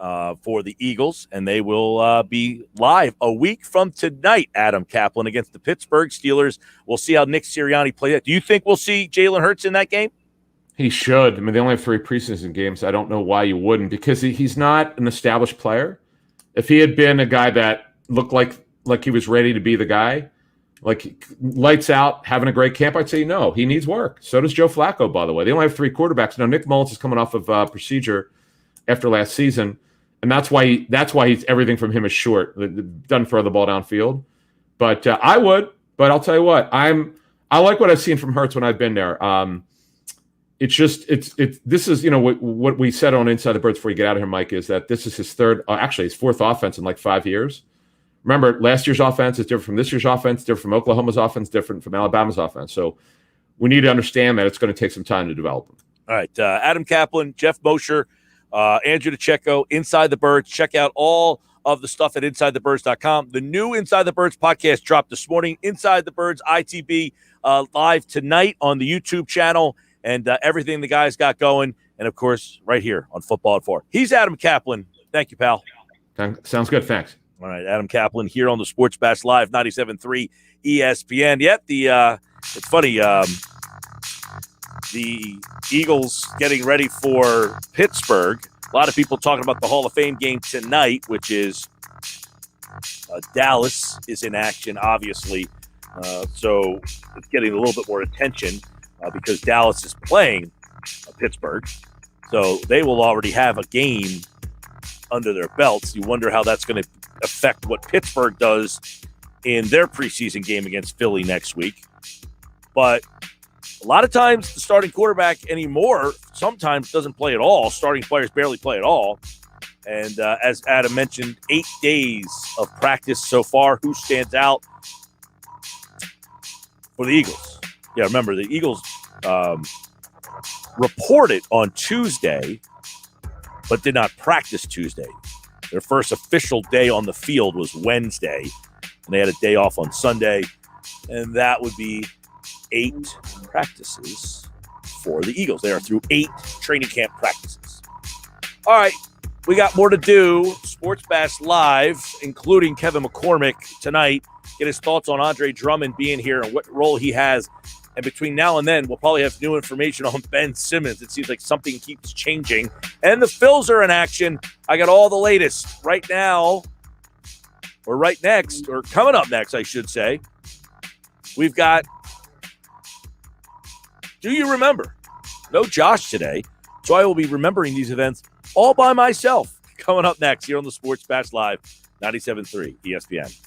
B: for the Eagles, and they will be live a week from tonight, Adam Kaplan, against the Pittsburgh Steelers. We'll see how Nick Sirianni plays that. Do you think we'll see Jalen Hurts in that game?
E: He should. I mean, they only have 3 preseason games. I don't know why you wouldn't, because he's not an established player. If he had been a guy that looked like he was ready to be the guy, like lights out, having a great camp, I'd say no. He needs work. So does Joe Flacco, by the way. They only have 3 quarterbacks. Now, Nick Mullins is coming off of procedure after last season, and that's why he's everything from him is short. Doesn't throw the ball downfield. But I would. But I'll tell you what, I like what I've seen from Hurts when I've been there. This is what we said on Inside the Birds before you get out of here, Mike, is that this is his his 4th offense in like 5 years. Remember, last year's offense is different from this year's offense, different from Oklahoma's offense, different from Alabama's offense. So we need to understand that it's going to take some time to develop them.
B: All right, Adam Kaplan, Jeff Mosher, Andrew DeCecco, Inside the Birds. Check out all of the stuff at InsideTheBirds.com. The new Inside the Birds podcast dropped this morning. Inside the Birds, ITB, live tonight on the YouTube channel, and everything the guys got going. And, of course, right here on Football at 4. He's Adam Kaplan. Thank you, pal.
E: Sounds good. Thanks.
B: All right, Adam Kaplan here on the Sports Bash Live, 97.3 ESPN. Yep, it's funny. The Eagles getting ready for Pittsburgh. A lot of people talking about the Hall of Fame game tonight, which is Dallas is in action, obviously. So it's getting a little bit more attention because Dallas is playing Pittsburgh. So they will already have a game under their belts. You wonder how that's going to affect what Pittsburgh does in their preseason game against Philly next week. But a lot of times the starting quarterback anymore sometimes doesn't play at all. Starting players barely play at all. And as Adam mentioned, 8 days of practice so far. Who stands out for the Eagles? Yeah, remember, the Eagles reported on Tuesday, but did not practice Tuesday. Their first official day on the field was Wednesday, and they had a day off on Sunday, and that would be 8 practices for the Eagles. They are through 8 training camp practices. All right, we got more to do. Sports Bash Live, including Kevin McCormick tonight. Get his thoughts on Andre Drummond being here and what role he has. And between now and then, we'll probably have new information on Ben Simmons. It seems like something keeps changing. And the Phils are in action. I got all the latest right now, or right next, or coming up next, I should say. We've got Do You Remember? No Josh today, so I will be remembering these events all by myself. Coming up next here on the Sports Bash Live, 97.3 ESPN.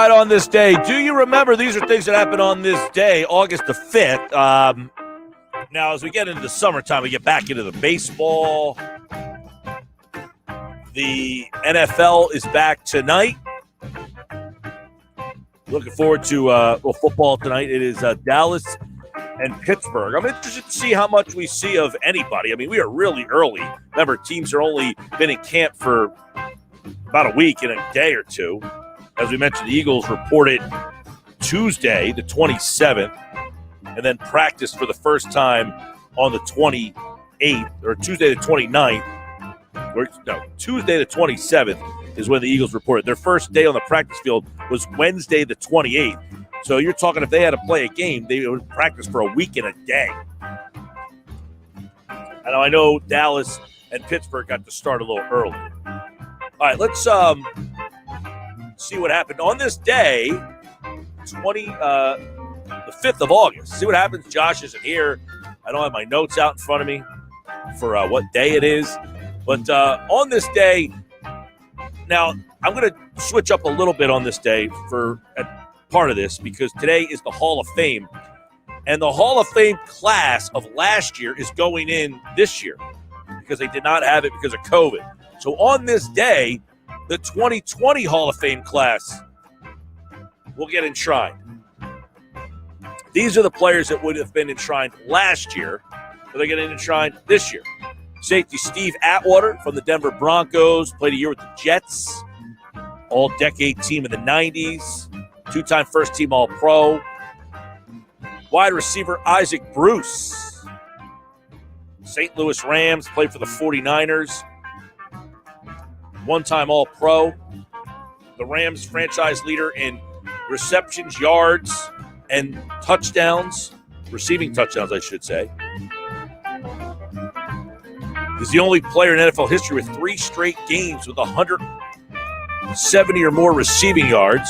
B: right, on this day, do you remember these are things that happened on this day, August the 5th? Now, as we get into the summertime, we get back into the baseball. The NFL is back tonight. Looking forward to football tonight. It is Dallas and Pittsburgh. I'm interested to see how much we see of anybody. I mean, we are really early. Remember, teams are only been in camp for about a week and a day or two. As we mentioned, the Eagles reported Tuesday, the 27th, and then practiced for the first time on the 28th, or Tuesday the 29th. Tuesday the 27th is when the Eagles reported. Their first day on the practice field was Wednesday the 28th. So you're talking if they had to play a game, they would practice for a week and a day. And I know Dallas and Pittsburgh got to start a little early. All right, let's see what happened on this day, the 5th of August. See what happens. Josh isn't here. I don't have my notes out in front of me for what day it is. But on this day, now I'm going to switch up a little bit on this day for part of this because today is the Hall of Fame. And the Hall of Fame class of last year is going in this year because they did not have it because of COVID. So on this day, the 2020 Hall of Fame class will get enshrined. These are the players that would have been enshrined last year, but they're getting enshrined this year. Safety Steve Atwater from the Denver Broncos, played a year with the Jets, all-decade team in the 90s, two-time first-team All-Pro. Wide receiver Isaac Bruce, St. Louis Rams, played for the 49ers, one-time All-Pro. The Rams franchise leader in receptions, yards, and touchdowns, receiving touchdowns, I should say. He's the only player in NFL history with 3 straight games with 170 or more receiving yards.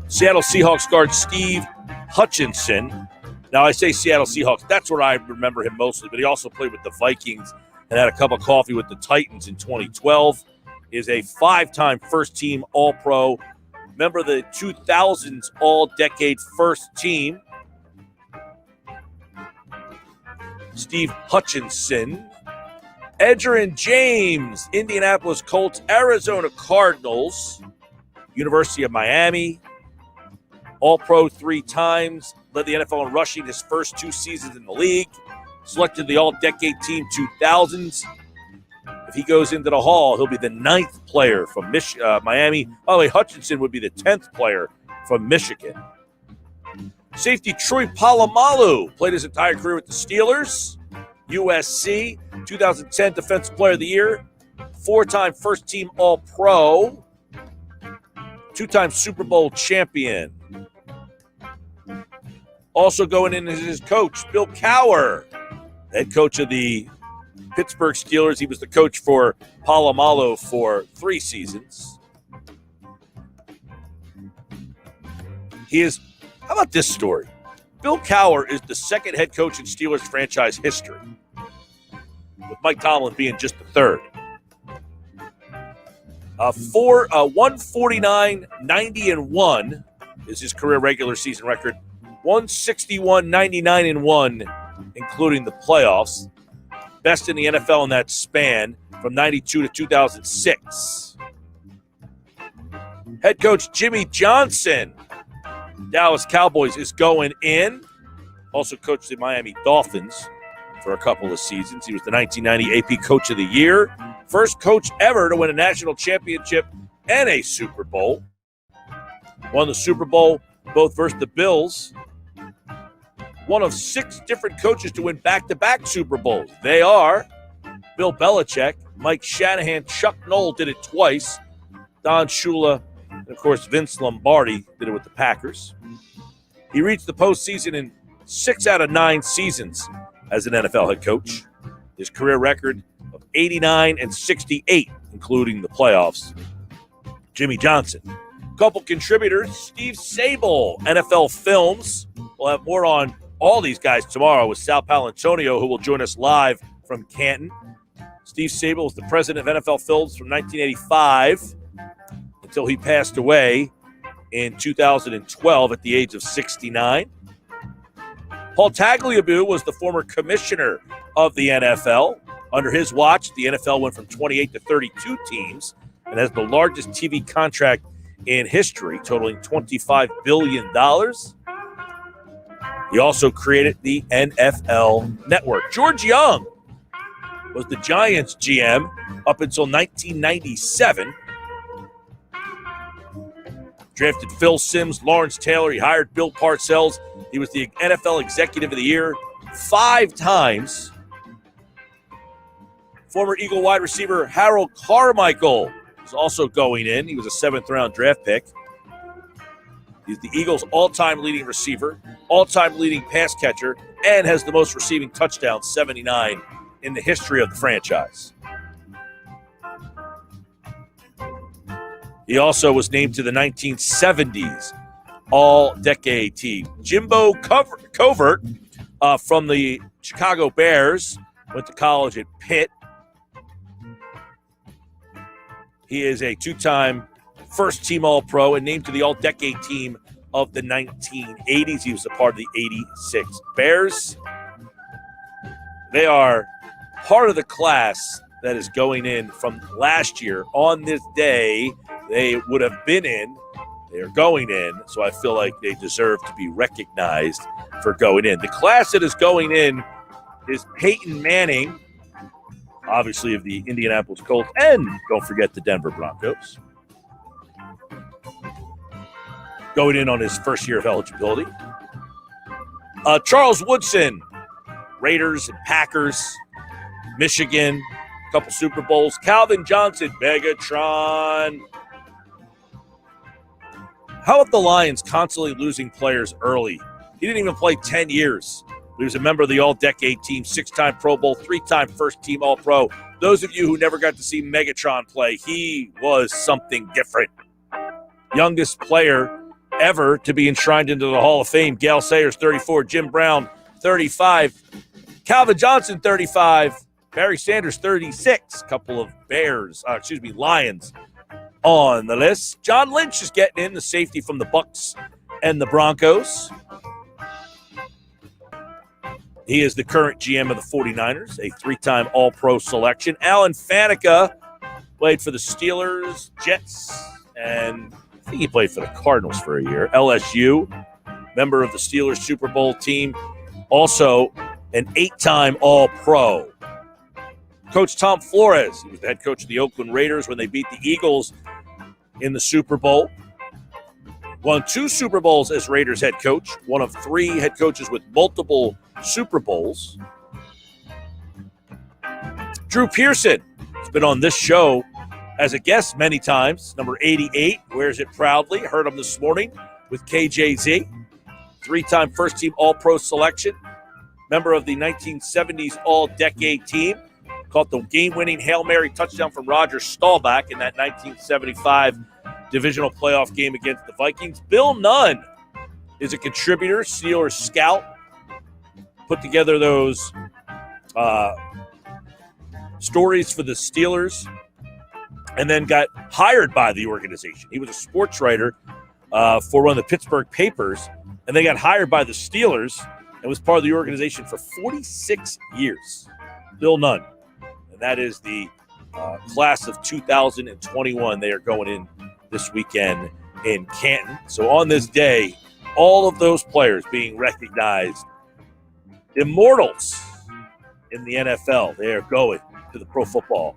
B: Seattle Seahawks guard Steve Hutchinson. Now, I say Seattle Seahawks. That's where I remember him mostly, but he also played with the Vikings and had a cup of coffee with the Titans in 2012. He is a 5-time first-team All-Pro. Member of the 2000s All-Decade First Team. Steve Hutchinson. Edgerrin James, Indianapolis Colts, Arizona Cardinals, University of Miami. All-Pro 3 times. Led the NFL in rushing his first 2 seasons in the league. Selected the All-Decade Team 2000s. If he goes into the Hall, he'll be the 9th player from Miami. By the way, Hutchinson would be the 10th player from Michigan. Safety Troy Polamalu played his entire career with the Steelers, USC, 2010 Defensive Player of the Year, 4-time first-team All-Pro, 2-time Super Bowl champion. Also going in as his coach, Bill Cowher, head coach of the Pittsburgh Steelers. He was the coach for Polamalu for 3 seasons. How about this story? Bill Cowher is the 2nd head coach in Steelers franchise history, with Mike Tomlin being just the 3rd. 149, 90-1 is his career regular season record. 161, 99-1, including the playoffs. Best in the NFL in that span from 92 to 2006. Head coach Jimmy Johnson, Dallas Cowboys, is going in. Also coached the Miami Dolphins for a couple of seasons. He was the 1990 AP Coach of the Year. First coach ever to win a national championship and a Super Bowl. Won the Super Bowl both versus the Bills. One of 6 different coaches to win back-to-back Super Bowls. They are Bill Belichick, Mike Shanahan, Chuck Noll did it twice. Don Shula, and of course Vince Lombardi did it with the Packers. He reached the postseason in 6 out of 9 seasons as an NFL head coach. His career record of 89 and 68, including the playoffs. Jimmy Johnson. Couple contributors, Steve Sable, NFL Films. We'll have more on all these guys tomorrow with Sal Palantonio, who will join us live from Canton. Steve Sable is the president of NFL Films from 1985 until he passed away in 2012 at the age of 69. Paul Tagliabue was the former commissioner of the NFL. Under his watch, the NFL went from 28 to 32 teams and has the largest TV contract in history, totaling $25 billion. He also created the NFL Network. George Young was the Giants GM up until 1997. Drafted Phil Simms, Lawrence Taylor. He hired Bill Parcells. He was the NFL Executive of the Year 5 times. Former Eagle wide receiver Harold Carmichael is also going in. He was a 7th-round draft pick. He's the Eagles' all-time leading receiver, all-time leading pass catcher, and has the most receiving touchdowns, 79, in the history of the franchise. He also was named to the 1970s All-Decade team. Jimbo Covert from the Chicago Bears went to college at Pitt. He is a 2-time first-team All-Pro and named to the All-Decade team of the 1980s. He was a part of the 86 Bears. They are part of the class that is going in from last year. On this day, they would have been in. They are going in, so I feel like they deserve to be recognized for going in. The class that is going in is Peyton Manning, obviously of the Indianapolis Colts, and don't forget the Denver Broncos. Going in on his first year of eligibility. Charles Woodson, Raiders and Packers, Michigan, a couple Super Bowls. Calvin Johnson, Megatron. How about the Lions constantly losing players early? He didn't even play 10 years. He was a member of the All-Decade team, 6-time Pro Bowl, 3-time first-team All-Pro. Those of you who never got to see Megatron play, he was something different. Youngest player ever to be enshrined into the Hall of Fame. Gale Sayers, 34. Jim Brown, 35. Calvin Johnson, 35. Barry Sanders, 36. Couple of Lions on the list. John Lynch is getting in, the safety from the Bucs and the Broncos. He is the current GM of the 49ers, a 3-time All-Pro selection. Alan Faneca played for the Steelers, Jets, and I think he played for the Cardinals for a year. LSU, member of the Steelers Super Bowl team, also an 8-time All-Pro. Coach Tom Flores, he was the head coach of the Oakland Raiders when they beat the Eagles in the Super Bowl. Won 2 Super Bowls as Raiders head coach, one of 3 head coaches with multiple Super Bowls. Drew Pearson has been on this show as a guest many times. Number 88, wears it proudly. Heard him this morning with KJZ. 3-time first-team All-Pro selection. Member of the 1970s All-Decade team. Caught the game-winning Hail Mary touchdown from Roger Staubach in that 1975 divisional playoff game against the Vikings. Bill Nunn is a contributor, Steelers scout. Put together those stories for the Steelers and then got hired by the organization. He was a sports writer for one of the Pittsburgh papers, and they got hired by the Steelers and was part of the organization for 46 years. Bill Nunn. That is the class of 2021. They are going in this weekend in Canton. So on this day, all of those players being recognized, immortals in the NFL, they are going to the Pro Football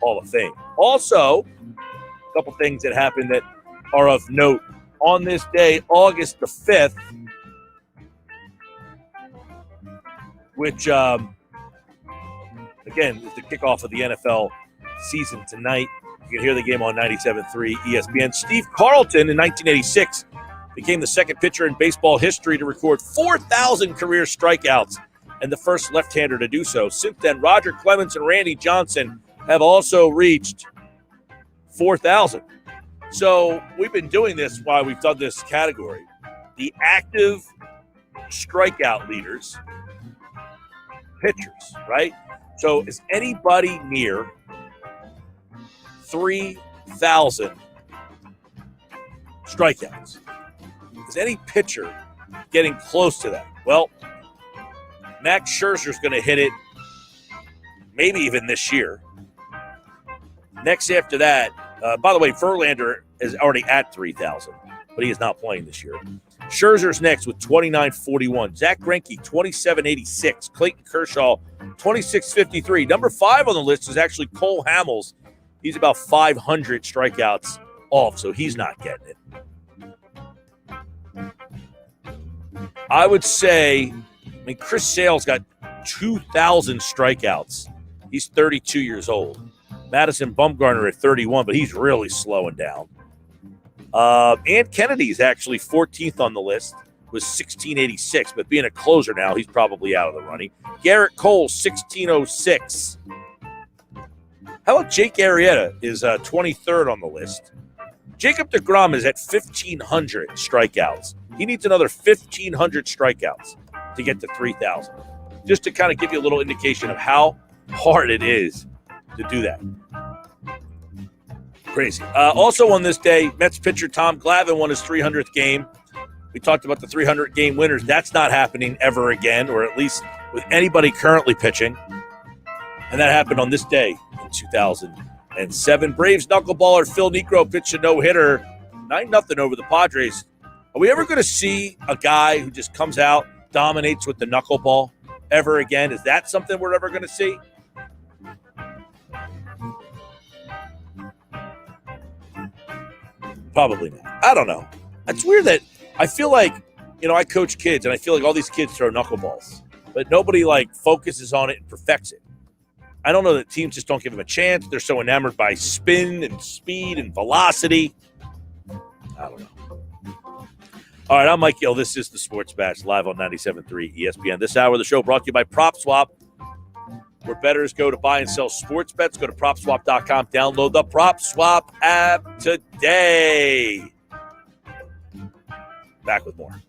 B: Hall of Fame. Also, a couple things that happened that are of note. On this day, August the 5th, which again, is the kickoff of the NFL season tonight. You can hear the game on 97.3 ESPN. Steve Carlton in 1986 became the second pitcher in baseball history to record 4,000 career strikeouts and the first left-hander to do so. Since then, Roger Clemens and Randy Johnson have also reached 4,000. So we've been doing this while we've done this category. The active strikeout leaders, pitchers, right? So is anybody near 3,000 strikeouts. Is any pitcher getting close to that? Well, Max Scherzer's going to hit it maybe even this year. Next after that, by the way, Verlander is already at 3,000, but he is not playing this year. Scherzer's next with 29.41. Zach Greinke, 27.86. Clayton Kershaw, 26.53. Number 5 on the list is actually Cole Hamels. He's about 500 strikeouts off, so he's not getting it. I would say, Chris Sale's got 2,000 strikeouts. He's 32 years old. Madison Bumgarner at 31, but he's really slowing down. And Kennedy's actually 14th on the list with 1686, but being a closer now, he's probably out of the running. Garrett Cole, 1606. How about Jake Arrieta is 23rd on the list. Jacob deGrom is at 1,500 strikeouts. He needs another 1,500 strikeouts to get to 3,000. Just to kind of give you a little indication of how hard it is to do that. Crazy. Also on this day, Mets pitcher Tom Glavine won his 300th game. We talked about the 300-game winners. That's not happening ever again, or at least with anybody currently pitching. And that happened on this day in 2007. Braves knuckleballer Phil Niekro pitched a no-hitter, 9-0 over the Padres. Are we ever going to see a guy who just comes out, dominates with the knuckleball ever again? Is that something we're ever going to see? Probably not. I don't know. It's weird that I feel like, I coach kids, and I feel like all these kids throw knuckleballs, but nobody, focuses on it and perfects it. I don't know that teams just don't give them a chance. They're so enamored by spin and speed and velocity. I don't know. All right, I'm Mike Gill. This is the Sports Bash live on 97.3 ESPN. This hour of the show brought to you by PropSwap, where bettors go to buy and sell sports bets. Go to PropSwap.com. Download the PropSwap app today. Back with more.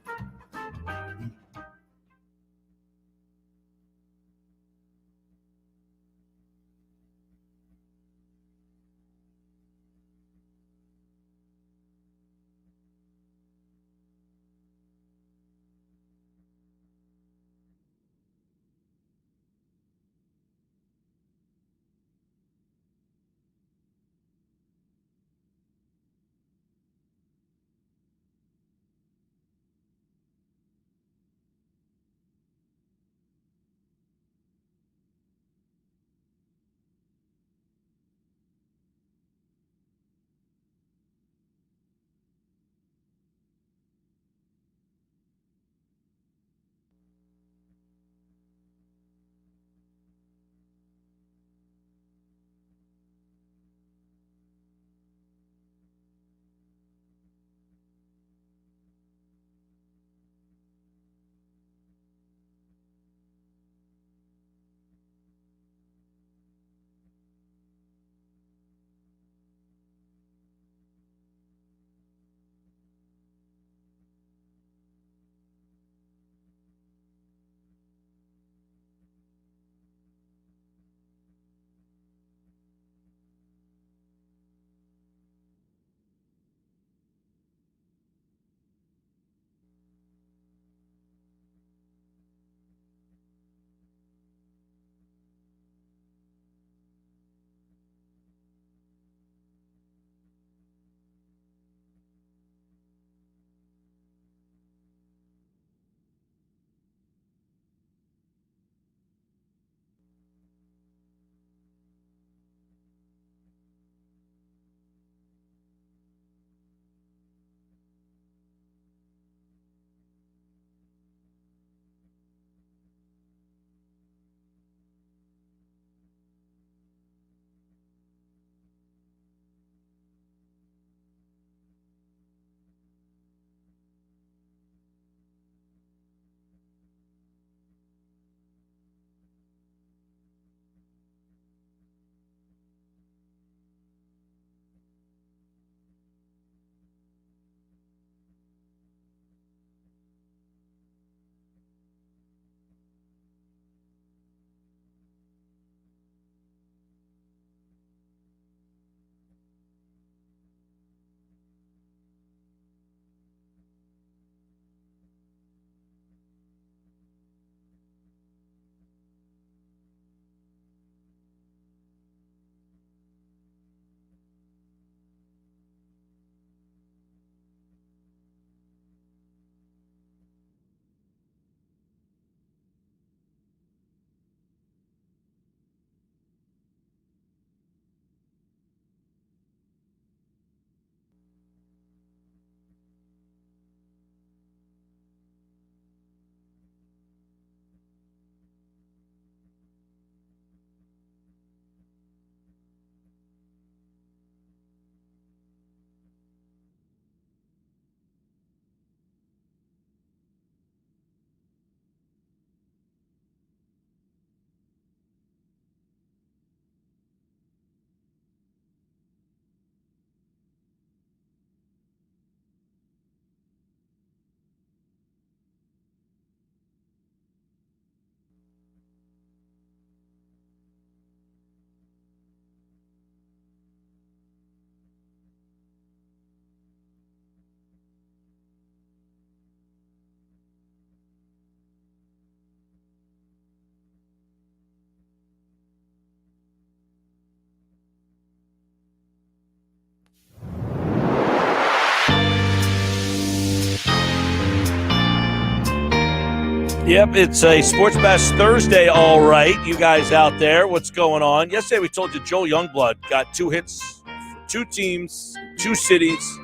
B: Yep, it's a Sports Bash Thursday, all right. You guys out there, what's going on? Yesterday we told you Joe Youngblood got 2 hits for 2 teams, 2 cities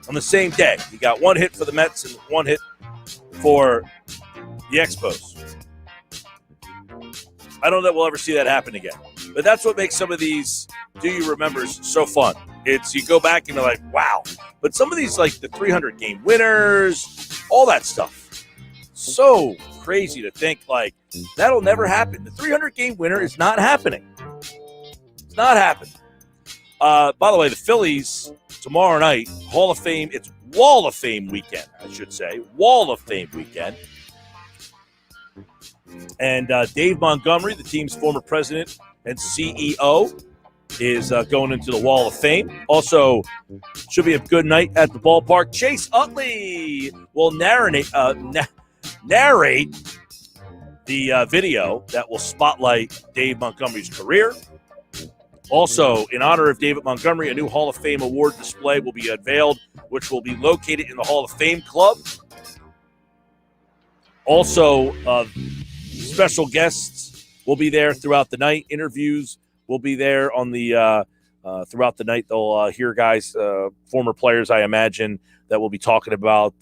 B: on the same day. He got 1 hit for the Mets and 1 hit for the Expos. I don't know that we'll ever see that happen again. But that's what makes some of these Do You Remembers so fun. It's you go back and you're like, wow. But some of these, like the 300-game winners, all that stuff. So crazy to think like that'll never happen. The 300-game winner is not happening. It's not happening. By the way, the Phillies tomorrow night, Hall of Fame. It's Wall of Fame weekend, I should say. Wall of Fame weekend. And Dave Montgomery, the team's former president and CEO, is going into the Wall of Fame. Also, should be a good night at the ballpark. Chase Utley will narrate the video that will spotlight Dave Montgomery's career. Also, in honor of David Montgomery, a new Hall of Fame award display will be unveiled, which will be located in the Hall of Fame Club. Also, special guests will be there throughout the night. Interviews will be there on the throughout the night. They'll hear guys, former players, I imagine, that will be talking about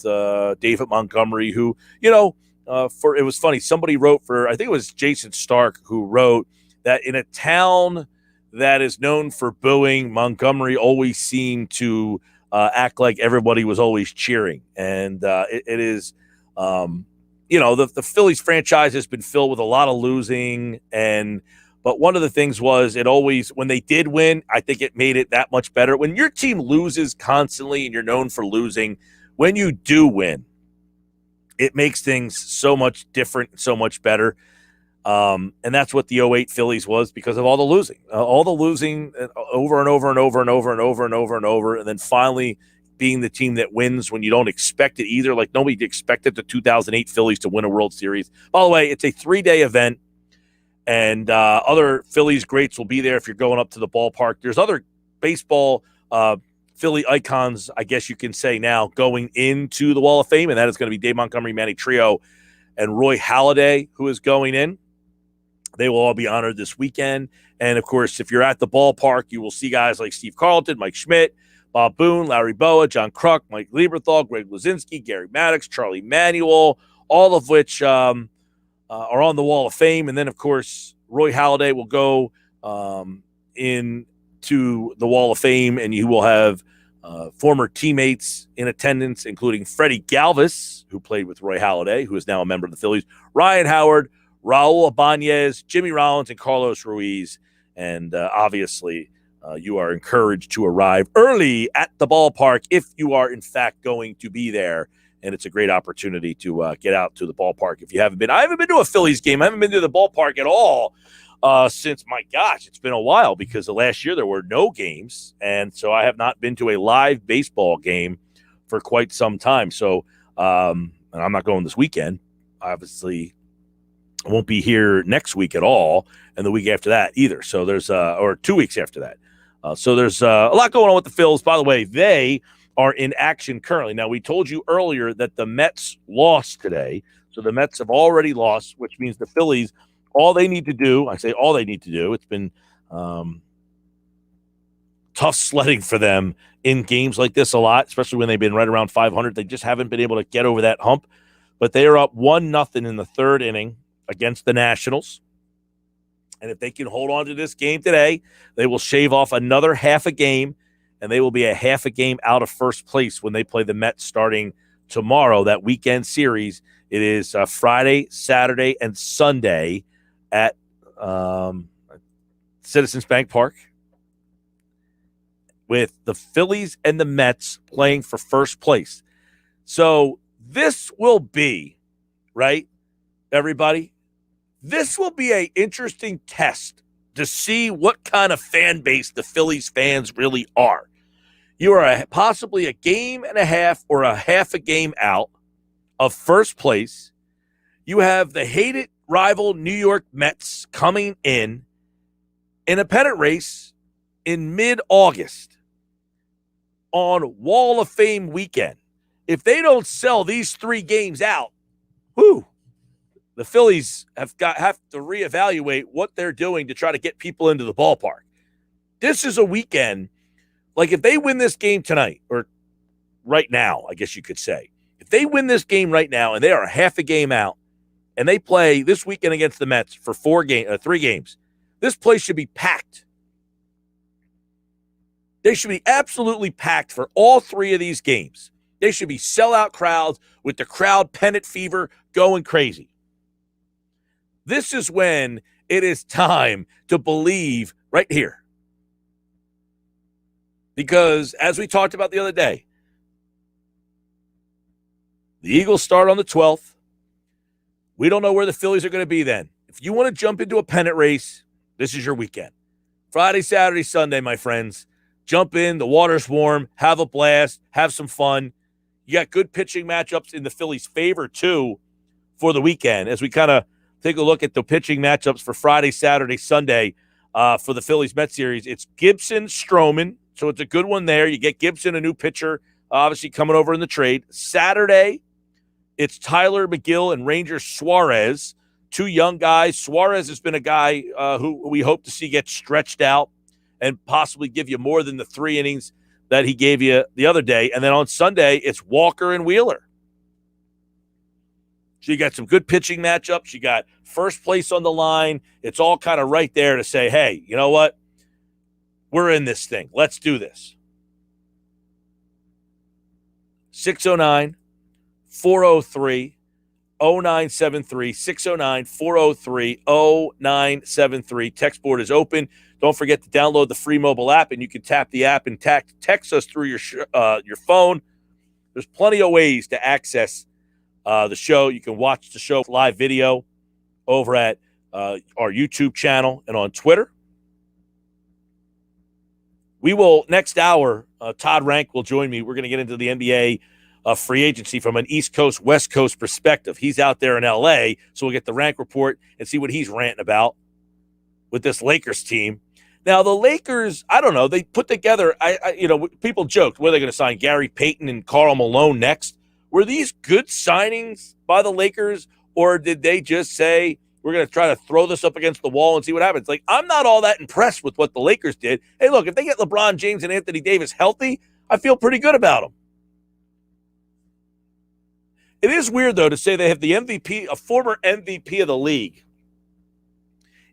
B: David Montgomery, who, you know, it was funny. Somebody wrote I think it was Jason Stark, who wrote that in a town that is known for booing, Montgomery always seemed to act like everybody was always cheering. And it is, you know, the Phillies franchise has been filled with a lot of losing. But one of the things was it always, when they did win, I think it made it that much better. When your team loses constantly and you're known for losing, when you do win, it makes things so much different, so much better. And that's what the 08 Phillies was because of all the losing over and over and over and over and over and over and over. And then finally being the team that wins when you don't expect it either. Like nobody expected the 2008 Phillies to win a World Series. By the way, it's a 3-day event. And other Phillies greats will be there if you're going up to the ballpark. There's other baseball Philly icons, I guess you can say now, going into the Wall of Fame, and that is going to be Dave Montgomery, Manny Trio, and Roy Halladay, who is going in. They will all be honored this weekend. And, of course, if you're at the ballpark, you will see guys like Steve Carlton, Mike Schmidt, Bob Boone, Larry Boa, John Kruk, Mike Lieberthal, Greg Luzinski, Gary Maddox, Charlie Manuel, all of which are on the Wall of Fame. And then, of course, Roy Halladay will go into the Wall of Fame, and you will have former teammates in attendance, including Freddie Galvis, who played with Roy Halladay, who is now a member of the Phillies, Ryan Howard, Raul Ibanez, Jimmy Rollins, and Carlos Ruiz. And obviously, you are encouraged to arrive early at the ballpark if you are, in fact, going to be there. And it's a great opportunity to get out to the ballpark if you haven't been. I haven't been to a Phillies game. I haven't been to the ballpark at all since, my gosh, it's been a while because the last year there were no games. And so I have not been to a live baseball game for quite some time. So and I'm not going this weekend. Obviously, I won't be here next week at all, and the week after that either. So there's or 2 weeks after that. So there's a lot going on with the Phils. By the way, they are in action currently. Now, we told you earlier that the Mets lost today. So the Mets have already lost, which means the Phillies, all they need to do, I say all they need to do, it's been tough sledding for them in games like this a lot, especially when they've been right around 500. They just haven't been able to get over that hump. But they are up 1-0 in the third inning against the Nationals. And if they can hold on to this game today, they will shave off another half a game, and they will be a half a game out of first place when they play the Mets starting tomorrow, that weekend series. It is Friday, Saturday, and Sunday at Citizens Bank Park with the Phillies and the Mets playing for first place. So this will be, right, everybody? This will be an interesting test to see what kind of fan base the Phillies fans really are. You are possibly a game and a half or a half a game out of first place. You have the hated rival New York Mets coming in a pennant race in mid-August on Wall of Fame weekend. If they don't sell these 3 games out, the the Phillies have to reevaluate what they're doing to try to get people into the ballpark. This is a weekend. Like, if they win this game tonight, or right now, I guess you could say, if they win this game right now and they are half a game out and they play this weekend against the Mets for 3 games, this place should be packed. They should be absolutely packed for all 3 of these games. They should be sellout crowds with the crowd pennant fever going crazy. This is when it is time to believe right here. Because as we talked about the other day, the Eagles start on the 12th. We don't know where the Phillies are going to be then. If you want to jump into a pennant race, this is your weekend. Friday, Saturday, Sunday, my friends. Jump in, the water's warm, have a blast, have some fun. You got good pitching matchups in the Phillies' favor, too, for the weekend. As we kind of take a look at the pitching matchups for Friday, Saturday, Sunday for the Phillies-Mets series, it's Gibson-Stroman, so it's a good one there. You get Gibson, a new pitcher, obviously coming over in the trade. Saturday, it's Tyler McGill and Ranger Suarez, 2 young guys. Suarez has been a guy who we hope to see get stretched out and possibly give you more than the 3 innings that he gave you the other day. And then on Sunday, it's Walker and Wheeler. So you got some good pitching matchups. You got first place on the line. It's all kind of right there to say, hey, you know what? We're in this thing. Let's do this. 609-403-0973, 609-403-0973. Text board is open. Don't forget to download the free mobile app, and you can tap the app and text us through your phone. There's plenty of ways to access the show. You can watch the show live video over at our YouTube channel and on Twitter. We will, next hour, Todd Rank will join me. We're going to get into the NBA free agency from an East Coast, West Coast perspective. He's out there in L.A., so we'll get the Rank report and see what he's ranting about with this Lakers team. Now, the Lakers, I don't know, they put together, people joked, were they going to sign Gary Payton and Karl Malone next? Were these good signings by the Lakers, or did they just say, we're going to try to throw this up against the wall and see what happens? Like, I'm not all that impressed with what the Lakers did. Hey, look, if they get LeBron James and Anthony Davis healthy, I feel pretty good about them. It is weird, though, to say they have the MVP, a former MVP of the league,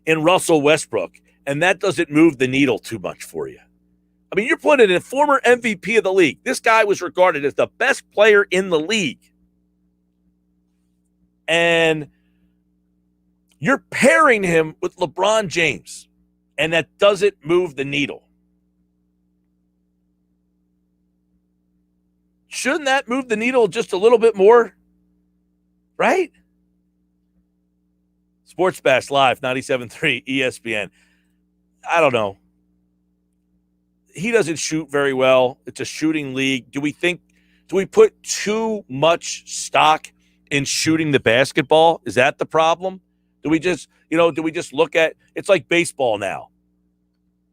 B: in Russell Westbrook, and that doesn't move the needle too much for you. I mean, you're putting in a former MVP of the league. This guy was regarded as the best player in the league. And you're pairing him with LeBron James, and that doesn't move the needle. Shouldn't that move the needle just a little bit more? Right? Sports Bash Live, 97.3 ESPN. I don't know. He doesn't shoot very well. It's a shooting league. Do we put too much stock in shooting the basketball? Is that the problem? Do we just look at, it's like baseball now.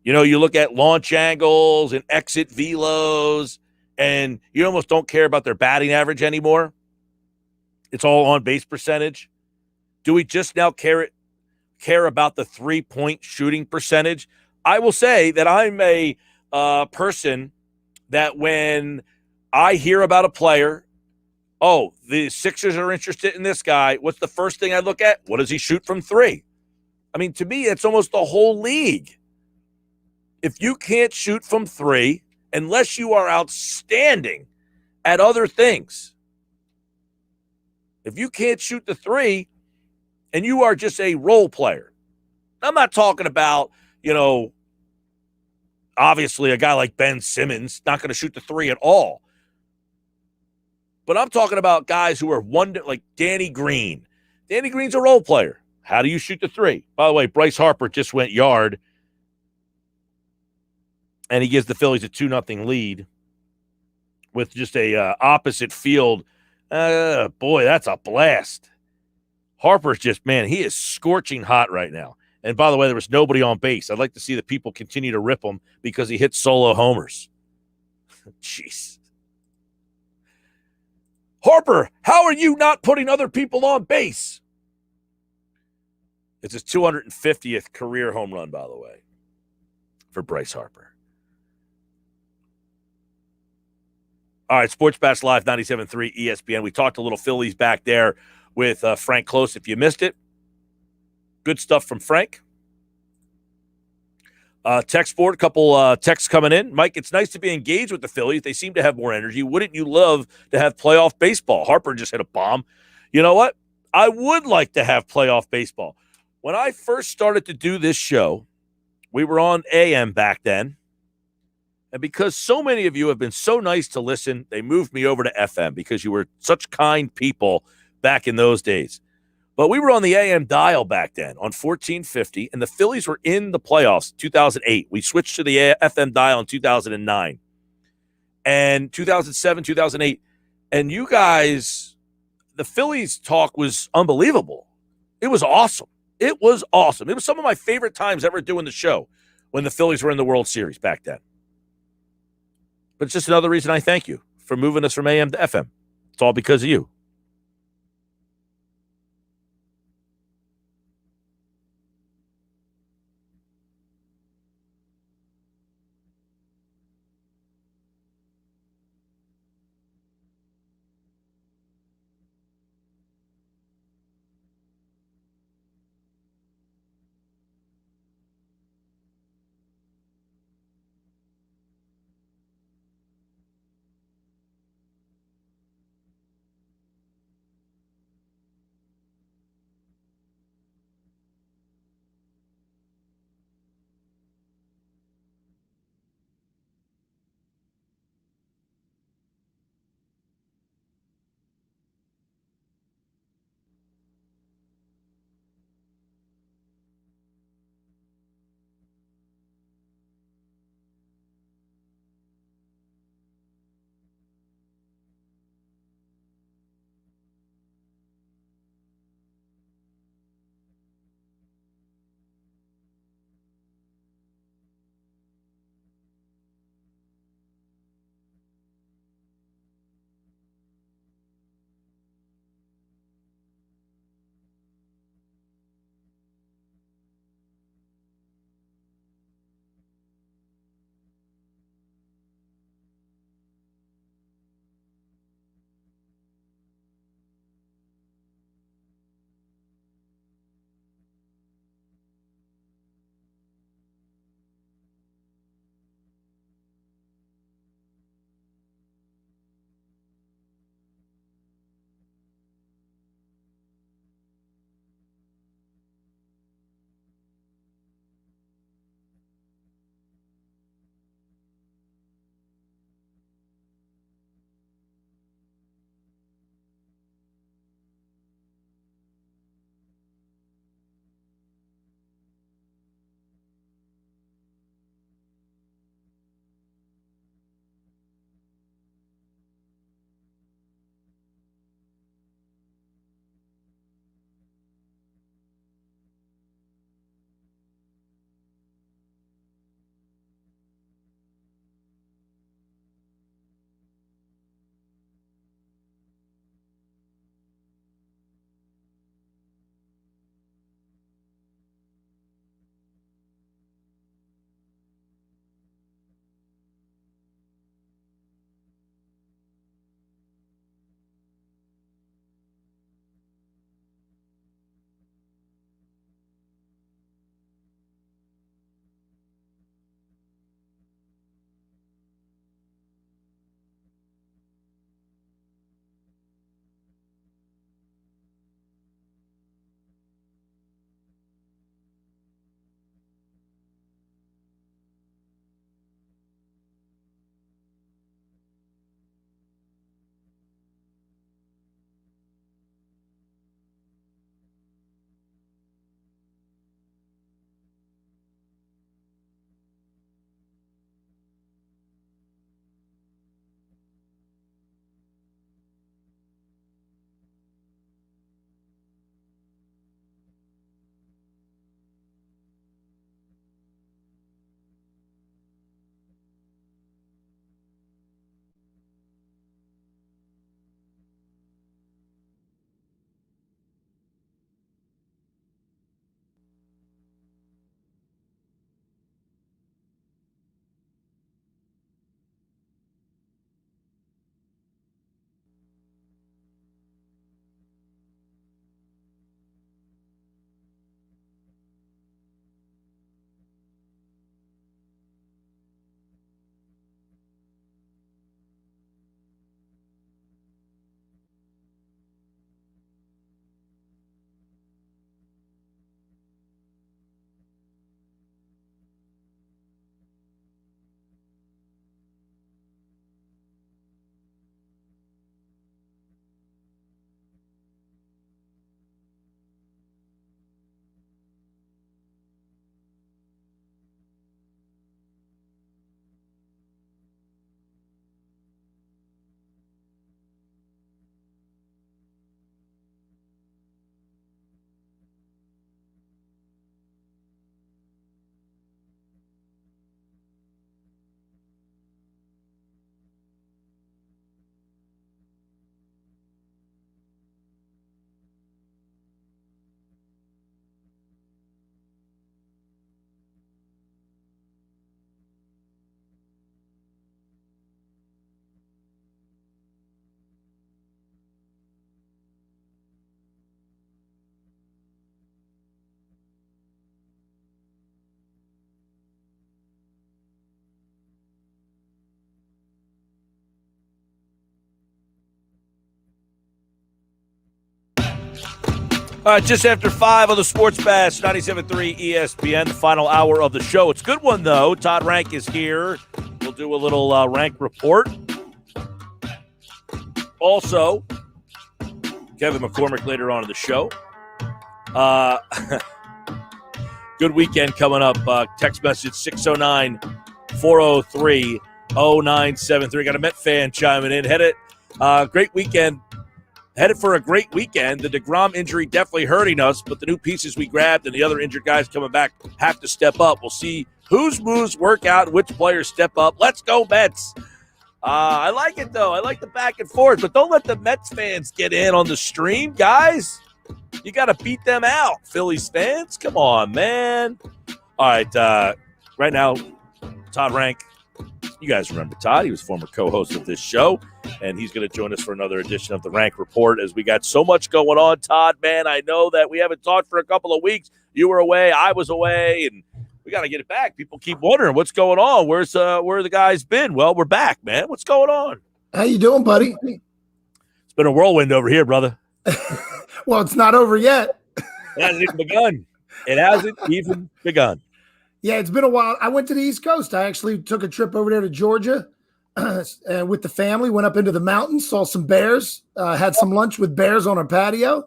B: You look at launch angles and exit velos, and you almost don't care about their batting average anymore. It's all on base percentage. Do we just now care about the 3-point shooting percentage? I will say that I'm a person that when I hear about a player, oh, the Sixers are interested in this guy, what's the first thing I look at? What does he shoot from 3? I mean, to me, it's almost the whole league. If you can't shoot from 3, unless you are outstanding at other things, if you can't shoot the 3 and you are just a role player, I'm not talking about, obviously a guy like Ben Simmons, not going to shoot the 3 at all. But I'm talking about guys who are like Danny Green. Danny Green's a role player. How do you shoot the 3? By the way, Bryce Harper just went yard, and he gives the Phillies a 2-0 lead with just a opposite field. Boy, that's a blast. Harper's just, man, he is scorching hot right now. And by the way, there was nobody on base. I'd like to see the people continue to rip him because he hit solo homers. Jeez. Harper, how are you not putting other people on base? It's his 250th career home run, by the way, for Bryce Harper. All right, Sports Bash Live, 97.3 ESPN. We talked a little Phillies back there with Frank Close. If you missed it, good stuff from Frank. Text board, a couple texts coming in. Mike, it's nice to be engaged with the Phillies. They seem to have more energy. Wouldn't you love to have playoff baseball? Harper just hit a bomb. You know what? I would like to have playoff baseball. When I first started to do this show, we were on AM back then. And because so many of you have been so nice to listen, they moved me over to FM because you were such kind people back in those days. But we were on the AM dial back then on 1450, and the Phillies were in the playoffs 2008. We switched to the FM dial in 2009. And 2007, 2008. And you guys, the Phillies talk was unbelievable. It was awesome. It was awesome. It was some of my favorite times ever doing the show when the Phillies were in the World Series back then. But it's just another reason I thank you for moving us from AM to FM. It's all because of you. All right, just after 5 on the Sports Bash, 97.3 ESPN, the final hour of the show. It's a good one, though. Todd Rank is here. We'll do a little rank report. Also, Kevin McCormick later on in the show. Good weekend coming up. Text message 609-403-0973. Got a Met fan chiming in. Great weekend. Headed for a great weekend. The DeGrom injury definitely hurting us, but the new pieces we grabbed and the other injured guys coming back have to step up. We'll see whose moves work out, which players step up. Let's go, Mets. I like it, though. I like the back and forth, but don't let the Mets fans get in on the stream, guys. You got to beat them out, Phillies fans. Come on, man. All right, right now, Todd Rank. You guys remember Todd. He was former co-host of this show, and he's going to join us for another edition of the Rank Report as we got so much going on. Todd, man, I know that we haven't talked for a couple of weeks. You were away. I was away, and we got to get it back. People keep wondering what's going on. Where the guys been? Well, we're back, man. What's going on?
F: How you doing, buddy?
B: It's been a whirlwind over here, brother.
F: Well, it's not over yet.
B: It hasn't even begun. It hasn't even begun.
F: Yeah, it's been a while. I went to the East Coast. I actually took a trip over there to Georgia with the family, went up into the mountains, saw some bears, had some lunch with bears on our patio.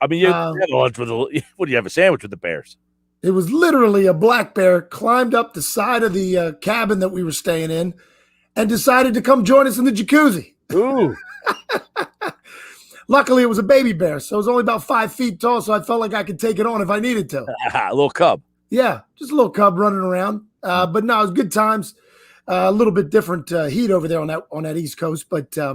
B: I mean, you had lunch with what do you have, a sandwich with the bears?
F: It was literally a black bear climbed up the side of the cabin that we were staying in and decided to come join us in the jacuzzi.
B: Ooh.
F: Luckily, it was a baby bear, so it was only about 5 feet tall, so I felt like I could take it on if I needed to.
B: A little cub.
F: Yeah, just a little cub running around. But no, it was good times. A little bit different heat over there on that East Coast, but
B: it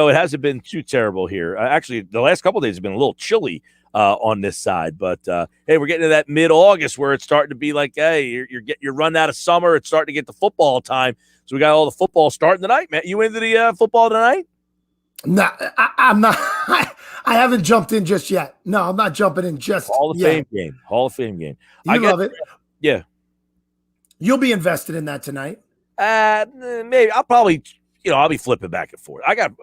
B: hasn't been too terrible here. Actually, the last couple of days have been a little chilly on this side, but hey, we're getting to that mid-August where it's starting to be like, hey, you're running out of summer. It's starting to get the football time, so we got all the football starting tonight, man. You into the football tonight?
F: No, I'm not. I haven't jumped in just yet. No, I'm not jumping in just
B: Hall of Fame game. Hall of Fame game.
F: You love it.
B: Yeah.
F: You'll be invested in that tonight.
B: Maybe I'll probably, I'll be flipping back and forth. I got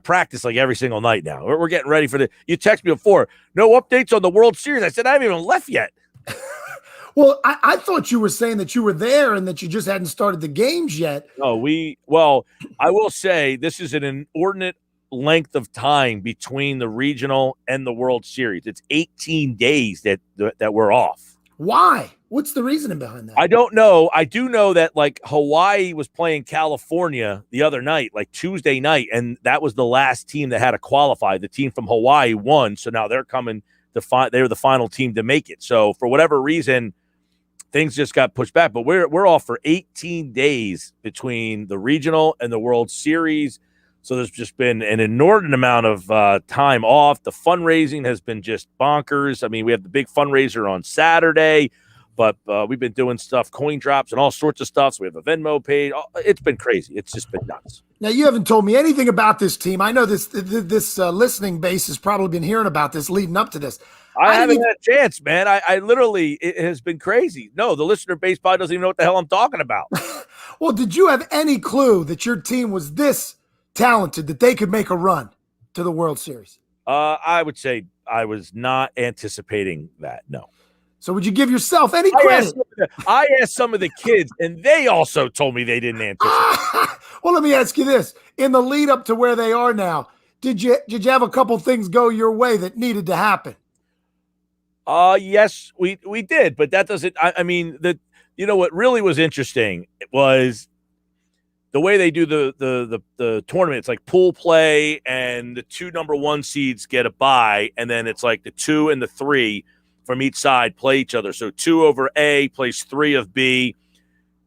B: practice like every single night now. We're getting ready for you text me before. No updates on the World Series. I said I haven't even left yet.
F: Well, I thought you were saying that you were there and that you just hadn't started the games yet.
B: No, I will say this is an inordinate length of time between the regional and the World Series. It's 18 days that we're off.
F: Why? What's the reasoning behind that?
B: I don't know. I do know that like Hawaii was playing California the other night, like Tuesday night, and that was the last team that had to qualify. The team from Hawaii won, so now they're coming to they're the final team to make it. So for whatever reason, things just got pushed back, but we're off for 18 days between the regional and the World Series. So there's just been an inordinate amount of time off. The fundraising has been just bonkers. I mean, we have the big fundraiser on Saturday, but we've been doing stuff, coin drops and all sorts of stuff. So we have a Venmo page. It's been crazy. It's just been nuts.
F: Now, you haven't told me anything about this team. I know this listening base has probably been hearing about this leading up to this.
B: I haven't had a chance, man. I literally, it has been crazy. No, the listener base probably doesn't even know what the hell I'm talking about.
F: Well, did you have any clue that your team was this talented that they could make a run to the World Series?
B: I would say I was not anticipating that, no.
F: So would you give yourself any credit?
B: I asked some of the kids, and they also told me they didn't anticipate.
F: Well, let me ask you this. In the lead up to where they are now, did you have a couple things go your way that needed to happen?
B: Yes, we did, but that doesn't. I mean, what really was interesting was the way they do the tournament. It's like pool play, and the 2 number 1 seeds get a bye, and then it's like the 2 and the 3 from each side play each other. So 2 over A plays 3 of B,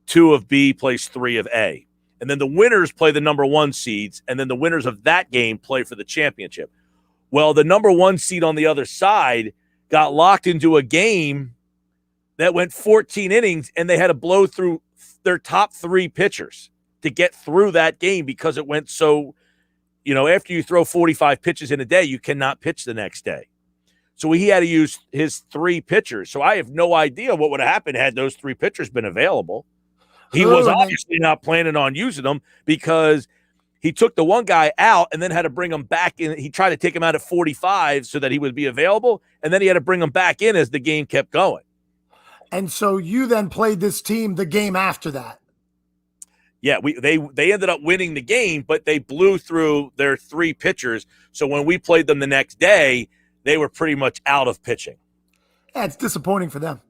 B: 2 of B plays 3 of A, and then the winners play the number 1 seeds, and then the winners of that game play for the championship. Well, the number 1 seed on the other side got locked into a game that went 14 innings, and they had to blow through their top 3 pitchers to get through that game because it went so, after you throw 45 pitches in a day, you cannot pitch the next day. So he had to use his 3 pitchers. So I have no idea what would have happened had those 3 pitchers been available. He was obviously not planning on using them because he took the one guy out and then had to bring him back in. He tried to take him out at 45 so that he would be available, and then he had to bring him back in as the game kept going.
F: And so you then played this team the game after that.
B: Yeah, they ended up winning the game, but they blew through their 3 pitchers. So when we played them the next day, they were pretty much out of pitching.
F: Yeah, it's disappointing for them.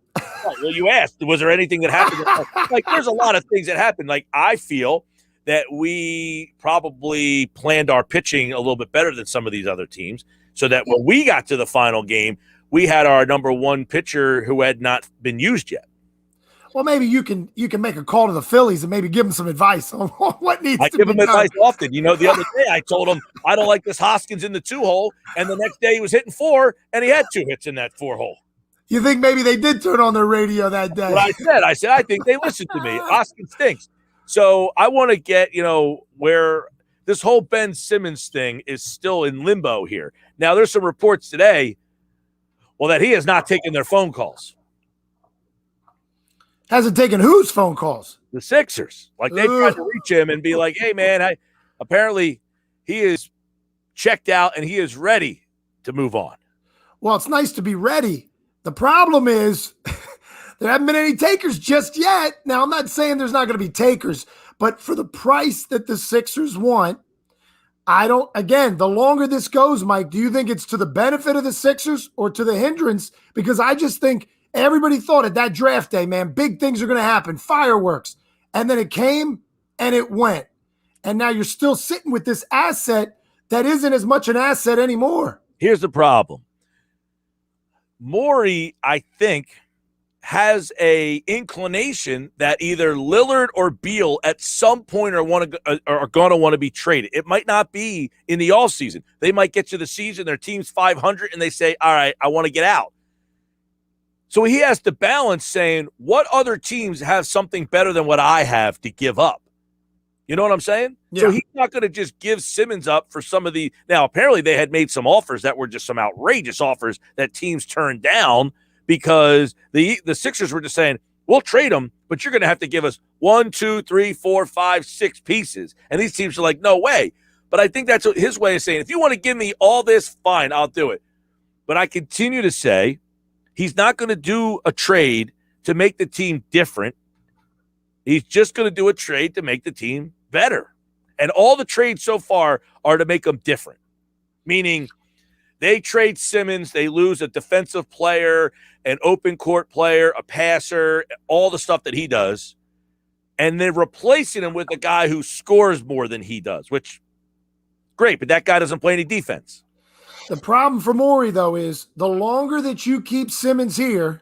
B: Well, you asked, was there anything that happened? Like, there's a lot of things that happened. Like, I feel that we probably planned our pitching a little bit better than some of these other teams, so that when we got to the final game, we had our number 1 pitcher who had not been used yet.
F: Well, maybe you can make a call to the Phillies and maybe give them some advice on what needs to be done. I give them advice
B: often. The other day I told him I don't like this Hoskins in the 2-hole, and the next day he was hitting 4, and he had 2 hits in that 4-hole.
F: You think maybe they did turn on their radio that day?
B: What I said, I think they listened to me. Hoskins stinks. So I want to get, where this whole Ben Simmons thing is still in limbo here. Now, there's some reports today, that he has not taken their phone calls.
F: Hasn't taken whose phone calls?
B: The Sixers. Like, they tried to reach him and be like, hey, man, apparently he is checked out and he is ready to move on.
F: Well, it's nice to be ready. The problem is there haven't been any takers just yet. Now, I'm not saying there's not going to be takers, but for the price that the Sixers want, the longer this goes, Mike, do you think it's to the benefit of the Sixers or to the hindrance? Because I just think everybody thought at that draft day, man, big things are going to happen, fireworks. And then it came and it went. And now you're still sitting with this asset that isn't as much an asset anymore.
B: Here's the problem. Morey, I think, has a inclination that either Lillard or Beal at some point are going to want to be traded. It might not be in the offseason. They might get to the season, their team's 500, and they say, all right, I want to get out. So he has to balance saying, what other teams have something better than what I have to give up? You know what I'm saying? Yeah. So he's not going to just give Simmons up for some of the – now, apparently they had made some offers that were just some outrageous offers that teams turned down because the Sixers were just saying, we'll trade him, but you're going to have to give us 1, 2, 3, 4, 5, 6 pieces. And these teams are like, no way. But I think that's his way of saying, if you want to give me all this, fine, I'll do it. But I continue to say he's not going to do a trade to make the team different. He's just going to do a trade to make the team better. And all the trades so far are to make them different, meaning they trade Simmons, they lose a defensive player, an open court player, a passer, all the stuff that he does, and then replacing him with a guy who scores more than he does, which, great, but that guy doesn't play any defense.
F: The problem for Morey, though, is the longer that you keep Simmons here,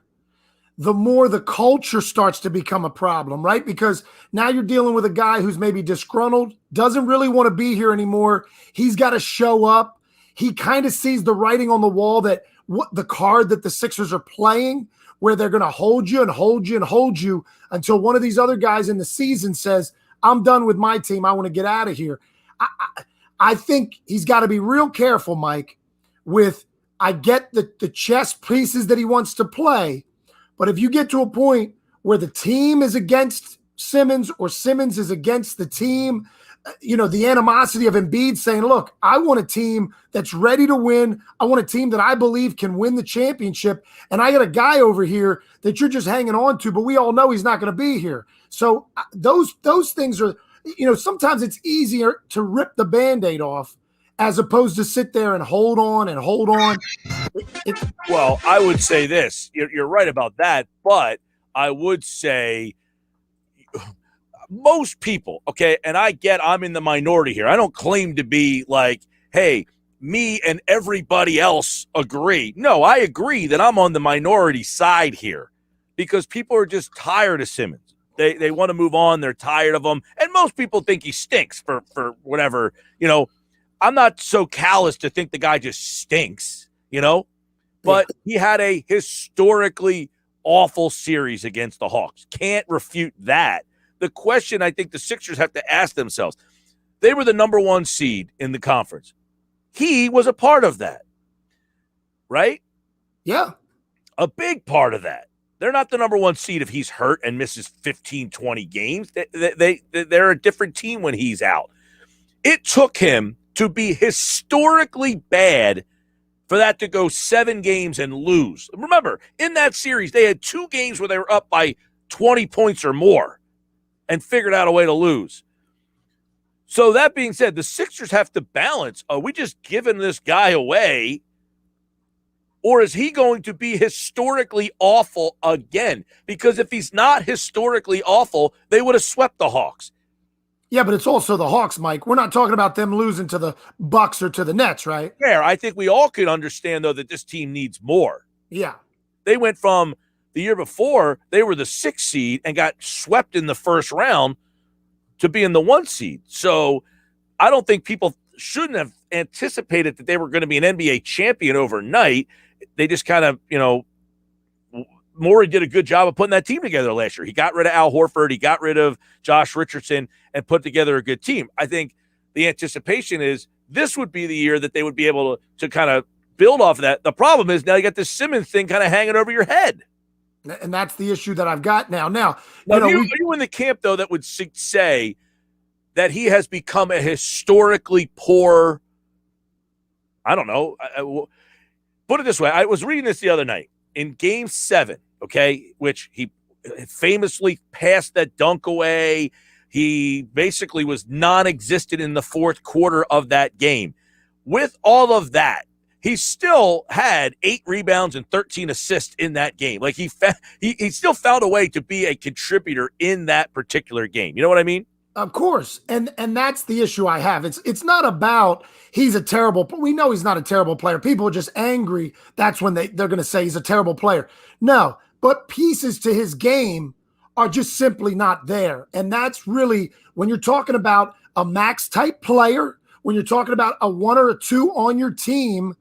F: the more the culture starts to become a problem, right? Because now you're dealing with a guy who's maybe disgruntled, doesn't really want to be here anymore. He's got to show up. He kind of sees the writing on the wall that what the card that the Sixers are playing, where they're going to hold you and hold you and hold you until one of these other guys in the season says, I'm done with my team. I want to get out of here. I think he's got to be real careful, Mike, with I get the chess pieces that he wants to play. But if you get to a point where the team is against Simmons or Simmons is against the team, the animosity of Embiid saying, look, I want a team that's ready to win. I want a team that I believe can win the championship. And I got a guy over here that you're just hanging on to, but we all know he's not going to be here. So those things are, sometimes it's easier to rip the Band-Aid off as opposed to sit there and hold on and hold on.
B: Well, I would say this. You're right about that, but I would say most people, okay, and I'm in the minority here. I don't claim to be like, hey, me and everybody else agree. No, I agree that I'm on the minority side here because people are just tired of Simmons. They want to move on. They're tired of him. And most people think he stinks for whatever, I'm not so callous to think the guy just stinks, but he had a historically awful series against the Hawks. Can't refute that. The question I think the Sixers have to ask themselves, they were the number 1 seed in the conference. He was a part of that, right?
F: Yeah.
B: A big part of that. They're not the number 1 seed if he's hurt and misses 15, 20 games. They're a different team when he's out. It took him to be historically bad for that to go 7 games and lose. Remember, in that series, they had 2 games where they were up by 20 points or more and figured out a way to lose. So that being said, the Sixers have to balance, are we just giving this guy away, or is he going to be historically awful again? Because if he's not historically awful, they would have swept the Hawks.
F: Yeah, but it's also the Hawks, Mike. We're not talking about them losing to the Bucks or to the Nets, right?
B: Fair. I think we all could understand, though, that this team needs more.
F: Yeah.
B: They went from the year before, they were the 6th seed and got swept in the first round to being the 1 seed. So I don't think people shouldn't have anticipated that they were going to be an NBA champion overnight. They just kind of, Morey did a good job of putting that team together last year. He got rid of Al Horford. He got rid of Josh Richardson and put together a good team. I think the anticipation is this would be the year that they would be able to kind of build off of that. The problem is now you got this Simmons thing kind of hanging over your head.
F: And that's the issue that I've got now. Now,
B: are you in the camp, though, that would say that he has become a historically poor, I don't know, put it this way. I was reading this the other night. In Game 7, okay, which he famously passed that dunk away. He basically was non-existent in the fourth quarter of that game. With all of that, he still had 8 rebounds and 13 assists in that game. Like he still found a way to be a contributor in that particular game. You know what I mean?
F: Of course. And that's the issue I have. It's not about he's a terrible, we know he's not a terrible player. People are just angry. That's when they're going to say he's a terrible player. No, but pieces to his game are just simply not there. And that's really, when you're talking about a max type player, when you're talking about a 1 or a 2 on your team,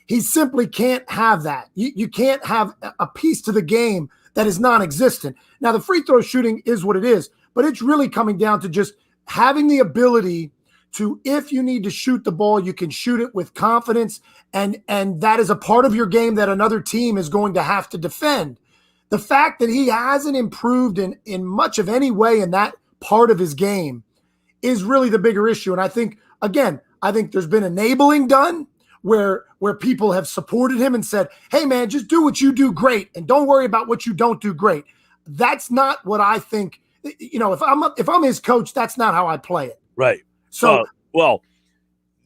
F: he simply can't have that. You can't have a piece to the game that is non-existent. Now, the free throw shooting is what it is, but it's really coming down to just having the ability to, if you need to shoot the ball, you can shoot it with confidence, and that is a part of your game that another team is going to have to defend. The fact that he hasn't improved in much of any way in that part of his game is really the bigger issue. And I think there's been enabling done where people have supported him and said, hey, man, just do what you do great and don't worry about what you don't do great. That's not what I think. If I'm his coach, that's not how I play it.
B: Right.
F: So,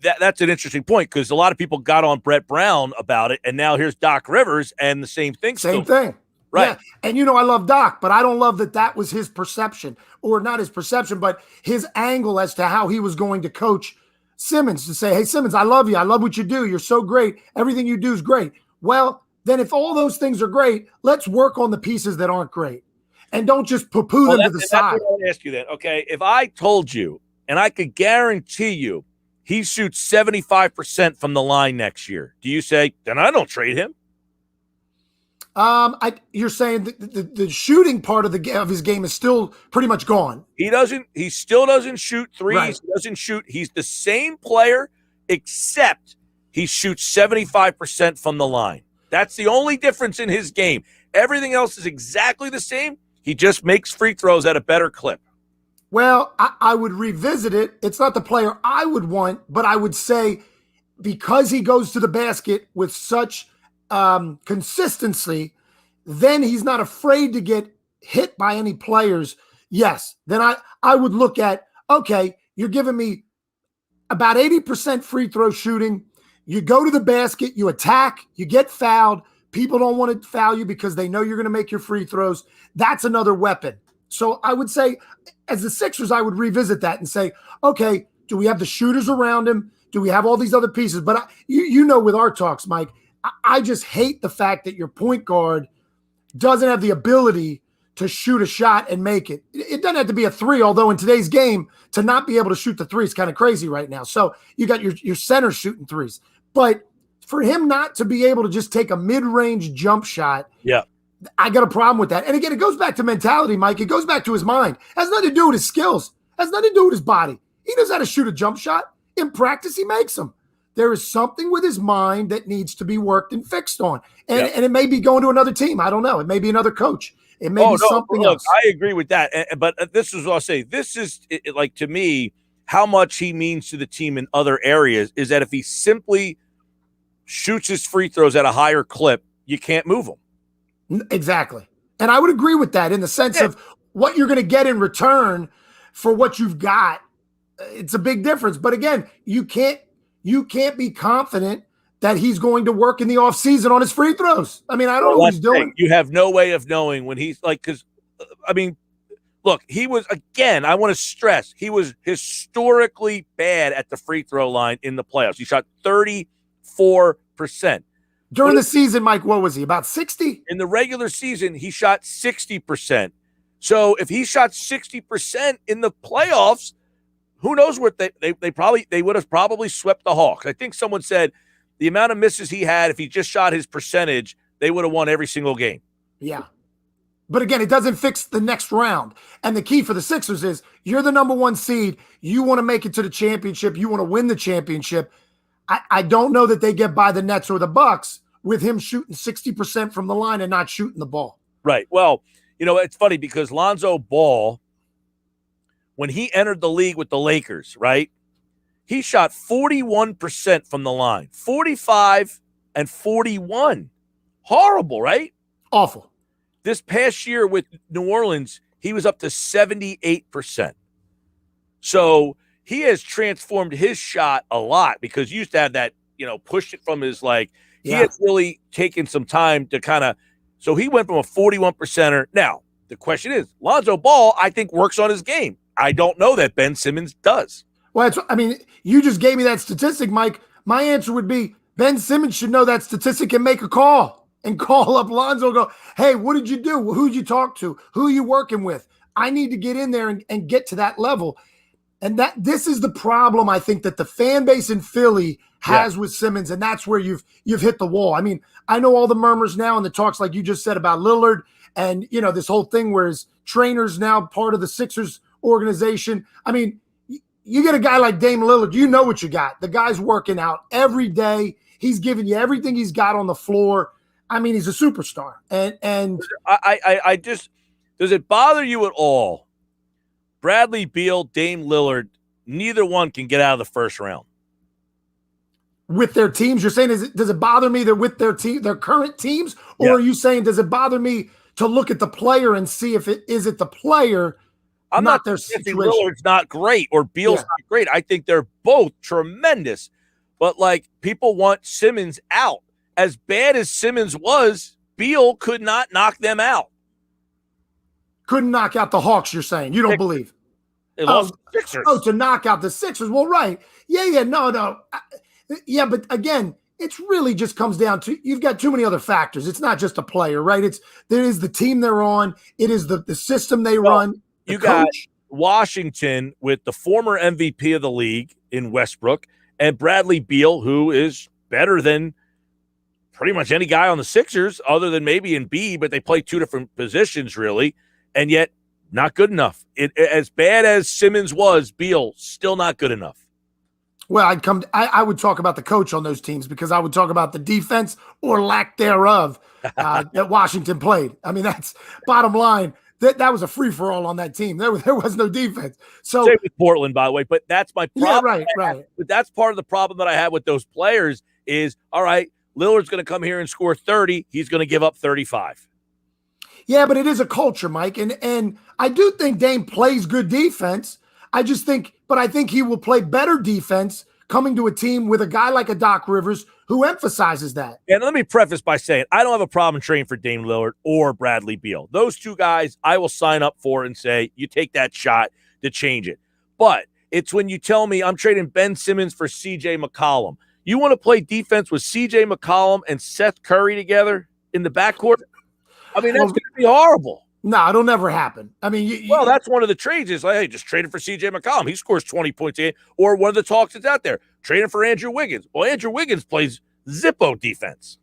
B: that's an interesting point, because a lot of people got on Brett Brown about it, and now here's Doc Rivers, and the same thing.
F: Same thing.
B: Right.
F: Yeah. And I love Doc, but I don't love that was his perception, or not his perception, but his angle as to how he was going to coach Simmons, to say, hey, Simmons, I love you. I love what you do. You're so great. Everything you do is great. Well, then if all those things are great, let's work on the pieces that aren't great. And don't just poo-poo them to the side.
B: That's what I want to ask you then. Okay, if I told you, and I could guarantee you, he shoots 75% from the line next year, do you say, then I don't trade him?
F: You're saying the shooting part of his game is still pretty much gone.
B: He still doesn't shoot threes.
F: Right.
B: He doesn't shoot. He's the same player, except he shoots 75% from the line. That's the only difference in his game. Everything else is exactly the same. He just makes free throws at a better clip.
F: Well, I would revisit it. It's not the player I would want, but I would say because he goes to the basket with such consistency, then he's not afraid to get hit by any players. Yes, then I would look at, okay, you're giving me about 80% free throw shooting. You go to the basket, you attack, you get fouled. People don't want to foul you because they know you're going to make your free throws. That's another weapon. So I would say, as the Sixers, I would revisit that and say, okay, do we have the shooters around him? Do we have all these other pieces? But with our talks, Mike, I just hate the fact that your point guard doesn't have the ability to shoot a shot and make it. It doesn't have to be a 3, although in today's game, to not be able to shoot the 3 is kind of crazy right now. So you got your center shooting 3s. But for him not to be able to just take a mid-range jump shot,
B: yeah,
F: I got a problem with that. And again, it goes back to mentality, Mike. It goes back to his mind. It has nothing to do with his skills. It has nothing to do with his body. He knows how to shoot a jump shot. In practice, he makes them. There is something with his mind that needs to be worked and fixed on. And it may be going to another team. I don't know. It may be another coach. It may be something else.
B: I agree with that. But this is what I'll say. This is, like, to me, how much he means to the team in other areas is that if he simply shoots his free throws at a higher clip, you can't move him.
F: Exactly. And I would agree with that in the sense of what you're going to get in return for what you've got. It's a big difference. But again, you can't be confident that he's going to work in the offseason on his free throws. I mean, I don't know what he's doing.
B: You have no way of knowing when he's like, because, I mean, look, he was, again, I want to stress, he was historically bad at the free throw line in the playoffs. He shot 34%.
F: During the season, Mike, what was he, about 60?
B: In the regular season, he shot 60%. So if he shot 60% in the playoffs, who knows what they would have probably swept the Hawks. I think someone said the amount of misses he had, if he just shot his percentage, they would have won every single game.
F: Yeah. But again, it doesn't fix the next round. And the key for the Sixers is you're the number 1 seed. You want to make it to the championship. You want to win the championship. I don't know that they get by the Nets or the Bucks with him shooting 60% from the line and not shooting the ball.
B: Right. Well, it's funny because Lonzo Ball, when he entered the league with the Lakers, right, he shot 41% from the line, 45 and 41. Horrible, right?
F: Awful.
B: This past year with New Orleans, he was up to 78%. So he has transformed his shot a lot because he used to have that, pushed it from his he has really taken some time to kind of, so he went from a 41%er. Now, the question is, Lonzo Ball, I think, works on his game. I don't know that Ben Simmons does.
F: Well, you just gave me that statistic, Mike. My answer would be Ben Simmons should know that statistic and make a call and call up Lonzo and go, hey, what did you do? Who'd you talk to? Who are you working with? I need to get in there and get to that level. And this is the problem, I think, that the fan base in Philly has with Simmons, and that's where you've hit the wall. I mean, I know all the murmurs now and the talks like you just said about Lillard and, this whole thing where his trainer's now part of the Sixers organization. I mean, you get a guy like Dame Lillard, you know what you got. The guy's working out every day. He's giving you everything he's got on the floor. I mean, he's a superstar. And
B: I just, does it bother you at all? Bradley Beal, Dame Lillard, neither one can get out of the first round.
F: With their teams, you're saying, does it bother me that with their current teams? Or are you saying, does it bother me to look at the player and see if is it the player,
B: I'm not
F: their
B: suggesting
F: situation?
B: Lillard's not great or Beal's not great. I think they're both tremendous. But, people want Simmons out. As bad as Simmons was, Beal could not knock them out.
F: Couldn't knock out the Hawks, you're saying. You don't believe.
B: They lost the Sixers.
F: Oh, to knock out the Sixers. Well, right. Yeah, no. Yeah, but again, it's really just comes down to you've got too many other factors. It's not just a player, right? There is the team they're on. It is the system they run.
B: You got Washington with the former MVP of the league in Westbrook and Bradley Beal, who is better than pretty much any guy on the Sixers other than maybe in B, but they play two different positions really. And yet, not good enough. As bad as Simmons was, Beal still not good enough.
F: Well, I would talk about the coach on those teams because I would talk about the defense or lack thereof that Washington played. I mean, that's bottom line. That was a free for all on that team. There was no defense. So
B: same with Portland, by the way. But that's my problem.
F: Yeah, right.
B: But that's part of the problem that I have with those players is, all right, Lillard's going to come here and score 30. He's going to give up 35.
F: Yeah, but it is a culture, Mike. And I do think Dame plays good defense. I think he will play better defense coming to a team with a guy like a Doc Rivers who emphasizes that.
B: And let me preface by saying, I don't have a problem trading for Dame Lillard or Bradley Beal. Those two guys I will sign up for and say, you take that shot to change it. But it's when you tell me I'm trading Ben Simmons for C.J. McCollum. You want to play defense with C.J. McCollum and Seth Curry together in the backcourt? I mean, that's going to be horrible.
F: No, it'll never happen. I mean,
B: that's one of the trades is hey, just trade it for C.J. McCollum. He scores 20 points a game. Or one of the talks that's out there, trading for Andrew Wiggins. Well, Andrew Wiggins plays Zippo defense.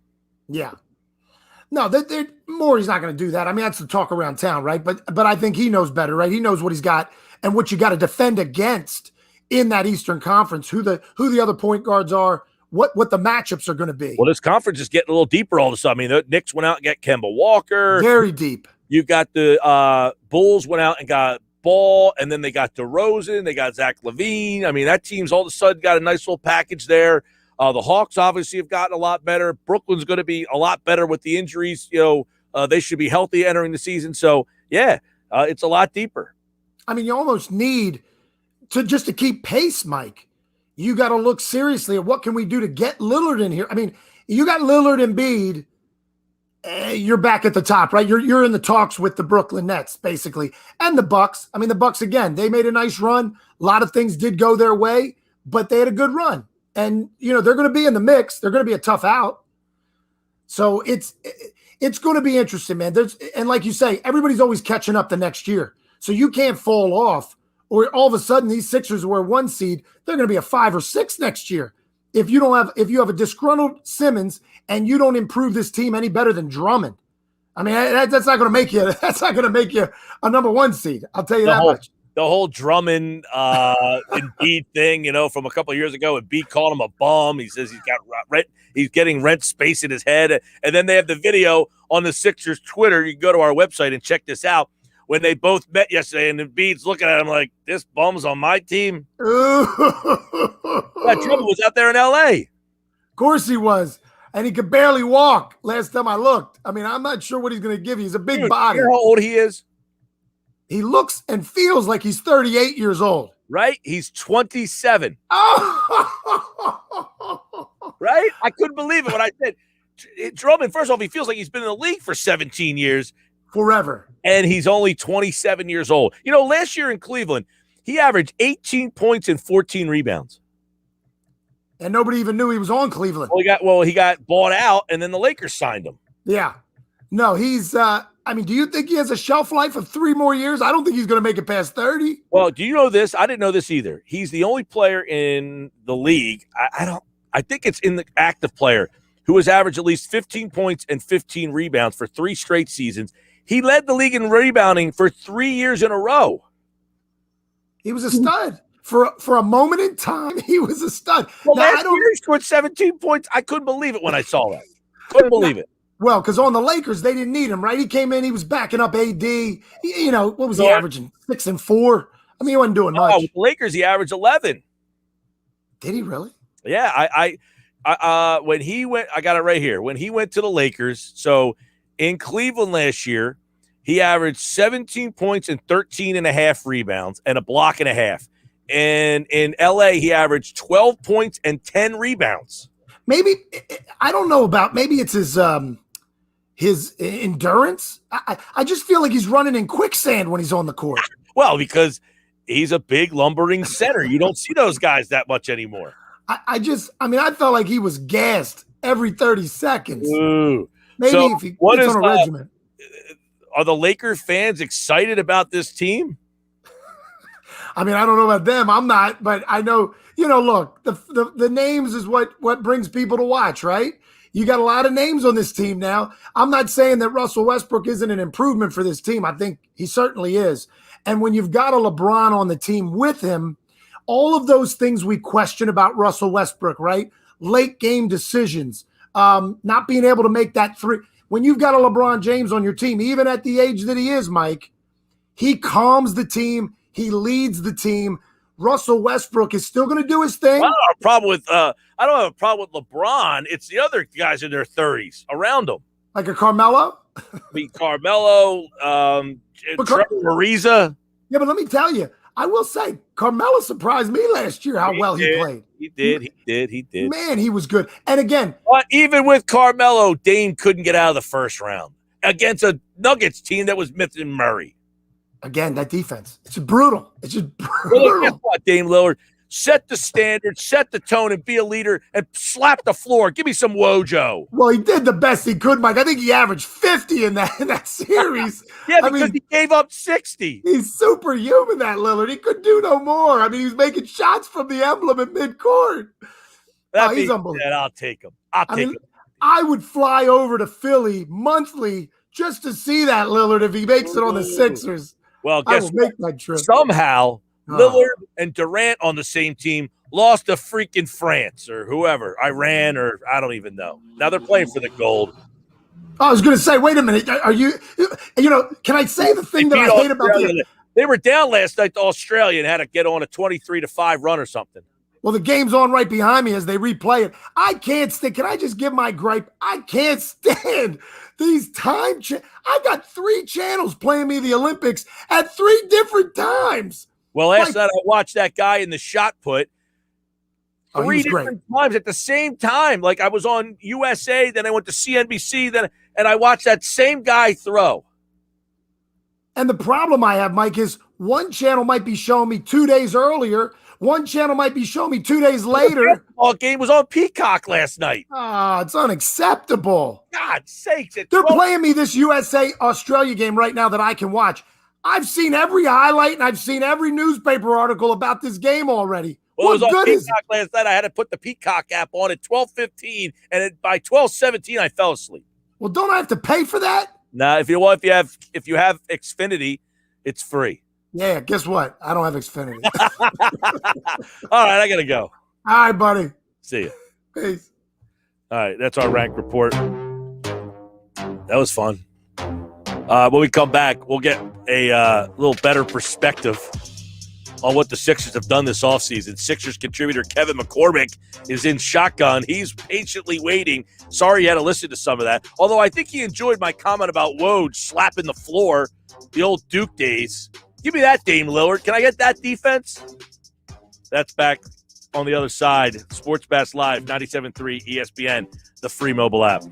F: Yeah. No, Morey's not going to do that. I mean, that's the talk around town, right? But I think he knows better, right? He knows what he's got and what you got to defend against in that Eastern Conference, who the other point guards are, what the matchups are going to be.
B: Well, this conference is getting a little deeper all of a sudden. I mean, the Knicks went out and got Kemba Walker.
F: Very deep.
B: You've got the Bulls went out and got Ball, and then they got DeRozan, they got Zach LaVine. I mean, that team's all of a sudden got a nice little package there. The Hawks obviously have gotten a lot better. Brooklyn's going to be a lot better with the injuries. They should be healthy entering the season. So, yeah, it's a lot deeper.
F: I mean, you almost need to keep pace, Mike. You got to look seriously at what can we do to get Lillard in here. I mean, you got Lillard and Embiid. You're back at the top, right? You're in the talks with the Brooklyn Nets, basically, and the Bucks. I mean, the Bucks again. They made a nice run. A lot of things did go their way, but they had a good run. And, they're going to be in the mix. They're going to be a tough out. So it's going to be interesting, man. And like you say, everybody's always catching up the next year. So you can't fall off, or all of a sudden these Sixers were 1 seed. They're going to be a 5 or 6 next year. If you have a disgruntled Simmons and you don't improve this team any better than Drummond, I mean, that's not going to make you a number 1 seed. I'll tell you that much.
B: The whole Drummond Embiid thing, from a couple of years ago, Embiid called him a bum. He says he's getting rent space in his head. And then they have the video on the Sixers Twitter. You can go to our website and check this out. When they both met yesterday, and Embiid's looking at him like, this bum's on my team. Drummond was out there in L.A.
F: Of course he was. And he could barely walk last time I looked. I mean, I'm not sure what he's going to give you. He's a big body.
B: You know how old he is?
F: He looks and feels like he's 38 years old.
B: Right? He's 27. Right? I couldn't believe it when I said, Drummond, first off, he feels like he's been in the league for 17 years.
F: Forever.
B: And he's only 27 years old. Last year in Cleveland, he averaged 18 points and 14 rebounds.
F: And nobody even knew he was on Cleveland.
B: He got bought out, and then the Lakers signed him.
F: Yeah. No, he's do you think he has a shelf life of 3 more years? I don't think he's going to make it past 30.
B: Well, do you know this? I didn't know this either. He's the only player in the league. I think it's in the active player who has averaged at least 15 points and 15 rebounds for 3 straight seasons. He led the league in rebounding for 3 years in a row.
F: He was a stud. For a moment in time, he was a stud.
B: Well, last year he scored 17 points. I couldn't believe it when I saw that. Couldn't believe it.
F: Well, because on the Lakers, they didn't need him, right? He came in, he was backing up AD. What was he averaging? 6 and 4? I mean, he wasn't doing much.
B: With the Lakers, he averaged 11.
F: Did he really?
B: Yeah, when he went, I got it right here. When he went to the Lakers, so in Cleveland last year, he averaged 17 points and 13 and a half rebounds and a block and a half. And in LA, he averaged 12 points and 10 rebounds.
F: Maybe, I don't know maybe it's his endurance. I just feel like he's running in quicksand when he's on the court.
B: Well, because he's a big lumbering center. You don't see those guys that much anymore.
F: I felt like he was gassed every 30 seconds.
B: Ooh.
F: Maybe
B: so
F: if he gets on a regimen.
B: Are the Laker fans excited about this team?
F: I mean, I don't know about them. I'm not, but I know, look, the names is what brings people to watch, right? You got a lot of names on this team now. I'm not saying that Russell Westbrook isn't an improvement for this team. I think he certainly is. And when you've got a LeBron on the team with him, all of those things we question about Russell Westbrook, right? Late game decisions, not being able to make that 3. When you've got a LeBron James on your team, even at the age that he is, Mike, he calms the team. He leads the team. Russell Westbrook is still going to do his thing.
B: I don't have a problem with LeBron. It's the other guys in their 30s around him.
F: Like a Carmelo?
B: Carmelo, Trevor Ariza.
F: Yeah, but let me tell you, I will say, Carmelo surprised me last year how well he played.
B: He did.
F: Man, he was good. And again.
B: But even with Carmelo, Dame couldn't get out of the first round against a Nuggets team that was missing Murray.
F: Again, that defense. It's just brutal.
B: Well, guess what, Dame Lillard? Set the standard, set the tone, and be a leader, and slap the floor. Give me some Wojo.
F: Well, he did the best he could, Mike. I think he averaged 50 in that series.
B: Yeah, because he gave up 60.
F: He's superhuman, that Lillard. He could do no more. I mean, he was making shots from the emblem at midcourt.
B: He's unbelievable. I'll take him.
F: I would fly over to Philly monthly just to see that Lillard if he makes it on the Sixers.
B: Well, guess
F: I will make that trip.
B: Somehow, Lillard and Durant on the same team lost to freaking France or whoever, Iran or I don't even know. Now they're playing for the gold.
F: I was going to say, wait a minute. Are you, can I say the thing that I hate about
B: They were down last night to Australia and had to get on a 23-5 run or something.
F: Well, the game's on right behind me as they replay it. I can't stand. Can I just give my gripe? I can't stand these time. I got 3 channels playing me the Olympics at 3 different times.
B: Well, last night I watched that guy in the shot put 3 different times at the same time. Like I was on USA, then I went to CNBC, and I watched that same guy throw.
F: And the problem I have, Mike, is one channel might be showing me 2 days earlier. One channel might be showing me 2 days later.
B: The basketball game was on Peacock last night.
F: Ah, it's unacceptable.
B: God's sakes.
F: They're playing me this USA-Australia game right now that I can watch. I've seen every highlight and I've seen every newspaper article about this game already.
B: Well, it was on Peacock last night. I had to put the Peacock app on at 12:15, and by 12:17, I fell asleep.
F: Well, don't I have to pay for that?
B: Nah, if you have Xfinity, it's free.
F: Yeah, guess what? I don't have Xfinity.
B: All right, I gotta go.
F: All right, buddy.
B: See you.
F: Peace.
B: All right, that's our rank report. That was fun. When we come back, we'll get a little better perspective on what the Sixers have done this offseason. Sixers contributor Kevin McCormick is in shotgun. He's patiently waiting. Sorry you had to listen to some of that. Although I think he enjoyed my comment about Woj slapping the floor, the old Duke days. Give me that, Dame Lillard. Can I get that defense? That's back on the other side. Sports Bash Live, 97.3 ESPN, the free mobile app.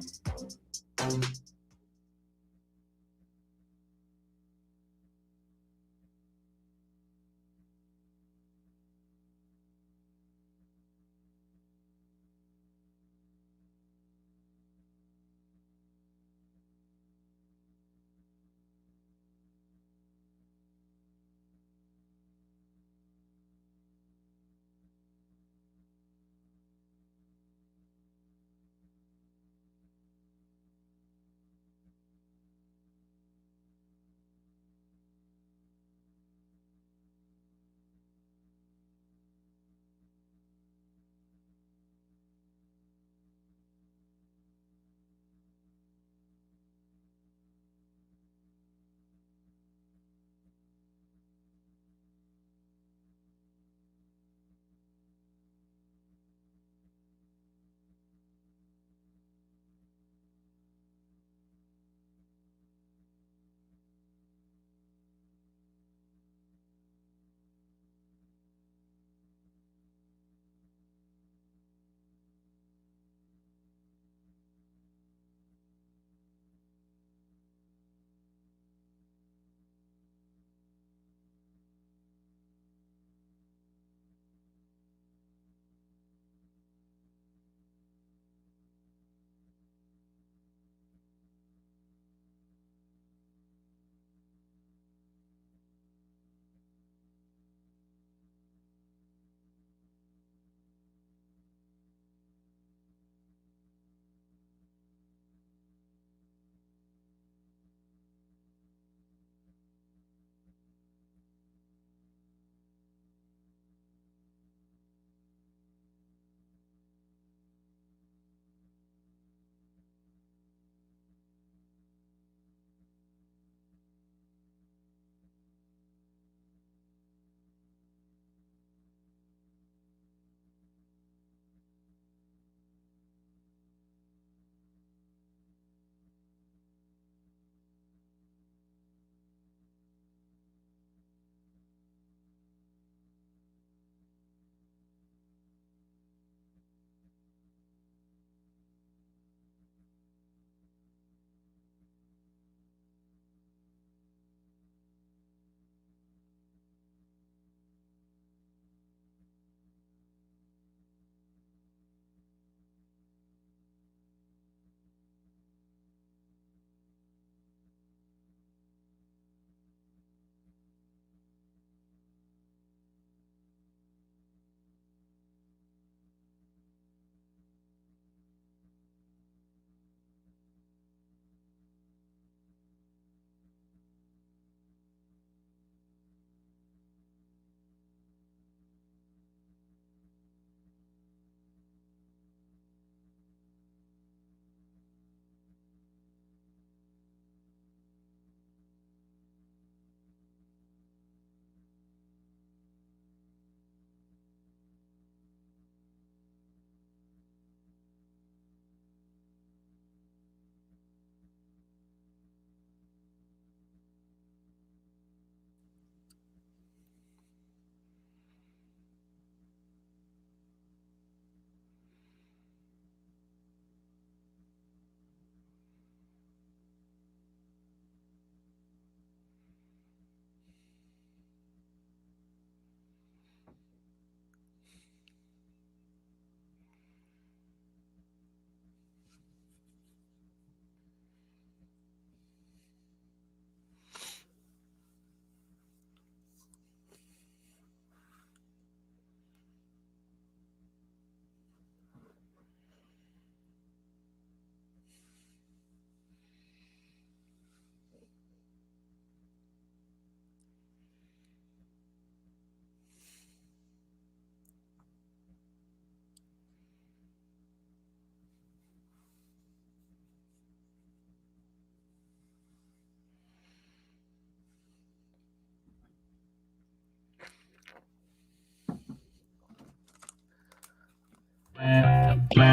B: Sports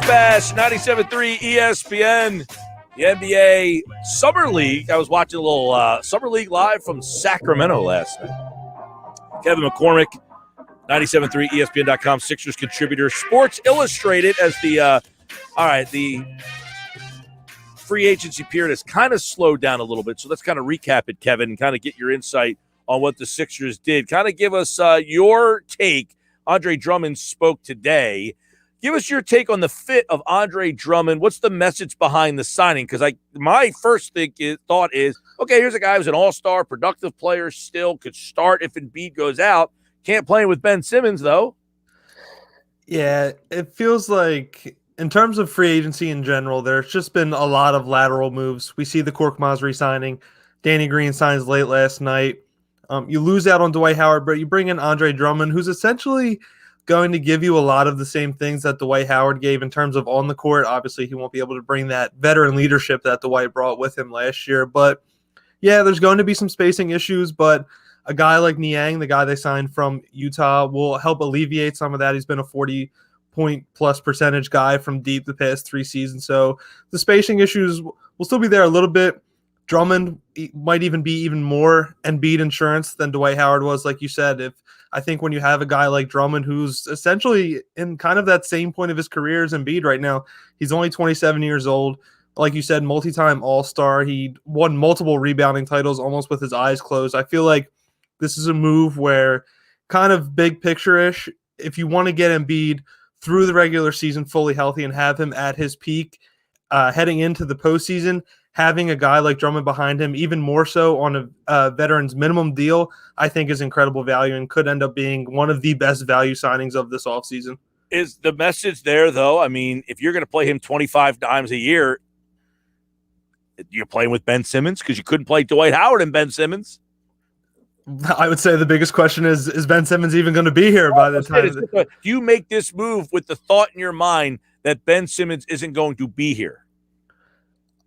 B: Bash 97.3 ESPN, the NBA Summer League. I was watching a little Summer League live from Sacramento last night. Kevin McCormick, 97.3 ESPN.com, Sixers contributor. Sports Illustrated as the free agency period has kind of slowed down a little bit. So let's kind of recap it, Kevin, and kind of get your insight on what the Sixers did. Kind of give us your take. Andre Drummond spoke today. Give us your take on the fit of Andre Drummond. What's the message behind the signing? Because my first thought is, okay, here's a guy who's an all-star, productive player, still could start if Embiid goes out. Can't play with Ben Simmons, though.
G: Yeah, it feels like in terms of free agency in general, there's just been a lot of lateral moves. We see the Korkmaz re-signing. Danny Green signs late last night. You lose out on Dwight Howard, but you bring in Andre Drummond, who's essentially going to give you a lot of the same things that Dwight Howard gave in terms of on the court. Obviously, he won't be able to bring that veteran leadership that Dwight brought with him last year. But, yeah, there's going to be some spacing issues, but a guy like Niang, the guy they signed from Utah, will help alleviate some of that. He's been a 40-point-plus percentage guy from deep the past 3 seasons. So the spacing issues will still be there a little bit. Drummond might even be even more Embiid insurance than Dwight Howard was, like you said. I think when you have a guy like Drummond who's essentially in kind of that same point of his career as Embiid right now, he's only 27 years old. Like you said, multi-time all-star. He won multiple rebounding titles almost with his eyes closed. I feel like this is a move where kind of big picture-ish, if you want to get Embiid through the regular season fully healthy and have him at his peak heading into the postseason, having a guy like Drummond behind him, even more so on a veteran's minimum deal, I think is incredible value and could end up being one of the best value signings of this offseason.
B: Is the message there, though? I mean, if you're going to play him 25 times a year, you're playing with Ben Simmons because you couldn't play Dwight Howard and Ben Simmons.
G: I would say the biggest question is Ben Simmons even going to be here by the time?
B: Do you make this move with the thought in your mind that Ben Simmons isn't going to be here?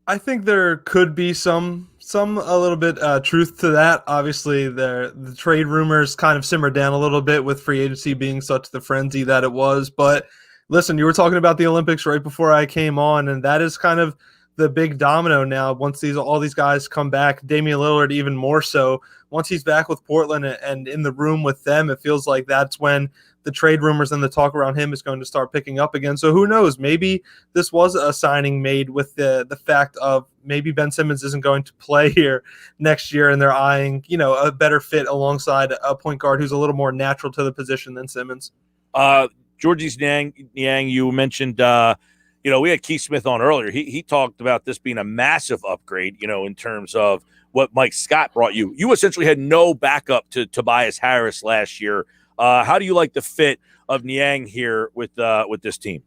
G: I think there could be some a little bit truth to that. Obviously, the trade rumors kind of simmered down a little bit with free agency being such the frenzy that it was. But listen, you were talking about the Olympics right before I came on, and that is kind of the big domino now. Once all these guys come back, Damian Lillard even more so. Once he's back with Portland and in the room with them, it feels like that's when the trade rumors and the talk around him is going to start picking up again. So who knows? Maybe this was a signing made with the fact of maybe Ben Simmons isn't going to play here next year, and they're eyeing, a better fit alongside a point guard who's a little more natural to the position than Simmons.
B: Georges Niang, you mentioned, we had Keith Smith on earlier. He talked about this being a massive upgrade, in terms of what Mike Scott brought you. You essentially had no backup to Tobias Harris last year. How do you like the fit of Niang here with this team?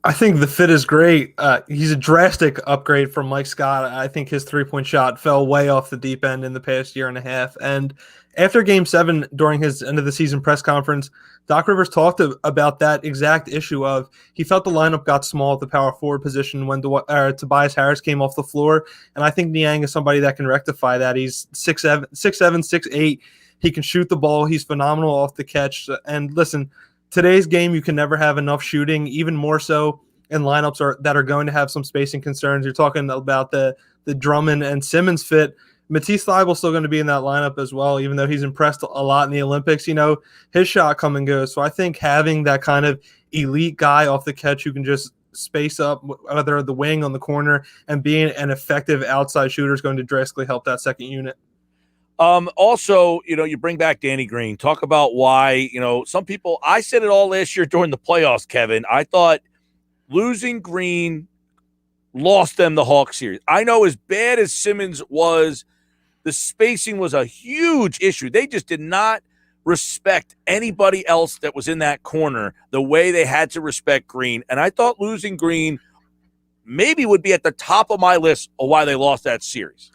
G: I think the fit is great. He's a drastic upgrade from Mike Scott. I think his three-point shot fell way off the deep end in the past year and a half. And after Game 7, during his end-of-the-season press conference, Doc Rivers talked about that exact issue of he felt the lineup got small at the power forward position when Tobias Harris came off the floor. And I think Niang is somebody that can rectify that. He's 6'7", 6'8". He can shoot the ball. He's phenomenal off the catch. And listen, today's game, you can never have enough shooting, even more so in lineups that are going to have some spacing concerns. You're talking about the Drummond and Simmons fit. Matisse Thybulle's still going to be in that lineup as well, even though he's impressed a lot in the Olympics. His shot come and goes. So I think having that kind of elite guy off the catch who can just space up, whether the wing on the corner, and being an effective outside shooter is going to drastically help that second unit.
B: Also, you bring back Danny Green. Talk about why, some people, I said it all last year during the playoffs, Kevin. I thought losing Green lost them the Hawks series. I know as bad as Simmons was, the spacing was a huge issue. They just did not respect anybody else that was in that corner the way they had to respect Green. And I thought losing Green maybe would be at the top of my list of why they lost that series.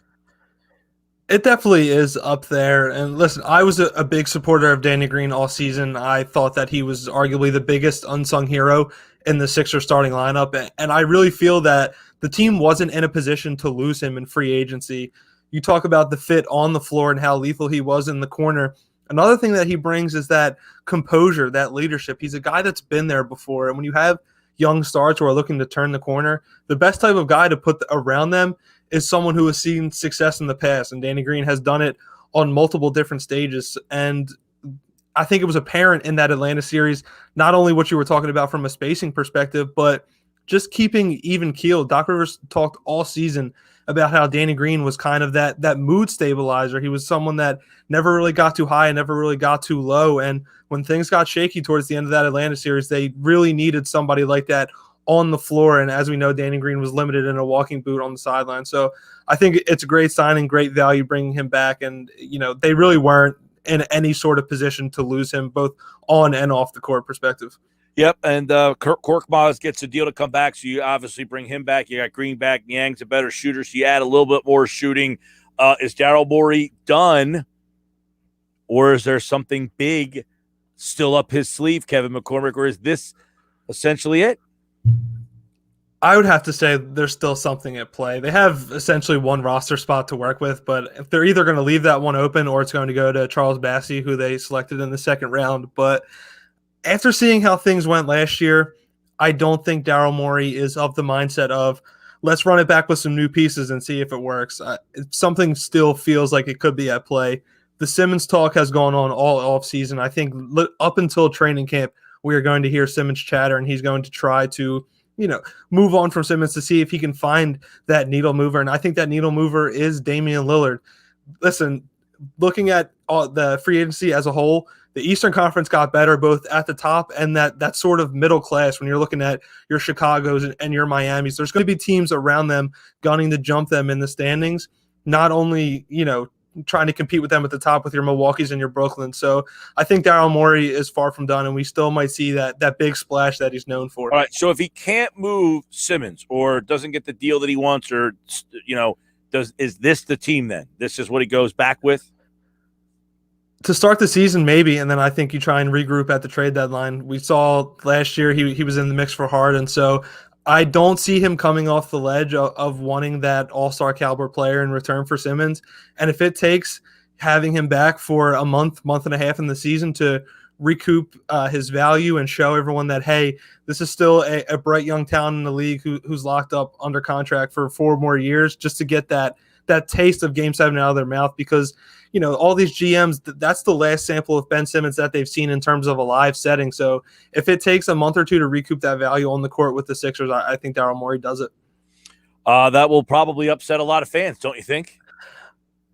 G: It definitely is up there. And listen, I was a big supporter of Danny Green all season. I thought that he was arguably the biggest unsung hero in the Sixers starting lineup. And I really feel that the team wasn't in a position to lose him in free agency. You talk about the fit on the floor and how lethal he was in the corner. Another thing that he brings is that composure, that leadership. He's a guy that's been there before. And when you have young stars who are looking to turn the corner, the best type of guy to put around them is someone who has seen success in the past. And Danny Green has done it on multiple different stages. And I think it was apparent in that Atlanta series, not only what you were talking about from a spacing perspective, but just keeping even keel. Doc Rivers talked all season about how Danny Green was kind of that mood stabilizer. He was someone that never really got too high and never really got too low. And when things got shaky towards the end of that Atlanta series, they really needed somebody like that on the floor. And as we know, Danny Green was limited in a walking boot on the sideline. So I think it's a great signing, great value bringing him back. And, they really weren't in any sort of position to lose him, both on and off the court perspective.
B: Yep, and Korkmaz gets a deal to come back, so you obviously bring him back. You got Green back. Yang's a better shooter, so you add a little bit more shooting. Is Daryl Morey done, or is there something big still up his sleeve, Kevin McCormick, or is this essentially it?
G: I would have to say there's still something at play. They have essentially one roster spot to work with, but if they're either going to leave that one open or it's going to go to Charles Bassey, who they selected in the second round. But after seeing how things went last year, I don't think Daryl Morey is of the mindset of let's run it back with some new pieces and see if it works. Something still feels like it could be at play. The Simmons talk has gone on all offseason. I think up until training camp, we are going to hear Simmons chatter, and he's going to try to move on from Simmons to see if he can find that needle mover. And I think that needle mover is Damian Lillard. Listen, looking at the free agency as a whole, the Eastern Conference got better both at the top and that sort of middle class when you're looking at your Chicagos and your Miamis. There's going to be teams around them gunning to jump them in the standings, not only, trying to compete with them at the top with your Milwaukees and your Brooklyn. So I think Daryl Morey is far from done, and we still might see that big splash that he's known for.
B: All right, so if he can't move Simmons or doesn't get the deal that he wants, or, is this the team then? This is what he goes back with?
G: To start the season, maybe, and then I think you try and regroup at the trade deadline. We saw last year he was in the mix for Harden, so I don't see him coming off the ledge of wanting that all-star caliber player in return for Simmons. And if it takes having him back for a month and a half in the season to recoup his value and show everyone that, hey, this is still a bright young talent in the league who's locked up under contract for 4 more years, just to get that taste of Game 7 out of their mouth, because all these GMs, that's the last sample of Ben Simmons that they've seen in terms of a live setting. So if it takes a month or two to recoup that value on the court with the Sixers, I think Daryl Morey does it.
B: That will probably upset a lot of fans, don't you think?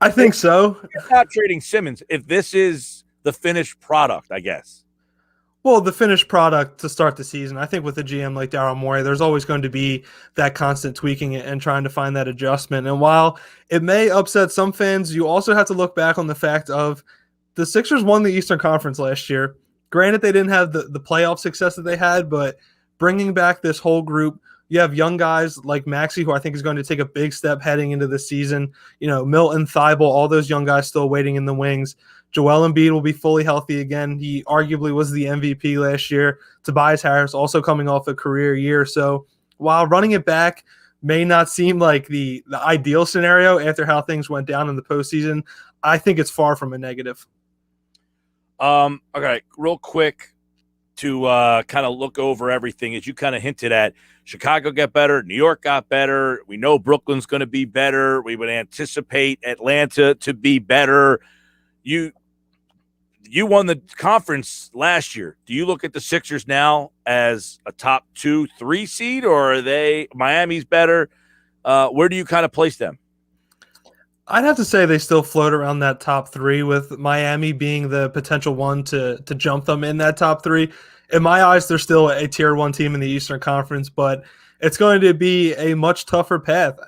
G: I think so.
B: Not trading Simmons, if this is the finished product, I guess.
G: Well, the finished product to start the season, I think with a GM like Daryl Morey, there's always going to be that constant tweaking and trying to find that adjustment. And while it may upset some fans, you also have to look back on the fact of the Sixers won the Eastern Conference last year. Granted, they didn't have the playoff success that they had, but bringing back this whole group, you have young guys like Maxey, who I think is going to take a big step heading into the season. Milton, Thibault, all those young guys still waiting in the wings. Joel Embiid will be fully healthy again. He arguably was the MVP last year. Tobias Harris also coming off a career year. So while running it back may not seem like the ideal scenario after how things went down in the postseason, I think it's far from a negative.
B: Okay, real quick to kind of look over everything, as you kind of hinted at, Chicago got better, New York got better. We know Brooklyn's going to be better. We would anticipate Atlanta to be better. You won the conference last year. Do you look at the Sixers now as a top 2-3 seed, or are they Miami's better? Where do you kind of place them?
G: I'd have to say they still float around that top 3, with Miami being the potential one to jump them in that top 3. In my eyes, they're still a tier 1 team in the Eastern Conference, but it's going to be a much tougher path.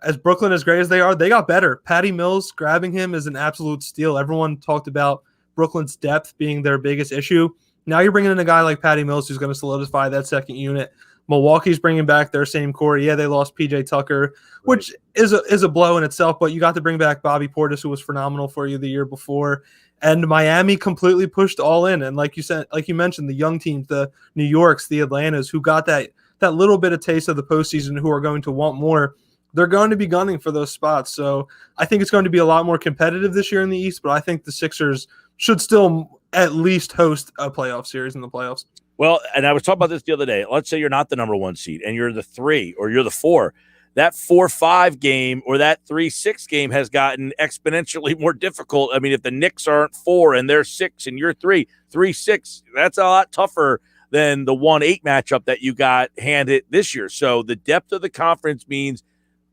G: As Brooklyn, as great as they are, they got better. Patty Mills, grabbing him is an absolute steal. Everyone talked about Brooklyn's depth being their biggest issue. Now you're bringing in a guy like Patty Mills who's going to solidify that second unit. Milwaukee's bringing back their same core. Yeah, they lost PJ Tucker, which is a blow in itself, but you got to bring back Bobby Portis, who was phenomenal for you the year before. And Miami completely pushed all in. And like you said, like you mentioned, the young teams, the New Yorks, the Atlantas, who got that little bit of taste of the postseason, who are going to want more. they're going to be gunning for those spots. So I think it's going to be a lot more competitive this year in the East, but I think the Sixers should still at least host a playoff series in the playoffs.
B: Well, and I was talking about this the other day. Let's say you're not the number 1 seed and you're the 3 or you're the 4. That 4-5 game or that 3-6 game has gotten exponentially more difficult. I mean, if the Knicks aren't 4 and they're 6 and you're 3, 3-6, that's a lot tougher than the 1-8 matchup that you got handed this year. So the depth of the conference means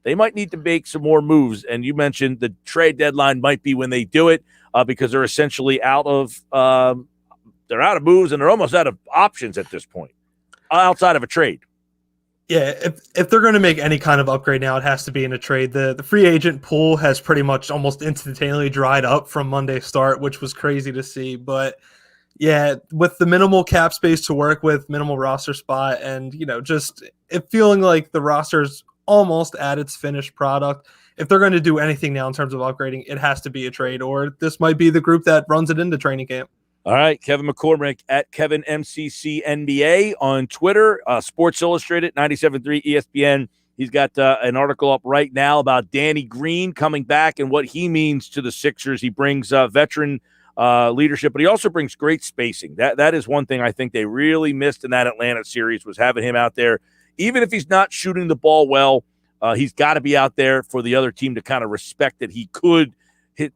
B: they might need to make some more moves. And you mentioned the trade deadline might be when they do it because they're essentially out of they're out of moves and they're almost out of options at this point outside of a trade.
G: Yeah, if they're going to make any kind of upgrade now, it has to be in a trade. The free agent pool has pretty much almost instantaneously dried up from Monday's start, which was crazy to see. But yeah, with the minimal cap space to work with, minimal roster spot, and just it feeling like the roster's almost at its finished product. If they're going to do anything now in terms of upgrading, it has to be a trade, or this might be the group that runs it into training camp.
B: All right, Kevin McCormick at Kevin MCC NBA on Twitter, Sports Illustrated, 97.3 ESPN. He's got an article up right now about Danny Green coming back and what he means to the Sixers. He brings veteran leadership, but he also brings great spacing. That is one thing I think they really missed in that Atlanta series was having him out there. Even if he's not shooting the ball well, he's got to be out there for the other team to kind of respect that he could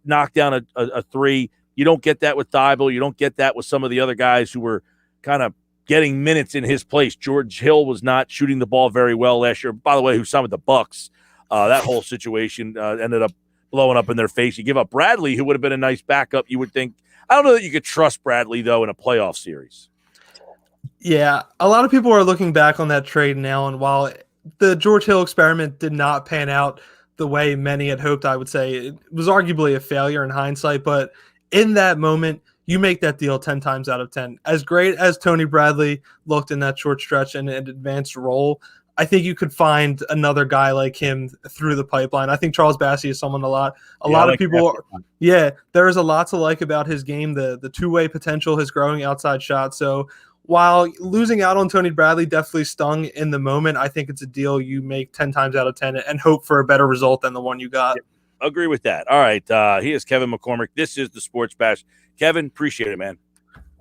B: knock down a three. You don't get that with Thibault. You don't get that with some of the other guys who were kind of getting minutes in his place. George Hill was not shooting the ball very well last year. By the way, who signed with the Bucks. That whole situation ended up blowing up in their face. You give up Bradley, who would have been a nice backup, you would think. I don't know that you could trust Bradley, though, in a playoff series.
G: Yeah, a lot of people are looking back on that trade now, and while the George Hill experiment did not pan out the way many had hoped, I would say it was arguably a failure in hindsight, but in that moment, you make that deal 10 times out of 10. As great as Tony Bradley looked in that short stretch in an advanced role, I think you could find another guy like him through the pipeline. I think Charles Bassey is someone a lot of people there is a lot to like about his game. The two-way potential, his growing outside shot. So while losing out on Tony Bradley definitely stung in the moment, I think it's a deal you make 10 times out of 10 and hope for a better result than the one you got.
B: Agree with that. All right. He is Kevin McCormick. This is the Sports Bash. Kevin, appreciate it, man.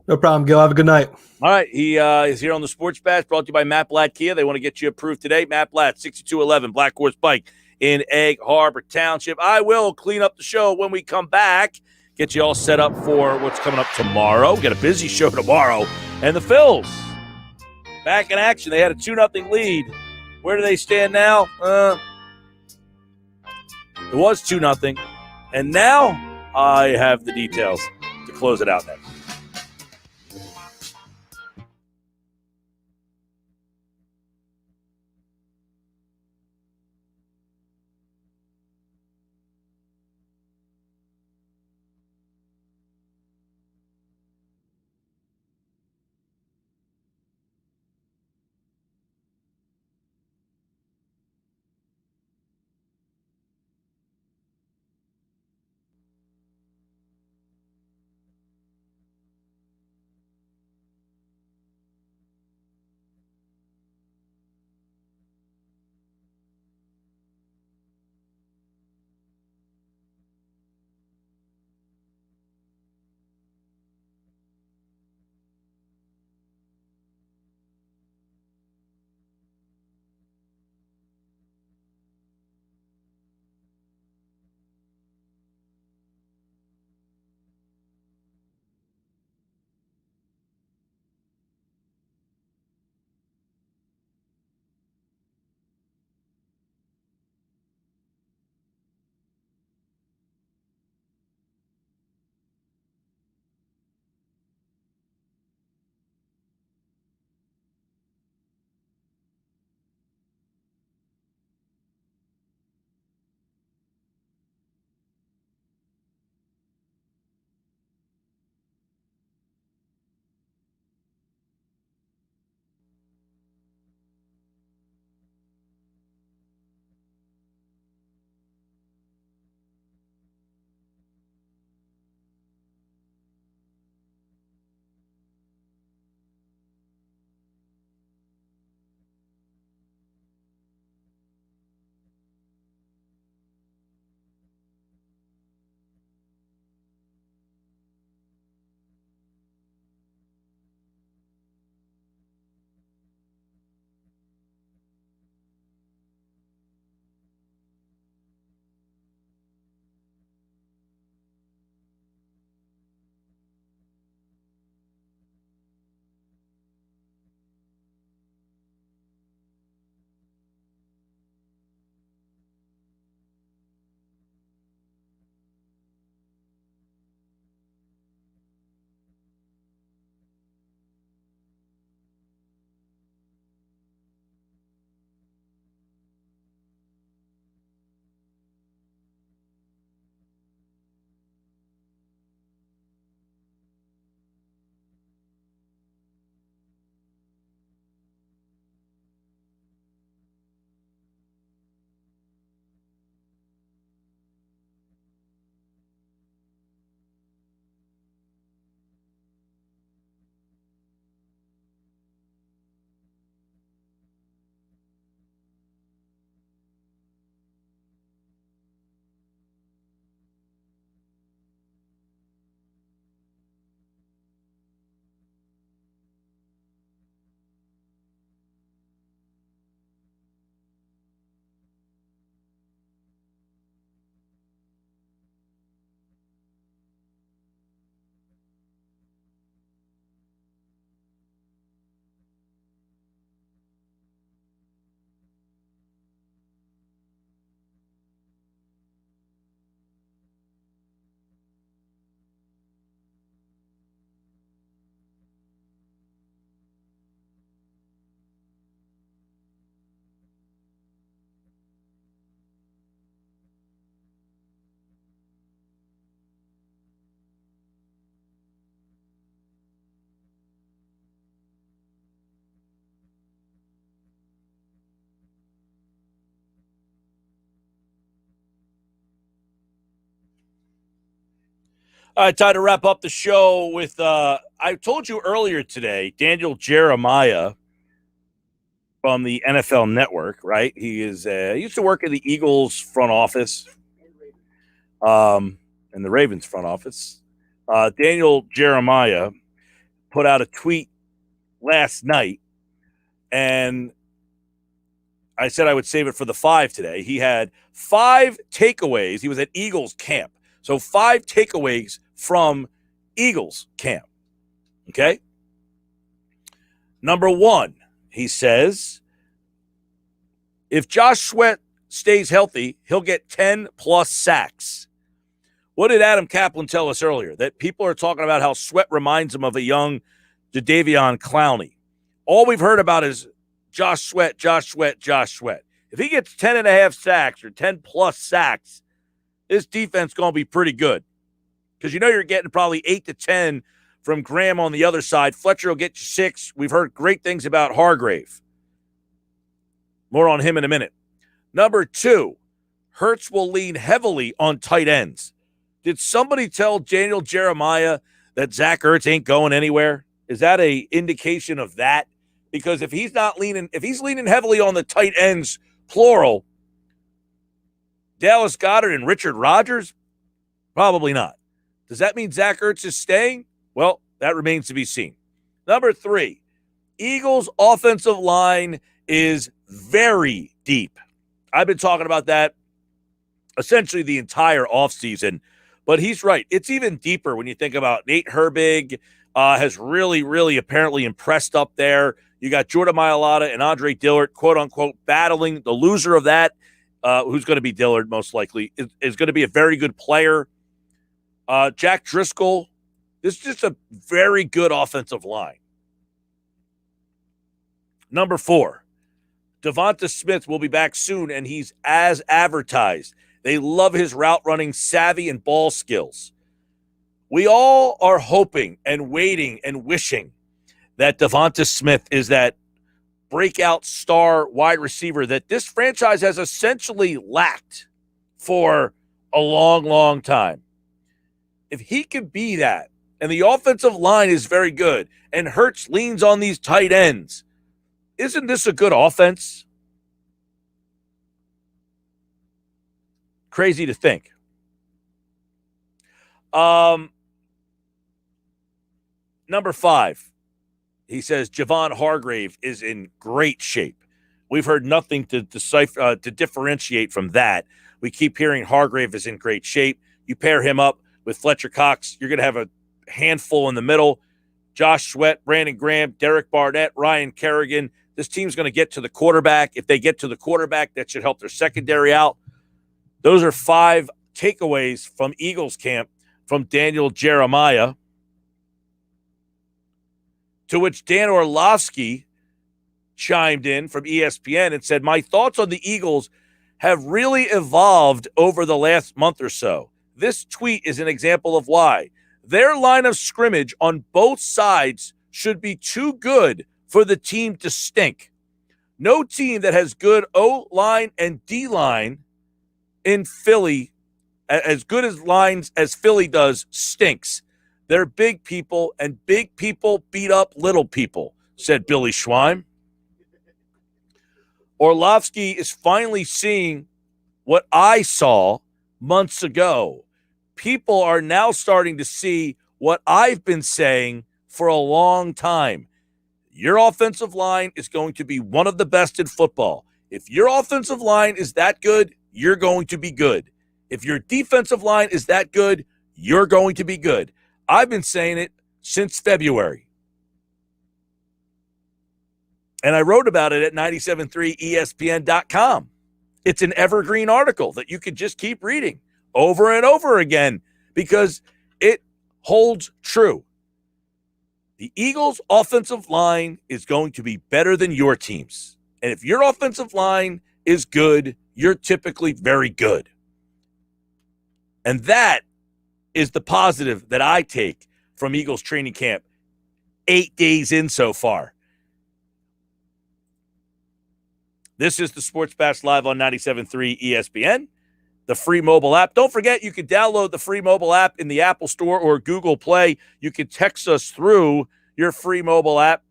G: No problem, Gill. Have a good night.
B: All right. He is here on the Sports Bash, brought to you by Matt Blatt Kia. They want to get you approved today. Matt Blatt, 6211 Black Horse Pike in Egg Harbor Township. I will clean up the show when we come back, get you all set up for what's coming up tomorrow. We got a busy show tomorrow. And the Phils, back in action. They had a 2-0 lead. Where do they stand now? It was 2-0, and now I have the details to close it out next. All right, time to wrap up the show with, I told you earlier today, Daniel Jeremiah from the NFL Network, right? He is he used to work in the Eagles front office, and the Ravens front office. Daniel Jeremiah put out a tweet last night, and I said I would save it for the 5 today. He had 5 takeaways. He was at Eagles camp. So 5 takeaways from Eagles camp. Okay? Number 1, he says, if Josh Sweat stays healthy, he'll get 10-plus sacks. What did Adam Kaplan tell us earlier? That people are talking about how Sweat reminds him of a young Jadeveon Clowney. All we've heard about is Josh Sweat. If he gets 10.5 sacks or 10-plus sacks, this defense going to be pretty good. Because you know you're getting probably 8 to 10 from Graham on the other side. Fletcher will get you 6. We've heard great things about Hargrave. More on him in a minute. Number 2, Hurts will lean heavily on tight ends. Did somebody tell Daniel Jeremiah that Zach Ertz ain't going anywhere? Is that a indication of that? Because if he's leaning heavily on the tight ends, plural, Dallas Goedert and Richard Rodgers, probably not. Does that mean Zach Ertz is staying? Well, that remains to be seen. Number 3, Eagles' offensive line is very deep. I've been talking about that essentially the entire offseason, but he's right. It's even deeper when you think about Nate Herbig has really, really apparently impressed up there. You got Jordan Mailata and Andre Dillard, quote-unquote, battling. The loser of that, who's going to be Dillard most likely, is going to be a very good player. Jack Driscoll, this is just a very good offensive line. Number 4, Devonta Smith will be back soon, and he's as advertised. They love his route running savvy and ball skills. We all are hoping and waiting and wishing that Devonta Smith is that breakout star wide receiver that this franchise has essentially lacked for a long, long time. If he could be that, and the offensive line is very good, and Hurts leans on these tight ends, isn't this a good offense? Crazy to think. Number 5, he says Javon Hargrave is in great shape. We've heard nothing to differentiate from that. We keep hearing Hargrave is in great shape. You pair him up with Fletcher Cox, you're going to have a handful in the middle. Josh Sweat, Brandon Graham, Derek Barnett, Ryan Kerrigan. This team's going to get to the quarterback. If they get to the quarterback, that should help their secondary out. Those are 5 takeaways from Eagles camp from Daniel Jeremiah. To which Dan Orlovsky chimed in from ESPN and said, my thoughts on the Eagles have really evolved over the last month or so. This tweet is an example of why. Their line of scrimmage on both sides should be too good for the team to stink. No team that has good O-line and D-line in Philly, as good as lines as Philly does, stinks. They're big people, and big people beat up little people, said Billy Schwein. Orlovsky is finally seeing what I saw months ago. People are now starting to see what I've been saying for a long time. Your offensive line is going to be one of the best in football. If your offensive line is that good, you're going to be good. If your defensive line is that good, you're going to be good. I've been saying it since February. And I wrote about it at 973ESPN.com. It's an evergreen article that you could just keep reading over and over again because it holds true. The Eagles' offensive line is going to be better than your team's. And if your offensive line is good, you're typically very good. And that is the positive that I take from Eagles training camp 8 days in so far. This is the Sports Bash Live on 97.3 ESPN. the free mobile app. Don't forget, you can download the free mobile app in the Apple Store or Google Play. You can text us through your free mobile app,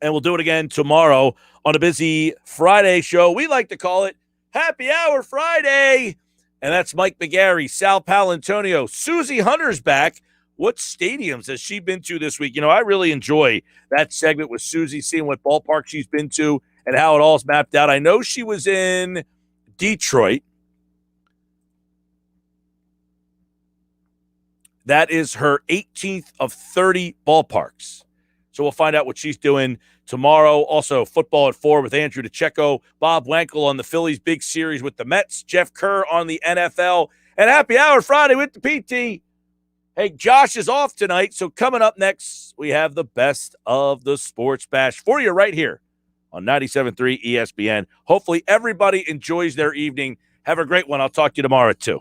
B: and we'll do it again tomorrow on a busy Friday show. We like to call it Happy Hour Friday. And that's Mike McGarry, Sal Palantonio, Susie Hunter's back. What stadiums has she been to this week? I really enjoy that segment with Susie, seeing what ballpark she's been to and how it all's mapped out. I know she was in Detroit. That is her 18th of 30 ballparks. So we'll find out what she's doing tomorrow. Also, football at 4 with Andrew DeCecco, Bob Wankel on the Phillies big series with the Mets, Jeff Kerr on the NFL, and Happy Hour Friday with the PT. Hey, Josh is off tonight, so coming up next, we have the best of the Sports Bash for you right here on 97.3 ESPN. Hopefully everybody enjoys their evening. Have a great one. I'll talk to you tomorrow at 2.